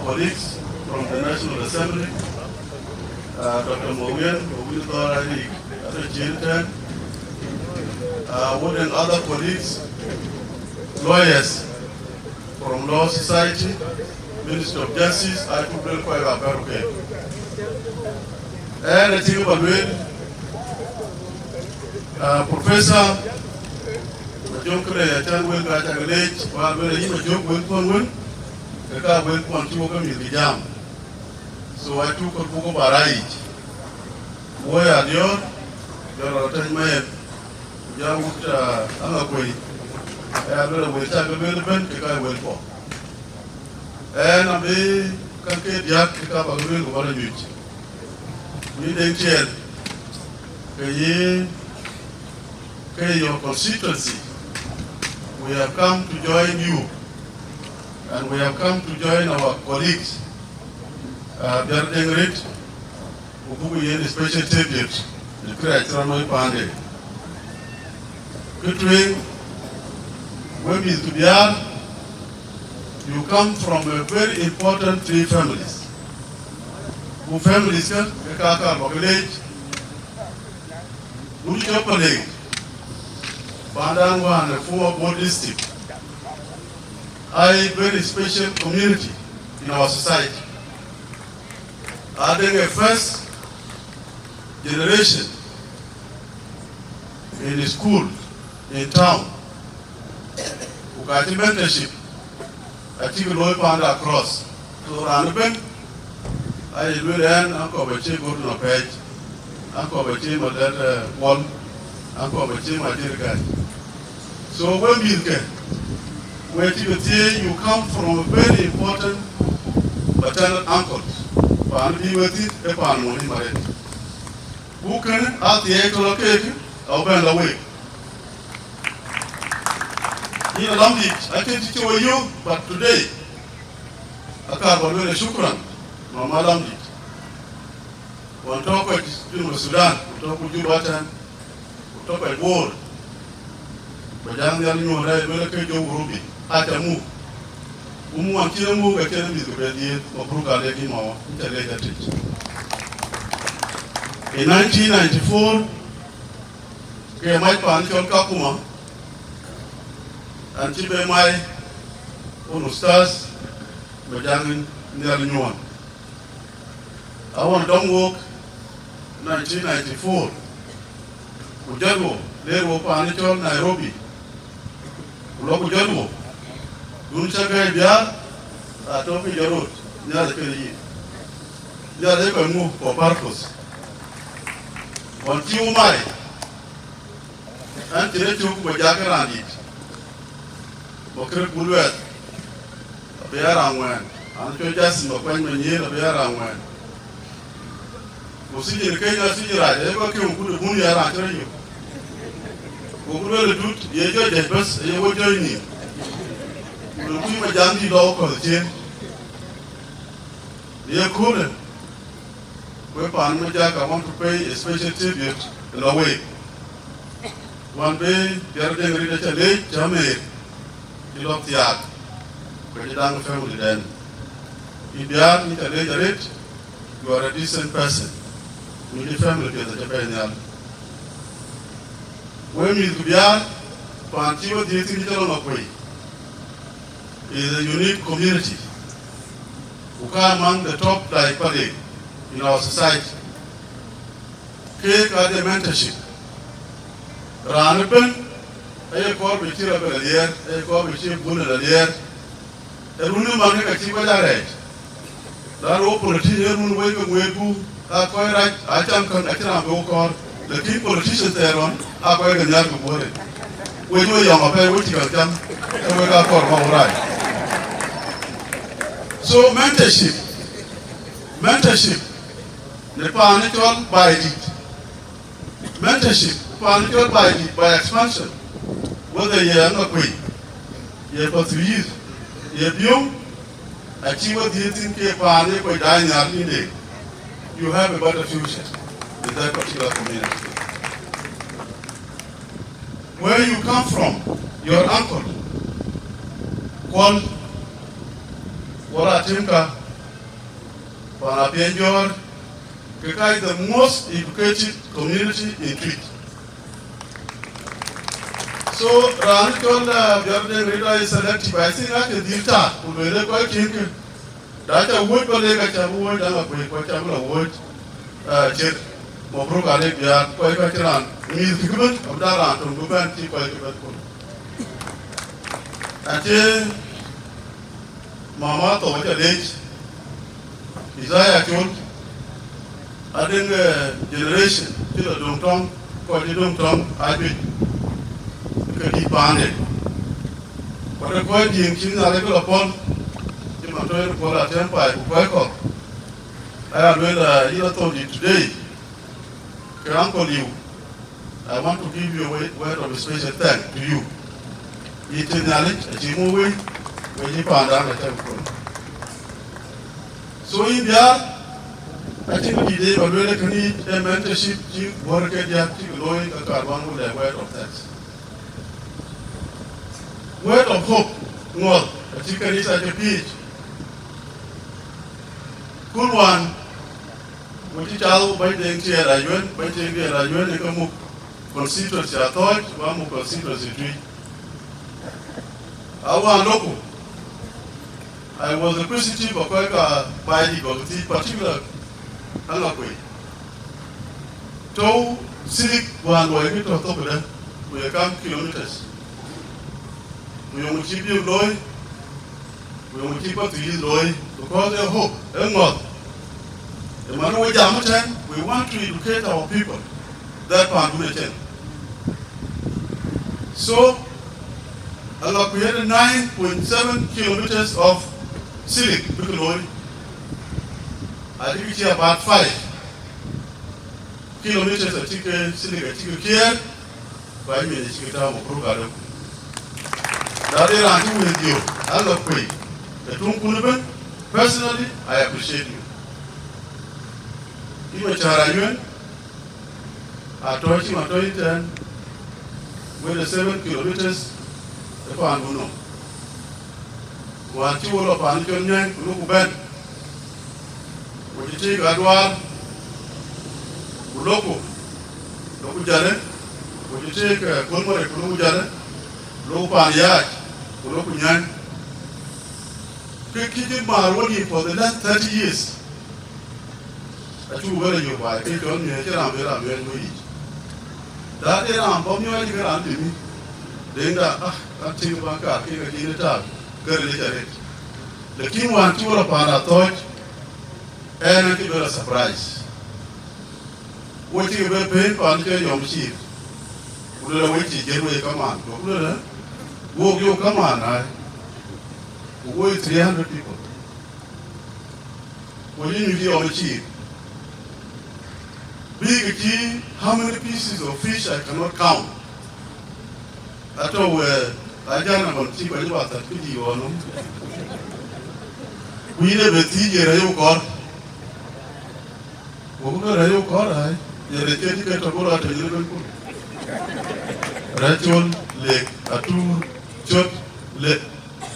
colleagues from the National Assembly, Dr. Mogen, other colleagues, lawyers from Law Society, Minister of Justice, I could be quite a okay. And I think about Professor Jonkre, Chan will got a village, while you joke with one, the car will want to open in the jam. So I took a book of a ride. Moya Dior, Joro Tanmayan, Jamut Angakuei, and I will tell the Milben, the guy will fall. And I may can't Yak pick up a real water use. We didn't tell your constituency. We have come to join you, and we have come to join our colleagues. Biar Dengrit, who we in special tribute, the Creator Pande. Between women to Biar, you come from a very important three families. Who families can Kaka Village, Ujopale, Bandangwa and the former board district. A very special community in our society. Adding a first generation in the school, in town, who got mentorship. I think we will find across. So, Ranaben, I will learn Uncle Bachi go to the page, Uncle Bachi, my dad, one, Uncle Bachi, my dear guy. So, when you get, where you come from a very important maternal uncle, and be with it, a pan money married. Who can at the 8 o'clock cake, I'll bend away. In a language, I can teach you, but today, I can't believe a shukran, Mama language. One talk with Sudan, we talk with you, Batan, we talk with war. But young Nyuon, I will take you, Ruby, at a move. Whom one kill move, I can be the bed or Bruga Legimo, interrelated. In 1994, came my Pancho Kakuma. And Chibe Mai, Onustas, Majak Nhial Nyuon. I want to work 1994. Ujago, Lero Panichol, Nairobi. Uloku Jago, Dunchaga Biar, Atopi Jarot, Nyal Keri. Nyal Eko move for purpose. On Tiumai, and Tiretu Majak around it. Bokir Bulwet, a bear and when, and to just no point when year a bear and when. Musiki in Kenya, Sijira, ever came good Bunya and tell you. Who will do it, ye judge the best, ye will join you. You will keep a jandy dog for the chain. Ye couldn't. Whereupon Majak, I want to pay a special tribute in a way. One day, Biar Dengrit Biar, Jamaica. You love the art, but you don't family then. If you are interrelated, you are a decent person. You need family to the Japan. When you are, Pantiwa dating Angakuei is a unique community who come among the top like colleague in our society. Cake are the mentorship. Ranaben. I call me Chira Bellier, I call me Chief Bunalier. The Runu Manica Chivalare. That open a team way to Webu, are quite right. I can't go call the key politicians there on, are quite a young boy. We do young affair, which you can, and we got for all right. So, mentorship, the Panical by it. Mentorship, Panical by it, by expansion. Whether you are Angakuei, you are Portuguese, you are young, achieve what you think you are, you have a better future in that particular community. Where you come from, your uncle, called Waratimka, Panapienjor, Keka is the most educated community in Twitch. So, Ran told Biar Dengrit is selective. I think I can deal that. We will quite think that a wood or a wood and a wood, Jet, Mobruka, Biar, quite a run. Means the government of Daran to move and keep quite a good. And then, Mama told the age, Isaiah told I think generation, still don't come, because you don't come, I think, because he banded. But the point in China, I go upon, you know, to call a temper, I have you told you today, Uncle you, I want to give you a word of special thanks to you. It's a knowledge, a Jimu way, when you found out a temple. So in there, I think we did a really need a mentorship, work at the active knowing a carbon with a word of thanks. Word of hope, no, a chicken is at a peach. Good one, what you tell by the entire Rayuan, by the Rayuan, and come constituency, I thought, one more constituency tree. I was appreciative of by the particular Angakuei. To civic one way to top of them, we come kilometers. We will keep you loy, we will keep up to you loy, because they hope, and not. The man who is we want to educate our people. That part will attend. So, we had 9.7 kilometers of civic Bukuloi. I think it's about 5 kilometers of civic here. By me, it's a program. That is what with you. Angakuei. The Tunkunuban, personally, I appreciate you. Even Charayuan, I told him, with the 7 kilometers, the fan will know. One two of Anjonian, look bad. When you take Adwar, Uloko, Lokujane, when you take Kulmore, Kulujane, Lopan Yak, Ulokunyan, keep Maroni for the last 30 years. I two very you by take on me, I'm very that is I'm from you and me. Then that thing about car, king again the tag, girl it. The king went to upon a thought, and it was a surprise. What you were paying for your machine? Would I wait to get away? Come on, walk you come on, I wait 300 people. What do you need your machine? Big key, how many pieces of fish I cannot count. That's all I can't even see what you are that pity or no. We never see a rail car. Over a rail car, you're a dedicated to go out and live in Rachel, Lake, a two, church, Lake.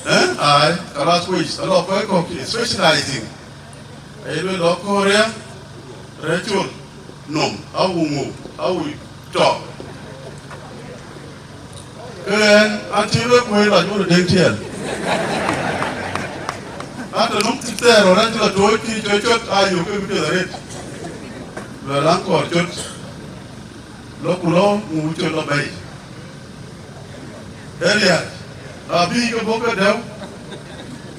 I, Kalaswich, a lot of work, specializing. I will look Korea, Rachel. No, how we move, how we talk. And until we like to drink here. After long to there, or until a toy church, I you go to the red. Well, Uncle Church, Loculo, move to the bay. Earlier, a big book of them.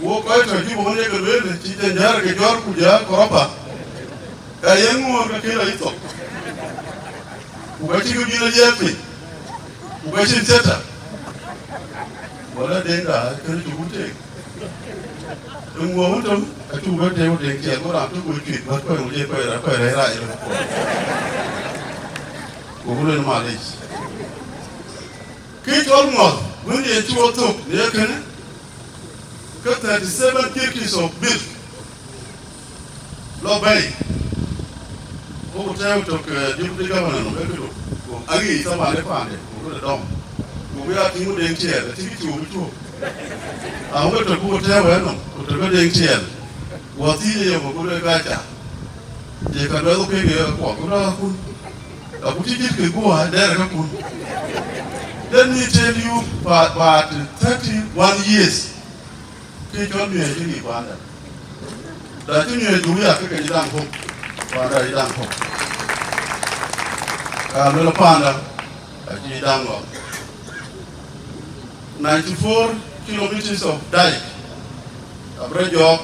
Walk out and give one little bit, and she's in there, get your Kuja, Corapa. A young woman can kill it. What you give a Jeffrey? What you set up? What I think I can do take. The woman, I do what they would take care of to go to but when we pay a pair of Google Malis. Kate almost, when they took, they can cut 37 kgs of milk. Low bay. Who tell to deputy governor, I get somebody found it, go to the dome. We are to move in chair, the ticket will be true. I went to go tell them, to the wedding chair. What he ever go to Gaja? They can well pay a walk around. A boutique can go out there. Let me tell you, but 31 years, he told me a genie father. The thing is, we are taking it down home. Father, it down home. Little panda, a genie down home. 94 kilometers of dike. A bridge of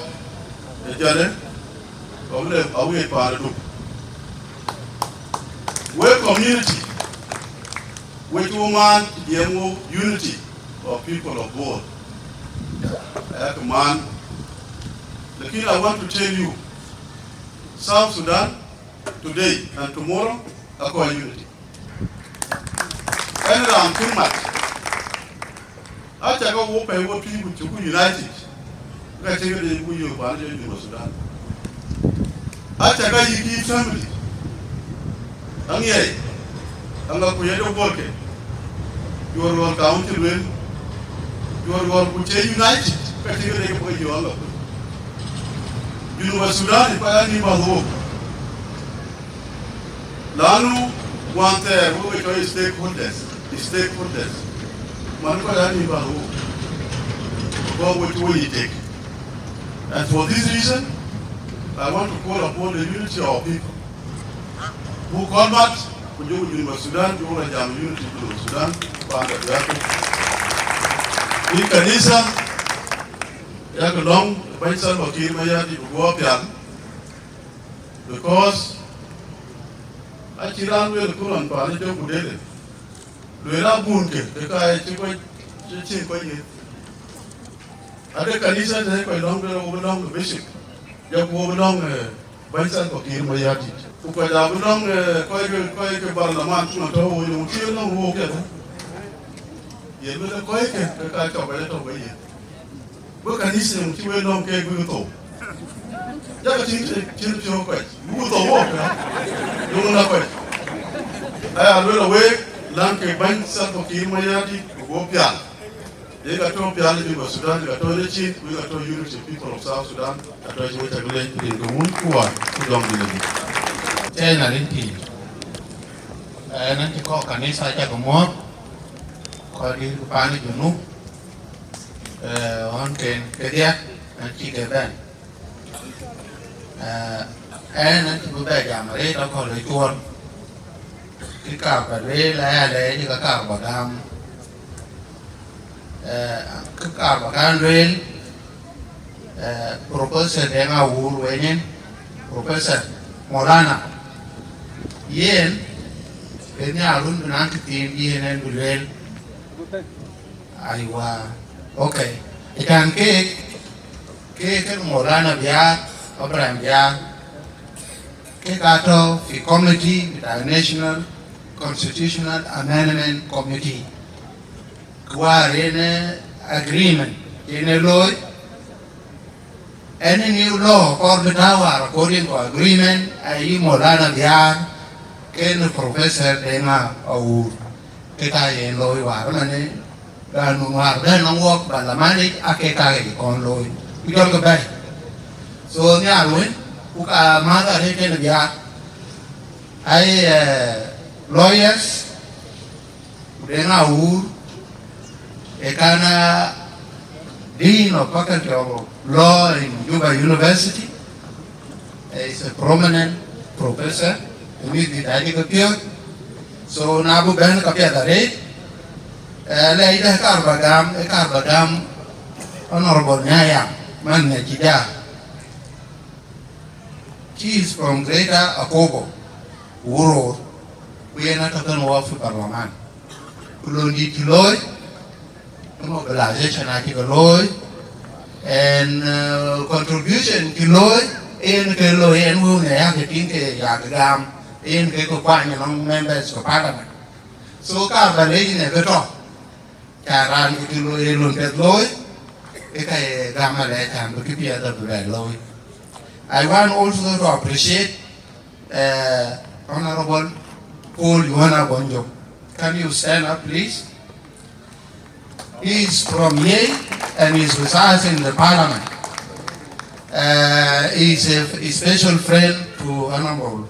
a journey, away Paradu. where community, which woman, unity of people of both. Man, the kid I want to tell you, South Sudan, today and tomorrow, are unity. And I'm too much. I take a walk by what people to be united. I take it in Sudan. I take a Yiki family. I'm here. I'm not working. You are all counted well. You are all united. I take it in you all. You know Sudan, if I need my hope. Lanu want who are stakeholders. The stakeholders. What will you take? And for this reason, I want to call upon the unity of people who combat in Sudan, who are unity in Sudan, in Kanisa, Yakalong, Baisal Wakil Mayadi, Guapian, because I Chiran will go on Palito Budele. Luela Bunke, the guy Chico. Other Kanisa, they go along the bishop. They go along Baisal Wakil Mayadi. Who could have along quite a parliament, not all you kill no walk at it. You will quite a kind of a little way. What can you say? You will not get good though. Just change your quite. You will walk. You will not quite. I will away. Lanke Baisal Wakil Mayadi, Gopian. They got to Pian in Sudan, they got to the chief, we got to unity people of South Sudan, that was what I believe in the wound who are who don't believe. Tenality. And to call Kanisa Ajakguong, call the Pani Junu, on Ken Kedia, and Chicaban. And to go back, I'm ready to call it one. Cái cào cà rê là để như cái cào bạc đam, cái cào bạc đam rê, professor để ngào uống vậy nhé, professor Morana, yên, cái nhà luôn bên anh tìm yên nên bị rê, ai qua, ok, cái Morana Biar, Amer Biar, cái cato, the committee, the national Constitutional Amendment Committee. Where in agreement in a law, any new law according to agreement, I Molana Biar, Ken Professor Dena or Ketai and Loy Warmane, Danumar, then on walk by the money, Aketai on Loy. We don't go back. So, Nyarwin, who are mother taken a Biar, I lawyers, Dena Ur, Ekana Dean of Faculty of Law in Juba University, is a prominent professor, with the Ajakguong. So Nabu Ben Kapiatare, Laida Karbagam, Honorable Nyaya, Manachida. She is from Greater Akobo, Uro. We are not talking about the Parliament. Kulondi Kiloy, mobilization at Kiloy, and contribution Kiloy, in Kiloy, and we have to think Yagam, in Kekopang among members of Parliament. So, Carvalho never talk. Karan Kiloy, Lunket Eka Gamalet, and Wikipedia the Loy. I want also to appreciate Honorable Paul Yohana Bonjo. Can you stand up, please? He is from Yei and he is with us in the Parliament. He is a special friend to Honorable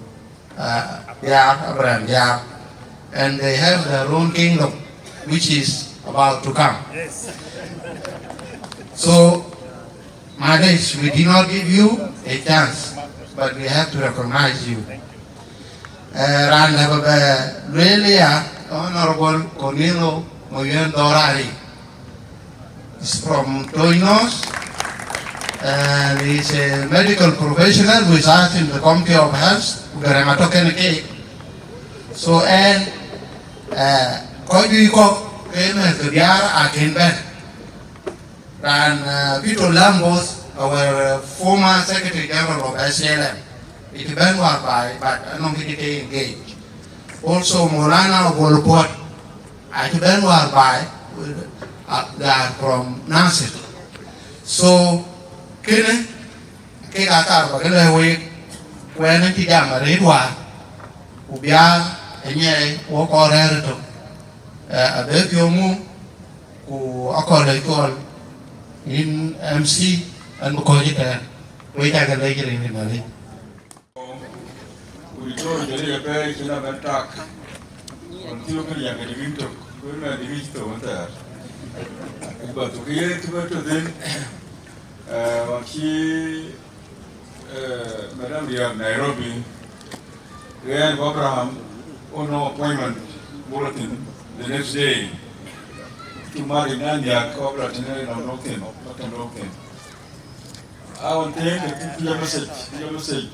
Abraham Biar, and they have their own kingdom, which is about to come. Yes. So, Madesh, we did not give you a chance, but we have to recognize you. Really, Honorable Cornelo Moyen Dorari is from Toinos, and he's a medical professional who is asked in the Committee of Health, So and có duy có cái mà từ Biar Akin Ben and Peter Lambos, our former Secretary General of SLM, it Ben war by but non engaged. Also Molana of Wolport, I Ben war by they are from Nancy. So kene cái cả cả cái lời quên quen nó chỉ rằng là đến hòa của Biar nhẹ của con ra rồi ở đấy kêu mu của con lấy con in MC anh một coi gì cả với cha cái lấy cái này mà đi Ujito jadi apa kita bentak, nanti lo kan yang jadi gitu, kau nak jadi gitu bentar. Sebab tu kira tu betul dan waktu Madam Biar Nairobi, Ryan Abraham, no appointment bulletin the next day. Cuma dengan dia kau berarti nak nokten. Awan teh dia message.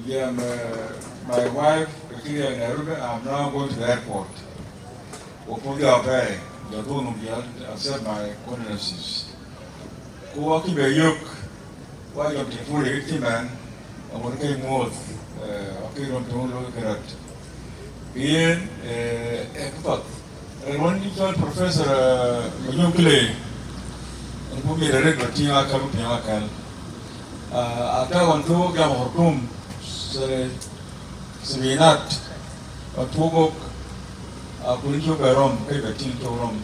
Yeah, my wife, here in Nairobi, I'm now going to the airport. Upon the way, the room of the accept my condolences. Go walking by yoke, while you're fully 80 man, I'm going to get more. Okay, don't look at it. Being a thought, and one teacher, Professor Angakuei, and put me the regular team, I come to Yakan. After one took our room. Sebenat pukuk kulicho berom kai betin to rom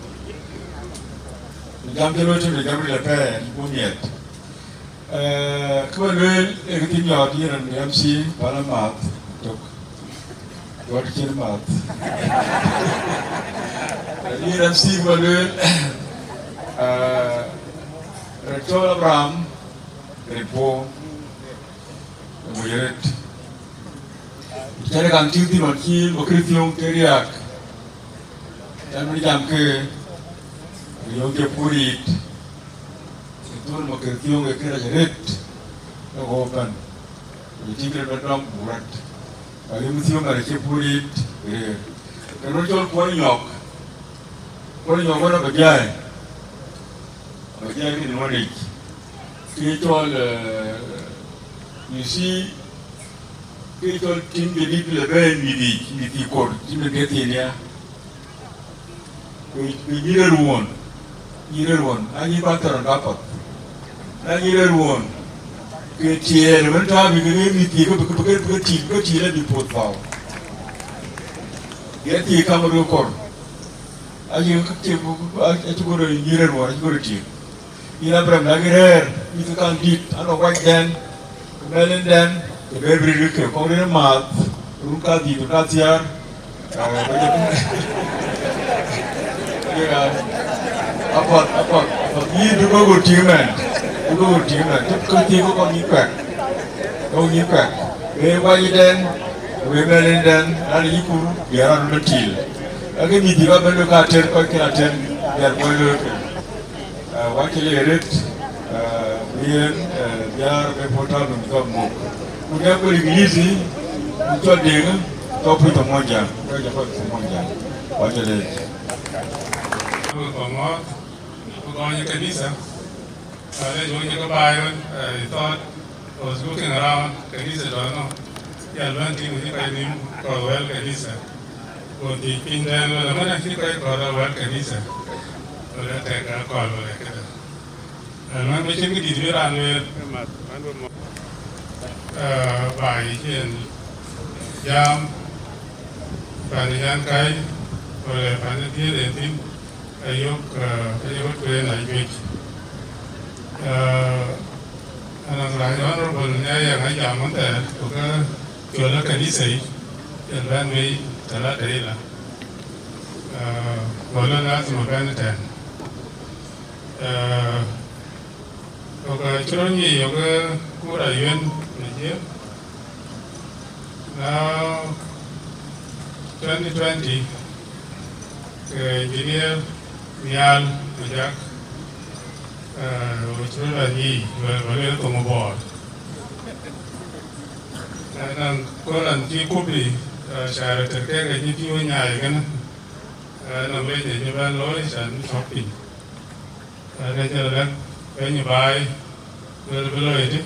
jam kelo tu jam le pe punyet kebel ekitin yo diran MC palamat tok dot kirmat diran MC kebel Rector Abraham repo muyeret Jadi kan cuti macam berkritik teriak, dan macam ke, yang ke purit, itu berkritik yang kira jerit, open, jadi kita berdam buat, kalau mesti yang ada ke purit, kalau jual puanyok mana berjaya ni mana, kita jual, you see. Kita tim jadi lebih midi kor, tim lebih tiada. Nyiruan, ani bantaran dapat. Nyiruan, kecil, mentah begini midi, kecil lebih potau. Dia tiada kamu kor. Ani kecil, itu kor nyiruan, itu kor kecil. Ina beram lagi itu kan dit, anu white dan, melon dan. Every week, kau ni mat, ruka di, ruka tiar, apa, ini juga gurtiman, tu kerja kau ni pek, Wai dan, Melin dan, hari itu biaran mentil, lagi ni dia benda kater, kau kena ter, biar boleh, wakil erit, biar berfoto untuk kamu. Mungkin aku digizi, untuk dia, kau pergi temuan, kau dapat temuan, baca deh. Pengor, pengornya kanisa. Ada juga kebayang, thought was looking around kanisa dono. Ya, lanti mungkin kau ini korwel kanisa. Untuk pindah, mana sih kau korwel kanisa? Oleh tega korwel kita. Lalu macam ni di luar anu, bài trên jam panian kai oleh panitia dan tim ayok kue naik anak rakyat rupanya yang ayam mentah juga jualan kanisa jalan me jalan dari lah bolan lah semua panitia juga curangnya juga kurayun Now, 2020, Engineer Nhial Majak Nhial Nyuon tumubor. Dan koran di kopi share terke ga ni piwo nya gana na we de ni ban lo san shopping ga jala ga ni bai lo lo ide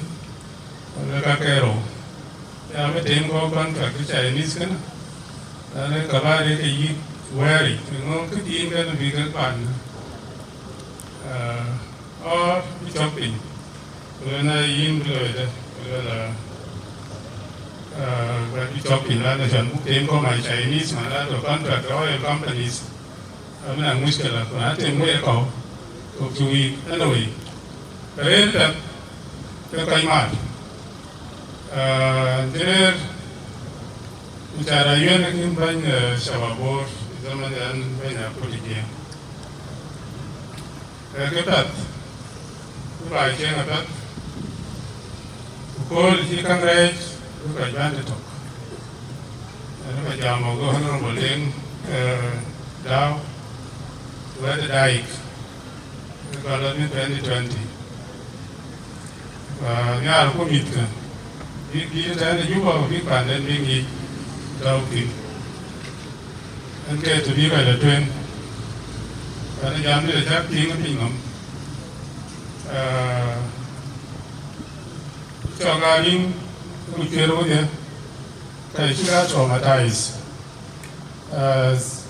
la ka kero ya me tem ko ban ka ki Chinese kana na ka ba de ki wari ngo ki tin ga bi ga ban or shopping lo na yin lo ide la và đi shopping là nó chọn tem có máy Chinese mà là contract Royal companies mình làm muskil là nó tem mua cầu cầu chui nó nổi cái đấy là cái mặt thế nên cara yun naging ban sa babor zaman yan ban na politika ketat baik yang ketat ukol di kangrej bukan bantu tok ada macam mau go hanor boleng daw ada daik kalau ni 2020 nyar ko mit kan di ada juga di pandan bingi daw ki an ke to bi ka da twen ada jam ni da ting pingam cho ga ning we care with you. She got traumatized. As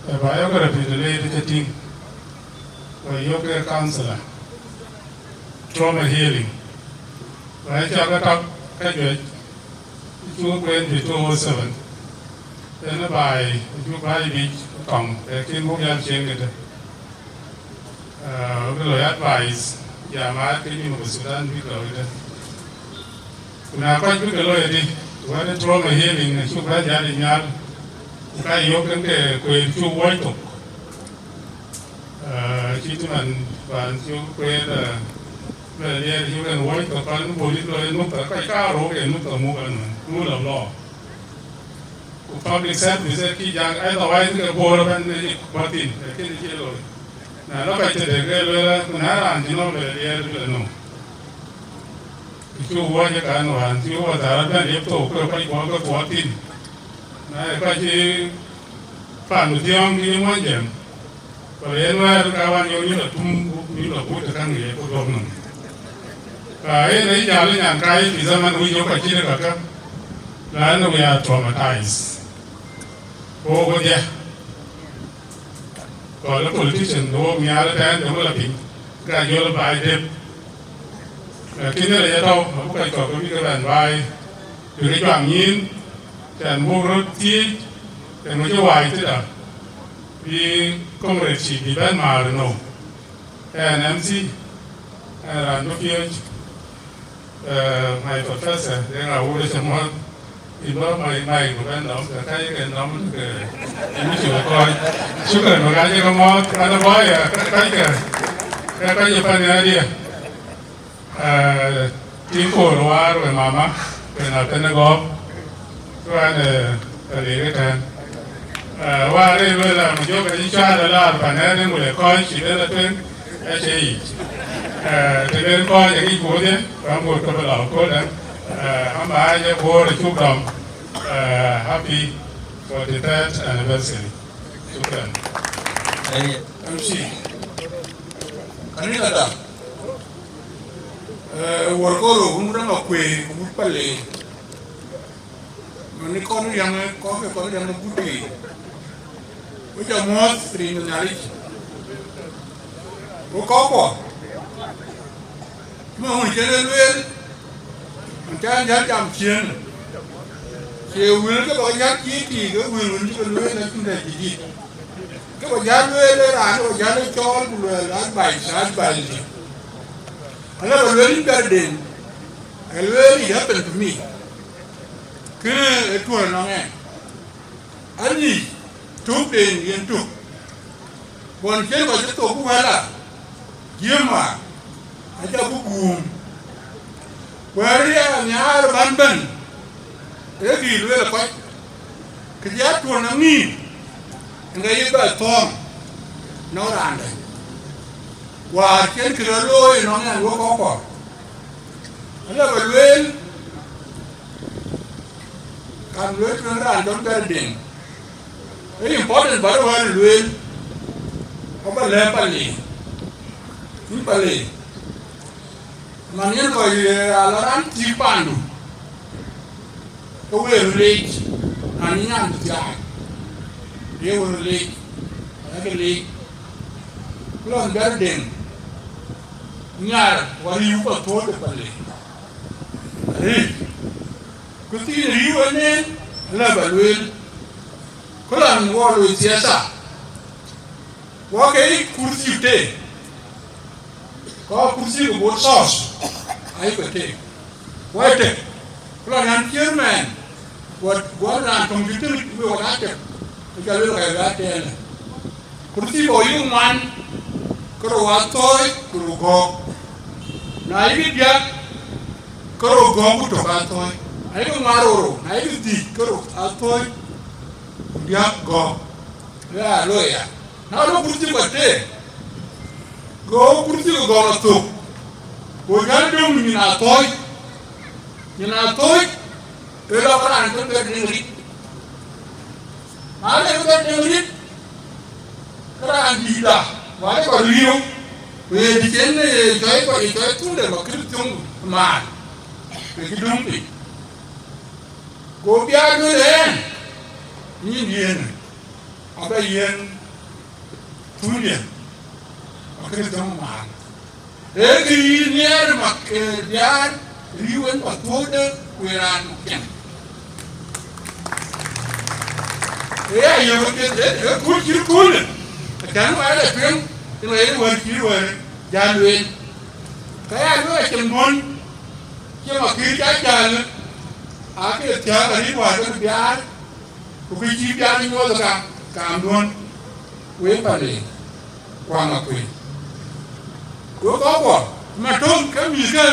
a biography related to thing, where yoga counselor, trauma healing. When I got up, you went to 207. Then by you buy beach, come, the king of your change. We advise, yeah, my opinion of Sudan, we go with it. Kuna kwa hiyo kilo yadi wale trauma healing na chukua jadi nyal ka yokan ke kwe chu waito kitu man ban chu kwe da le ye yokan waito kan boli lo nu ka ka ro ke nu ka mu kan mu la lo ku public service ki jang ai da wai ke bo ban ni batin ke ni ke lo na lo ka te de ke lo na ran ji no le ye le no chú vua cho cả đoàn chú vua ta đã tiếp tục cái quả tin này cái gì phản đối tiếng cái món gì rồi em nói các bạn yêu như là bút được cái gì cũng đúng rồi cái này giờ là nhà cái thì zaman bây giờ cái gì đó cả là nó bị traumatized ô cái gì còn là politician đó nhà là cái đó là cái cái gì là bài đẹp cái này là đâu không phải có cái bản bài từ cái đoạn nhìn đàn vô rốt chi đàn nó cho hoài thế đó vì công nghệ chỉ bị bán mà rồi nổ đàn MC là nó kia mày professor để là vô để xem hết thì nó mày của bên đó cái đó em mới chịu coi chứ cần một cái gì không mót cái nó bói cái gì phải này đi tiếng cổ loa rồi mama rồi nào tên nó góp qua này để cái tên qua đây bây giờ một chỗ cái cha đó là phải nói đến một để coi chỉ là tên cái gì thì bên coi những cái cố đấy và một cái lão cố đấy hôm nay cái cố để chúc đồng happy for the 3rd anniversary chúc mừng MC cái này là đâu workoro cũng đang ngọc quỳ cũng bắt lệ mà cái con yang có cái con yang nó bút đi bây giờ mót thì nó nhảy có quoi mà hồi chơi lên lên cha nhát chạm chiến chiều nguyên cái loại nhát chí thì cái nguyên cái lưới nó không thể gì cái loại nhát lưới lên là cái loại nhát nó cho lưới lá bài gì I have a very bad day. It really happened to me. It was long. I need 2 days and 2. One came by the top of Walla. Yama. I have a boom. Where you are, Banban. Every little fight. Because you have to run me. And I have a thorn. No under. Và trên cái lối nó là lối có quả, nó là cái lối kan lue tu ran don ber ding e important bar wa lue ko ba le pali ni pali manien ko alaran ti pandu ko we relate ani nyam ja ye wo relate agli klon ber ding nyar wari yu pa to de pali kuti riwa ne la balwel kolan wolo siasa wake kursi te ko kursi ko bot sos ai ko te wate kolan an chairman what an computer we wala te ka le ka te kursi ko yu man ko wa toy ko go na ibi dia ko go ku to ka toy ai ko maroro ai ko di ko atoy dia go ya lo ya na lo kursi ko te go kursi ko go to ko ga dum ni na toy e lo ka an ko Biar Dengrit ma le ko Biar Dengrit kra an di da wa le ko riyo we di ken joy tu de ma kritung ma ke dum pi go Biar Dengrit ni yen aba yen tunya akere dum ma e gi nier ma Biar riwen pa tode weran ken e ayo ke kul kan wa le pen ni le wa ki wa jalwen kaya lo ke mon ke ma ki ja jal ake tia ri wa do Biar ku ki Biar ni wo ka don we pa le kwa Angakuei ko ma ton ka mi ka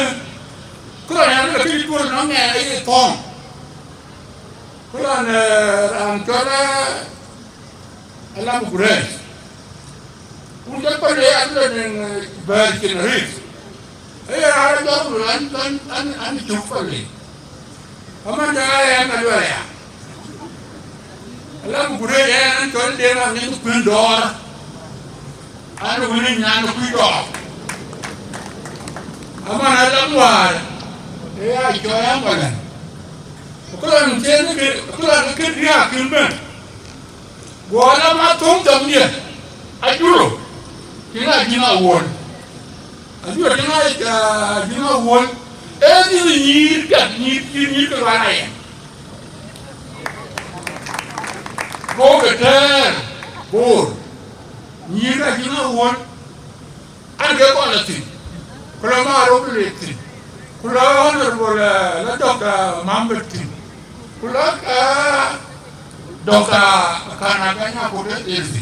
ko ya le ki ko no me ai tong ko an kara alam gure un pa le an le bar ki na ri ai ara do an tu pa le ama da ya na lo ya alam gure ya an to de ma ni ku ndor an ku ni nya ku do ama na lam war e ai jo ya ma ko an chen ke dia kilme wala ma tong dam dia ajuro kina jina won ajuro jina won e ni ka wala ya go beter bor ni ka jina won an ke ko la ti ko ma ro le ti ko la doka mamberti ko doka kana ganya ko de ezi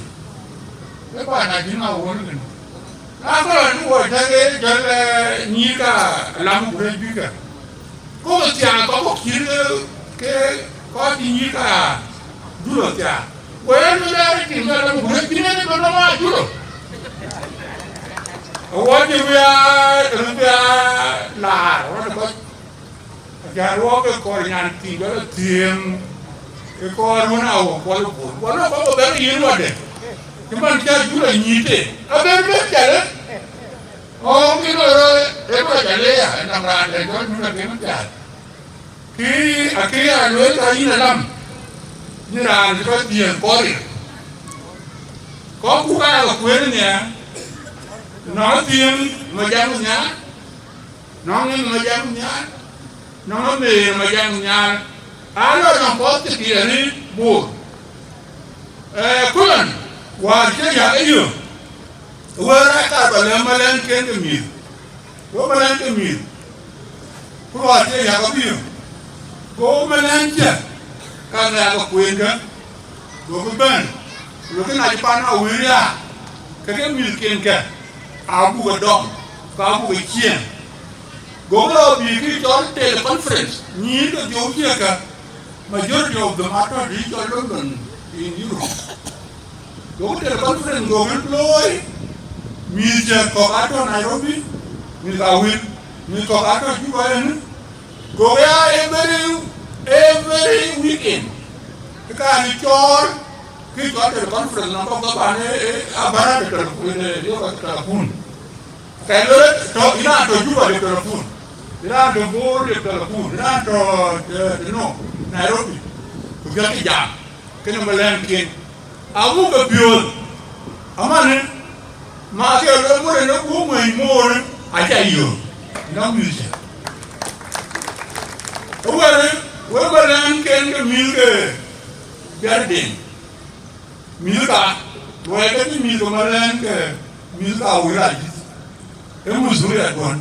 e ba na jina won ni na ko ni wo tage jale ni ka lam ko bi ka ko ti an ko kire ke ko ti ni ka dulo tia ko en la ti ma lam ko bi ne ko ma dulo o ti bia la ro ko ja ro ko nyan ti do tiem e ko na wo ko ko be yin wa de ti man ja ju la ni te a be ja le o ki no e ko ja le ya na ra de ko nu na ke man ja ki a lo ta yin lam ni ra ni ko ti ko ri ko ku ka ko ni ya nó tiêm mà giang nhá nó nghe mà giang nhá nó mề mà giang nhá nó có cái gì đấy buồn cuốn qua cái gì ấy nhiều qua ra cả bà lên mà lên cái mì có mà lên cái mì qua cái gì có nhiều có mà lên chứ càng là có quyền cơ có cái bên rồi cái này pan ở dưới ra cái mì kiên kẹt abu ga dom ka abu ga kien gomla bi ki to teleconference ni ga jogi ka majority of them are regional London in Europe go teleconference go employ mi je ko ato Nairobi mi ga win mi ko ato Juba en go ya every weekend. Because it's all, we got the conference number of Abara with the telephone. Can you talk in the telephone? You have to board the telephone, you have to, Nairobi, to get the job. Can you believe? I will be pure. Amani, my girl, and a woman more, I tell you, no music. Well, can the milk garden? Milka, where can the milk Malanka, Milka will write it. A Muslim at one.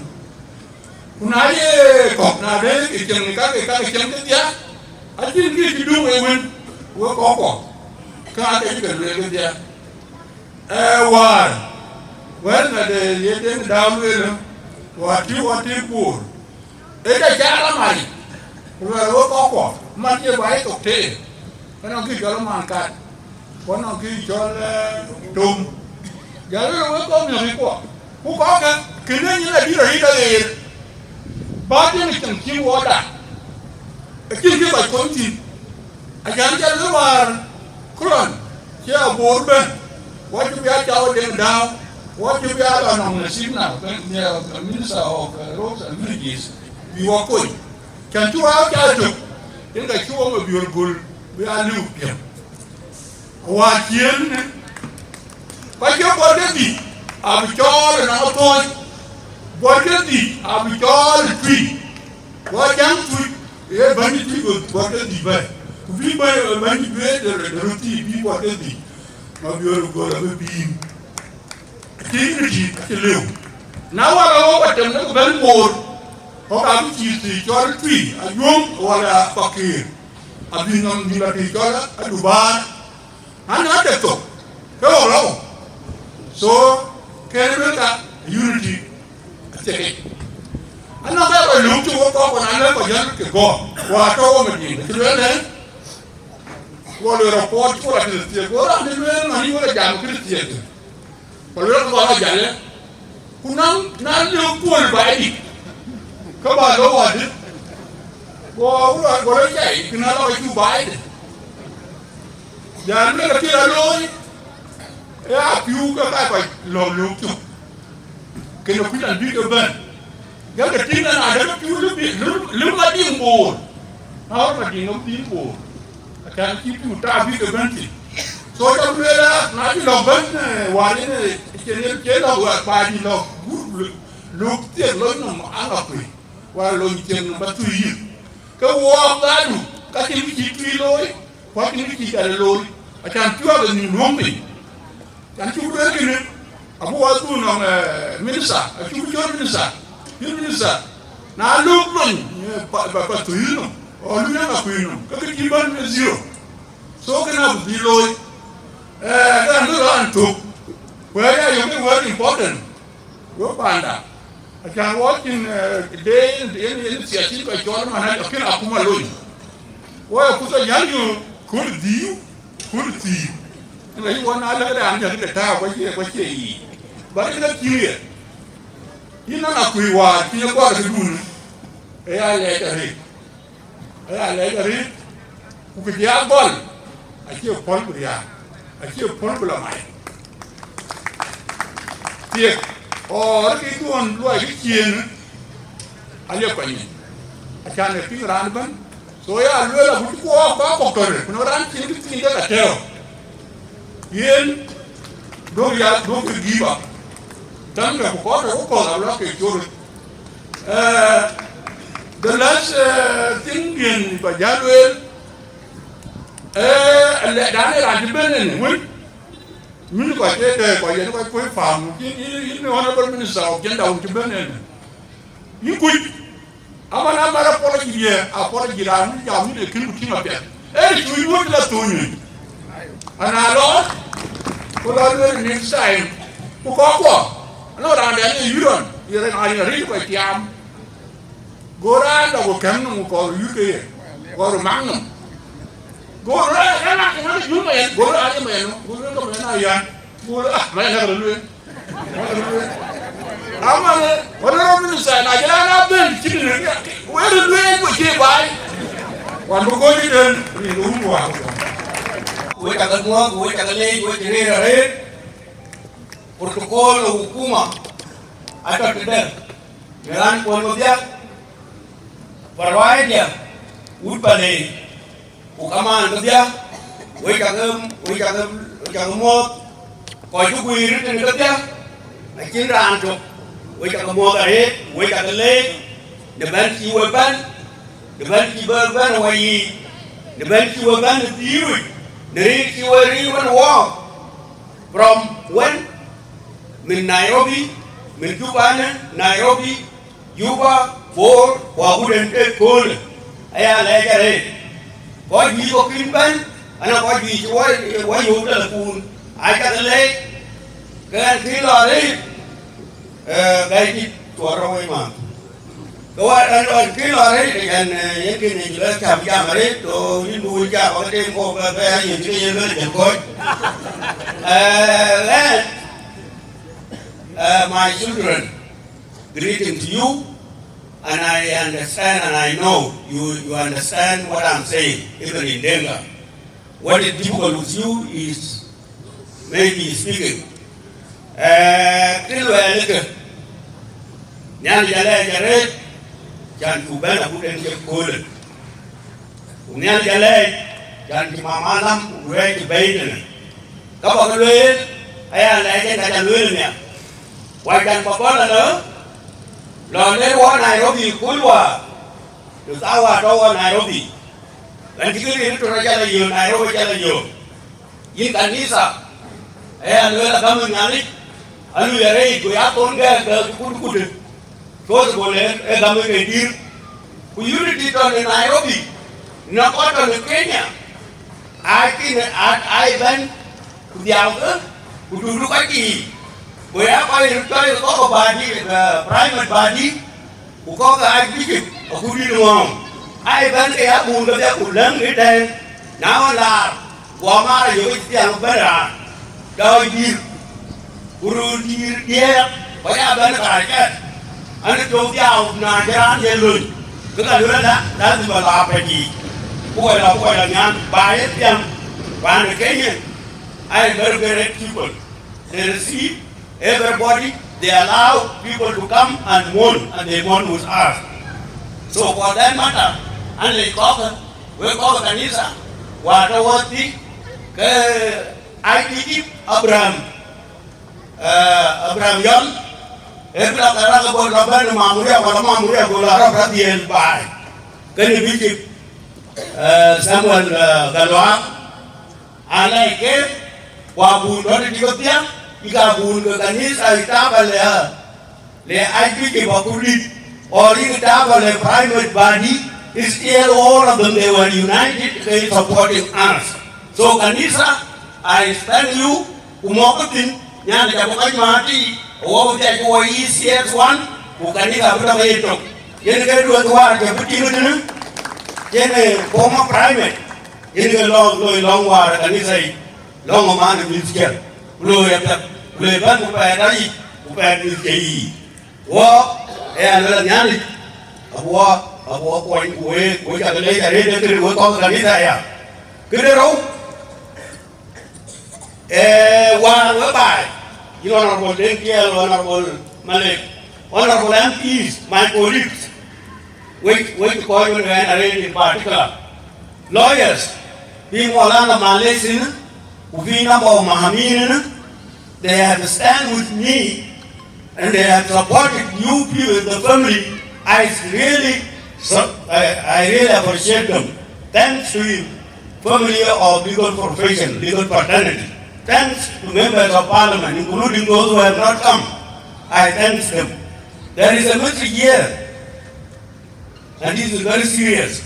Unaye, Cocknade, it can get ya. I didn't get to do it work off. Can't take it there. War. When the Yeti down with him, what you poor. It's a Jalamari. We are work off. Money by cocktail. When I give your man cat. When I give your tomb. Gather work on your report. Who got it? Can you let you read it? But you can keep water. I can't give my country. I can't tell you what. Kuran, here Bourbon, what you be out down, what you be out on the scene now, the Minister of Roads and Villages, we walk in. Can you out in the show of your good, we are looking. What yen? But your body, I'll be tall and out on. What can be? I'll be tall and tree. What young tree? A bunny good, what can be? We buy a manipulate the roti, be what they be. My beautiful girl of a beam. Dignity, now I know what I'm very more. How I'm cheesy, your tree, a young or a fakir. I've been on the Laticola, a Dubai, and not a top. Hello. So, Canada, unity. Take it. I know that I look to work up when I never get to go. What over me? What a report for the go on the man, and you were a jam Christian. Political Jale, who now look poor by it. Come on, no one. What a guy, you cannot let you buy it. There are a alone. Yeah, you got like look to. Can you put a bigger burn? You have a thing and I don't look like him board. How much you know people? I can't keep you tapping the country. So I will not be long, while in a jail work by the law. Look, they're learning Angakuei, while looking number 2 years. Go walk that, cut him keep low, what can you keep at a low? I can't do other than roaming. Can't you work in it? I was doing on a minister, a few minister. You minister. Now look, but to you. Or you never queen, because you burn 0. So can I be low? Then look on to where you can work important. Go panda. I can walk in a day in the initiative by John and I can Akuma Loy. Well, put a young could do, could see. And I want another under the tower what you eat. But it's not clear. You know, we want you got to do. I let her read. I let her read. Who could you have ball? I hear Polbria. I hear Polbula. Here, or if you want to like it, I look on you. I can't figure around. So I will go up to it. No, I'm thinking that I tell. Yen, don't give up. Tell me what I call a rocket. The last thing in Bajaduel, Daniel Adibin, you got it by your farm. You know, Honorable Minister of Genda to Benin. You could. I'm an apology here, apology. I'm going to kill up there. Hey, we would let to you. And I lost. Well, I'll do it next time. Who got no, you don't. You're an real by Tiam. Go around or come call UK or Magnum. Go around, you may go around, go I'm where did we by? wan bu ko ni den ni dum wa ko we tagalmo we tagale we tirere protokol hukuma atau tidak jalan pun dia perwaya dia udpale ukaman dia we tagamo ko ju kuir ten dia akin ran to we tagamo gare we tagale deban ki weban deban ki berban wayi deban ki weban diwi dari ki wari wan walk from when min Nairobi min Juba Nairobi Juba for wabuden te kol aya legare ko bi ko kinban ana ko bi wa yo telefon aja le kan kilore gaji tuaro ma ko an kilore kan yakin ni jela kam jamare to hindu ja ko te ko ba yin ke yin le ko my children, greeting to you, and I understand and I know you understand what I'm saying, even in Denga. What is difficult with you is maybe speaking. Wajan pakola lo ne wa Nairobi kulwa tutawa to Nairobi dan kikiri to raja yo Nairobi jala yo yin kanisa alo la kama nyali alo yare go ya tonga ga kudu to bole kama ke dir ku unity to Nairobi na ko to Kenya ai ban ku diaw ku dulu kaki Where I talk about private body, who call the Archbishop of Kudinwam. I went there, who learn it then. Now, Wama, you is the Albera. Dow dear, Guru dear, dear, what happened? And it goes down, Najan, Yellow. Because that's what happened. Who are a young by it, young, one Kenyan. I very great people. They receive. Everybody, they allow people to come and mourn, and they mourn with us. So for that matter, and they we call kanisa, watawati, IDP Abraham Yon, every other about Rabban Mamuria, or Mamuria, Golara, Radian by. Can you be Samuel Galwa? And I gave Wabu, not Ethiopia. Ika bun ke kanisa itaba le IPK bakuli or itaba le private body is still all of them they were united they supporting us. So kanisa I stand you umokutin nyana jabukai mati owo te ko ECS1 ukanika buta meto yene ke dua dua ke putin ne yene former private yene long war kanisa long man musical Lo ya ban upayari upayari kei wo alo nyali abwa ko we ka le ya re de ko ko ka ni ya kidero wa ba you honorable Denkiel honorable Malik honorable MPs my colleagues we ko you in particular lawyers being wala Malaysian Uvina or Mahamin, they have stand with me and they have supported you people, the family. I really appreciate them. Thanks to you, family of legal profession, legal fraternity. Thanks to members of parliament, including those who have not come. I thank them. There is a message here, and this is very serious.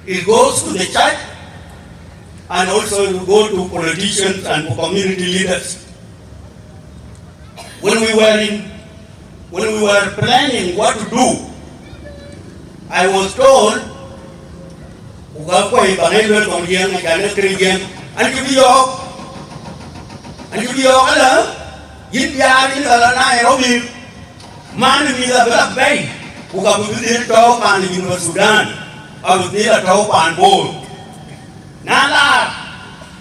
It goes to the church, and also to go to politicians and community leaders. When we were planning what to do, I was told, Sudan. of the top and board. Nala,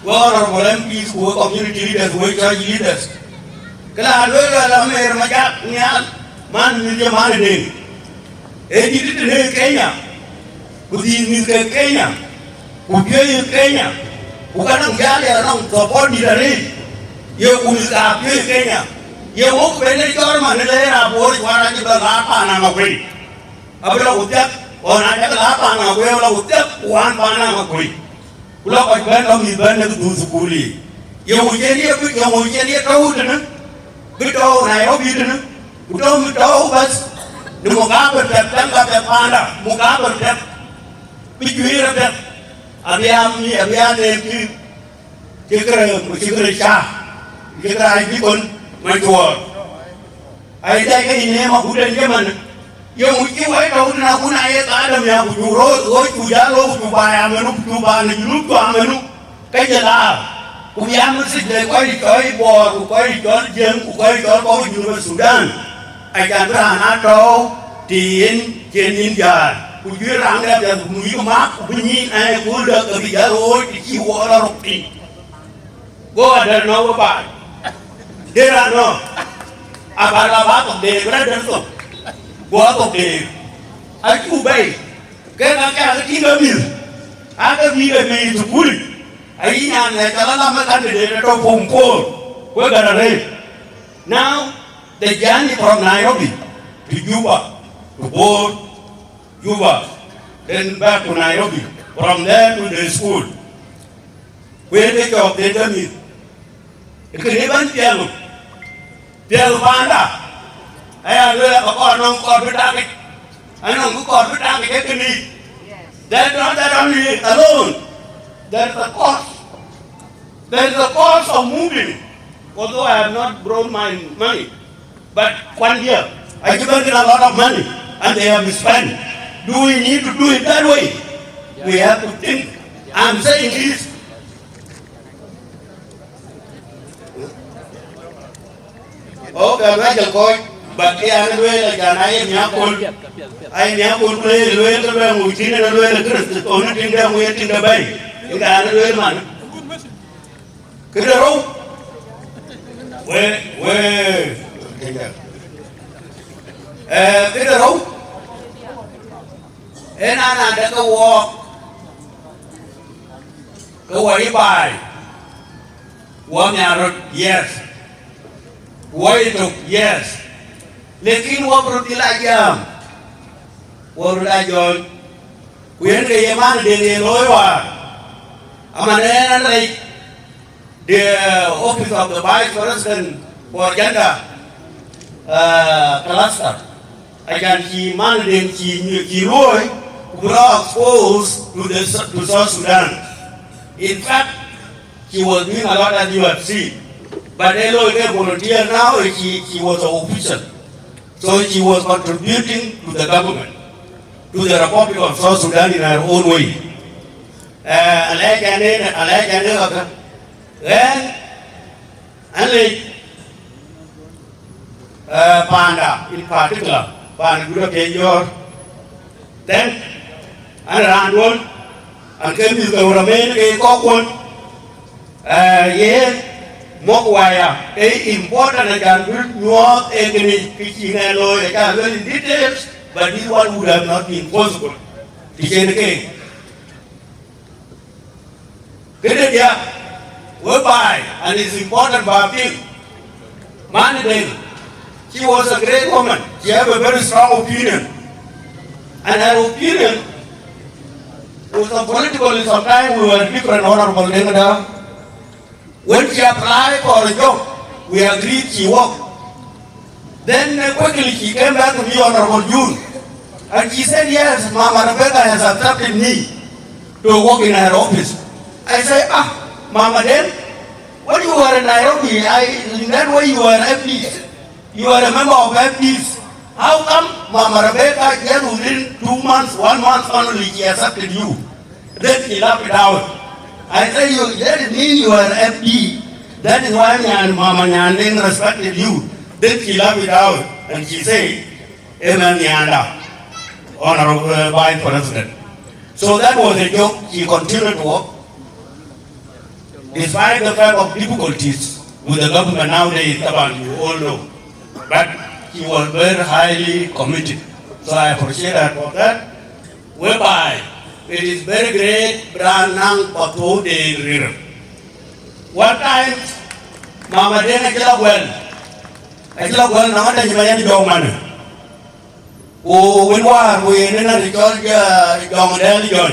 honorable MPs who are community leaders, who are church leaders. Amer Majak Nhial Nyuon. Edit Kenya, within Kenya, who gave Kenya, who can't get around support the you will have Kenya. You walk when they go on a board, what I give a lap and Angakuei. I will look up on Angakuei, I will look up one Angakuei. Look at Bendom is Bendom to Sukuli. You will get here, you will get here, Bito, Nairobi, Utom Tovas, the Mugabe, the Panda, Mugabe, which you hear of them. Abiam, Chikra Shah, Chikra Gibon, my God. I take a name of Buddha Yemen. You wait out now when I Adam, you rode to Yellow to buy Amenu, to buy Amenu, to Amenu, Kajala. We are quite toy war, quite got Jim, quite got all you Sudan. I can run out of Tien, India. Would you run up the Muyuma, Winnie, and Wood of the yellow, you water of tea. Go ahead, no about. There are no about of the brother. Go out of the I do bay. Get a king of you. I don't need a man to put it. I am a Kalama candidate of Hong we're gonna raid. Now, the journey from Nairobi to Juba, to board Juba, then back to Nairobi, from there to the school. Where they talk, they tell me, you can even tell Panda. I have a corporate target. I know corporate target. That's not that only alone. There is a cost. There is a cost of moving. Although I have not brought my money. But 1 year, I given them a lot of money. And they have spent. Do we need to do it that way? We have to think. I'm saying this. Okay, Ajakguong. But I am well, and I am Yakul. I am Yakul, well, we didn't know the only thing that we are in the bay. You got a little man. Could you roll? Where? Could you roll? And I had to walk. Go away by 1 hour, yes. Why took, yes. Lekin walk to the jam. What did I join? We had a man in the lower. I'm like the office of the Vice President for Gender Cluster. I can see managing Kiroy who are exposed to South Sudan. In fact, she was doing a lot at UFC. But Hello is a volunteer now, she was an official. So she was contributing to the government, to the Republic of South Sudan in her own way. Then, Panda in particular, Panda Gura Kenyor, then, and around one, and came to the Romaine a cockwood, yes, Mokwaya, a important and North English pitching and law, I can't learn in details, but this one would have not been possible. TKK. Whereby, and it's important for thing. Manadale, she was a great woman. She had a very strong opinion. And her opinion was a political, sometimes we were different, Honorable Nengada. When she applied for a job, we agreed she worked. Then quickly she came back to me, Honorable June. And she said, yes, Mama Rebecca has accepted me to work in her office. I said, Mama then, when you were in Nairobi, in that way you were FD. You are a member of FDs. How come Mama Rebecca just within 2 months, 1 month only, she accepted you? Then she laughed it out. I said, that means you are FD. That is why Mama Nyandeng respected you. Then she laughed it out and she said, Amen Nyanda, Honorable Vice President. So that was a joke. He continued to work. Despite the fact of difficulties with the government nowadays, you all know. But he was very highly committed. So I appreciate that for that. Whereby it is very great brand nang patu de river. One time, Mama Dena Kilawell nang ada jimayan di mana. When war we in the John Del John.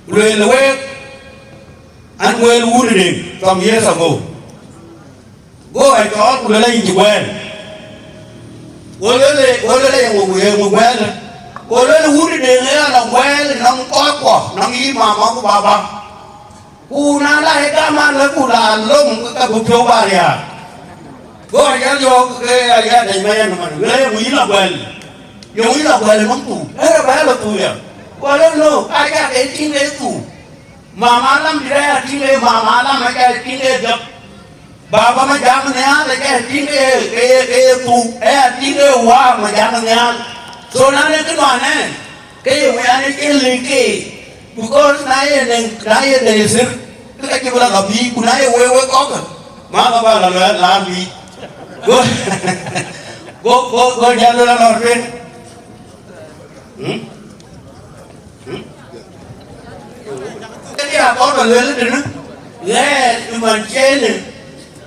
We'll wait and we'll wounded him some years ago. Go I thought we'll let you well. Well, wounded him well, non papa, non eat Mamma Baba. Who now like a man, long Kabuto Baria. Go I tell you, I got a man, we love well. You will not well too. Well, no, I got 18 days too. Mamma Lam did I think Mamma Lam, I got 18 days up. Baba Majamania, I got 18 days too. I think a war, Majamania. So now they can one end. We are killing because Naya is like you will have a bee, Kunaya will walk. Mamma Lami. Go, General Orphan. Có mà lên lên nữa, nghe nhưng mà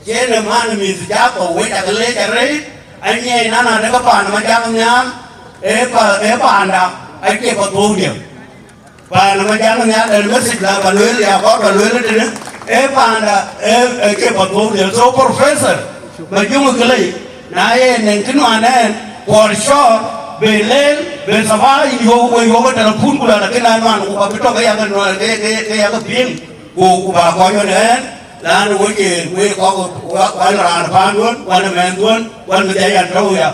chế là man mình giá cổ với cả cái lê cái đấy, anh nghe nó là nó có bàn mà giá không nhám, ế bàn đạp, anh kia có thu điểm, và nó mà giá không nhám, để nó xịt là và lưới là có và lưới lên nữa, ế bàn đạp, ế kia có thu điểm, số professor, mà chung cái này, này nên cái mà này, for sure. Belen, bersama ibu pada pun pula nak kenal man, upa betul kaya ping, upa kau ni, lalu kau wan panduan, wan menduan, wan berjaya tahu ya,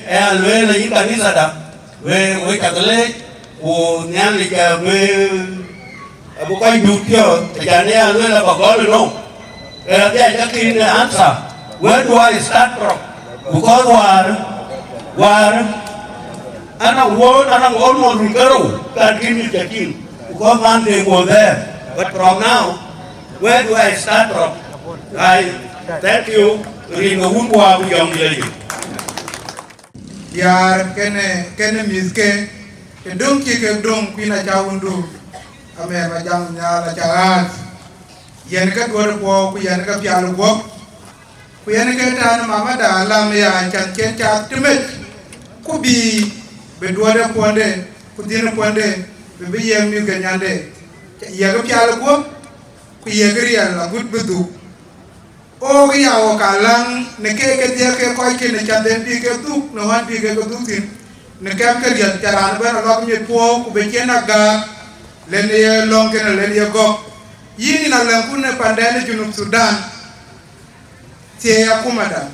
alwe lagi kan ni sada, cakap nyan lika bukan dutia, jadi alwe la bagol no, dia cakap ini answer, where do I start from? Bukan war anak almost Rungaro can give me the king because one day go there. But from now, where do I start from? I thank you. Ringo Wungwa young lady. Biar kene miske kedung kikegdung pina jawundu Amer Majak Nhial Nyuon. Yen ka dwar po ku yen ka pialu go. Ku yen ka tan mama da lam ya chan chen cha timet. Kubi bedwada ponde kudina ponde be yem mi ganyande ya ga piala ko ku ye griya la gud bedu o ya o kalang ne ke dia ke ko ke ne chande bi ke tu no han bi ke tu tin ne kam ke dia charan ba lo mi po ku be chena ga len ye long ke len ye go yini na len kunne pandene junub Sudan tie ya kumada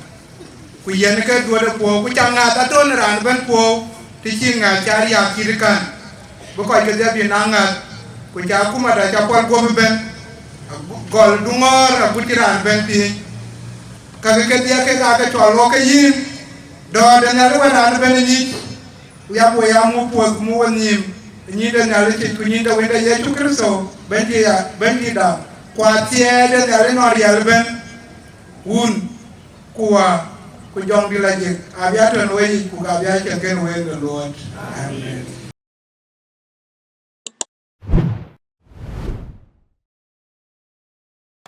ku yen ka duoda po ku changa ta ton ran ban po ti chinga chari ya kirikan bu ko ke jabi nanga ku cha kuma da cha kwal go ben gol dungor bu tiran ben pi ka ke dia ke ka cholo ke yin do da na ru ran ben ni ya mu po mu wonyim ni da na le ku ni da wenda ye tu kristo ben ti da kwa tie da na le no ya ben un kuwa kujong di lagi abiaton wei ku abiaton ken wei the Lord. Amen.